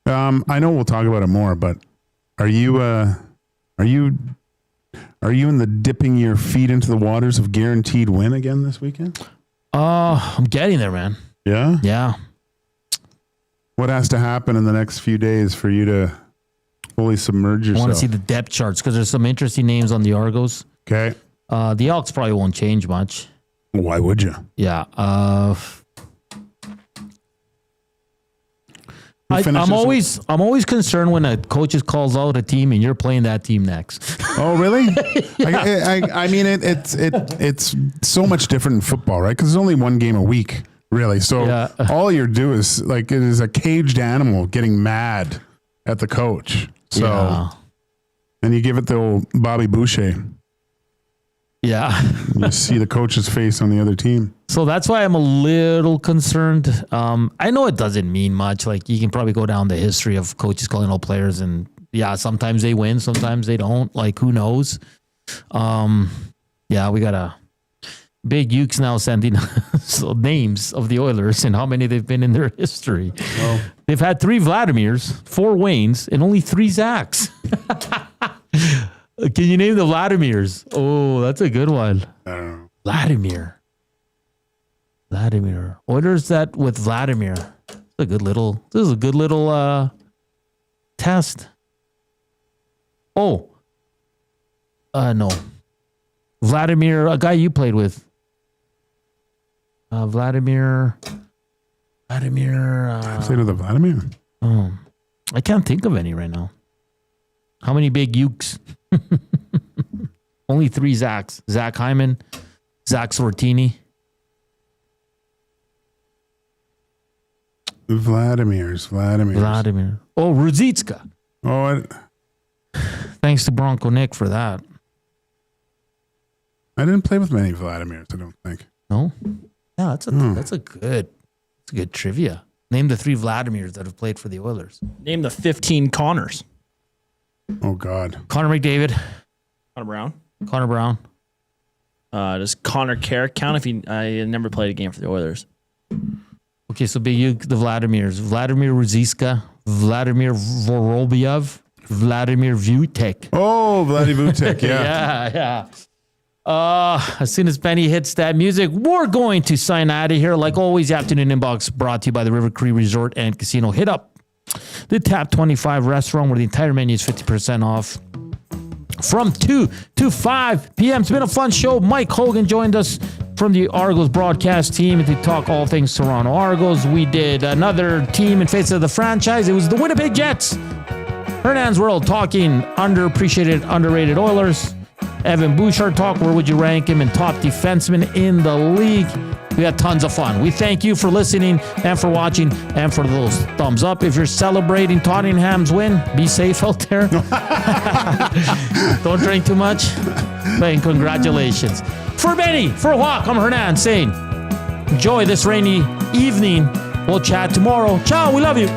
Speaker 2: I know we'll talk about it more, but are you in the dipping your feet into the waters of guaranteed win again this weekend?
Speaker 3: I'm getting there, man.
Speaker 2: Yeah?
Speaker 3: Yeah.
Speaker 2: What has to happen in the next few days for you to fully submerge
Speaker 3: I
Speaker 2: yourself.
Speaker 3: want to see the depth charts because there's some interesting names on the Argos.
Speaker 2: Okay.
Speaker 3: The Elks probably won't change much.
Speaker 2: Why would you?
Speaker 3: Yeah. I'm always concerned when a coach calls out a team and you're playing that team next.
Speaker 2: Oh, really? I mean, it's so much different in football, right? Because there's only one game a week, really. So all you do is like it is a caged animal getting mad at the coach. So, and you give it the old Bobby Boucher.
Speaker 3: Yeah.
Speaker 2: You see the coach's face on the other team.
Speaker 3: So that's why I'm a little concerned. I know it doesn't mean much. Like you can probably go down the history of coaches calling out players and sometimes they win, sometimes they don't. Like who knows? We got a Big Ukes now sending names of the Oilers and how many they've been in their history. Oh. They've had 3 Vladimirs, 4 Waynes, and only 3 Zachs. Can you name the Vladimirs? Oh, that's a good one.
Speaker 2: I don't know.
Speaker 3: Vladimir. Oilers that with Vladimir. This is a good little test. Oh. No. Vladimir, a guy you played with. Vladimir.
Speaker 2: I played with a Vladimir?
Speaker 3: Oh. I can't think of any right now. How many Big Ukes? Only 3 Zachs. Zach Hyman, Zach Sortini.
Speaker 2: Vladimir.
Speaker 3: Oh, Ruzicka.
Speaker 2: Oh,
Speaker 3: thanks to Bronco Nick for that.
Speaker 2: I didn't play with many Vladimirs, I don't think.
Speaker 3: No? Yeah, that's a good trivia. Name the 3 Vladimirs that have played for the Oilers.
Speaker 4: Name the 15 Connors.
Speaker 2: Oh, God.
Speaker 3: Connor McDavid.
Speaker 4: Connor Brown.
Speaker 3: Does
Speaker 4: Connor Carrick count if I never played a game for the Oilers?
Speaker 3: Okay, so Big Uke, the Vladimirs. Vladimir Ruzicka, Vladimir Vorobiev, Vladimir Vutek.
Speaker 2: Oh, Vladimir Vutek,
Speaker 3: yeah. As soon as Benny hits that music, we're going to sign out of here. Like always, Afternoon Inbox brought to you by the River Cree Resort and Casino. Hit up the Tap 25 restaurant where the entire menu is 50% off from 2 to 5 p.m. It's been a fun show. Mike Hogan joined us from the Argos broadcast team to talk all things Toronto Argos. We did another team in face of the franchise. It was the Winnipeg Jets. Hernan's World talking underappreciated, underrated Oilers. Evan Bouchard talk, where would you rank him in top defenseman in the league? We had tons of fun. We thank you for listening and for watching and for those thumbs up. If you're celebrating Tottenham's win, be safe out there. Don't drink too much. And congratulations. For Benny, for Hawk, I'm Hernan saying, enjoy this rainy evening. We'll chat tomorrow. Ciao, we love you.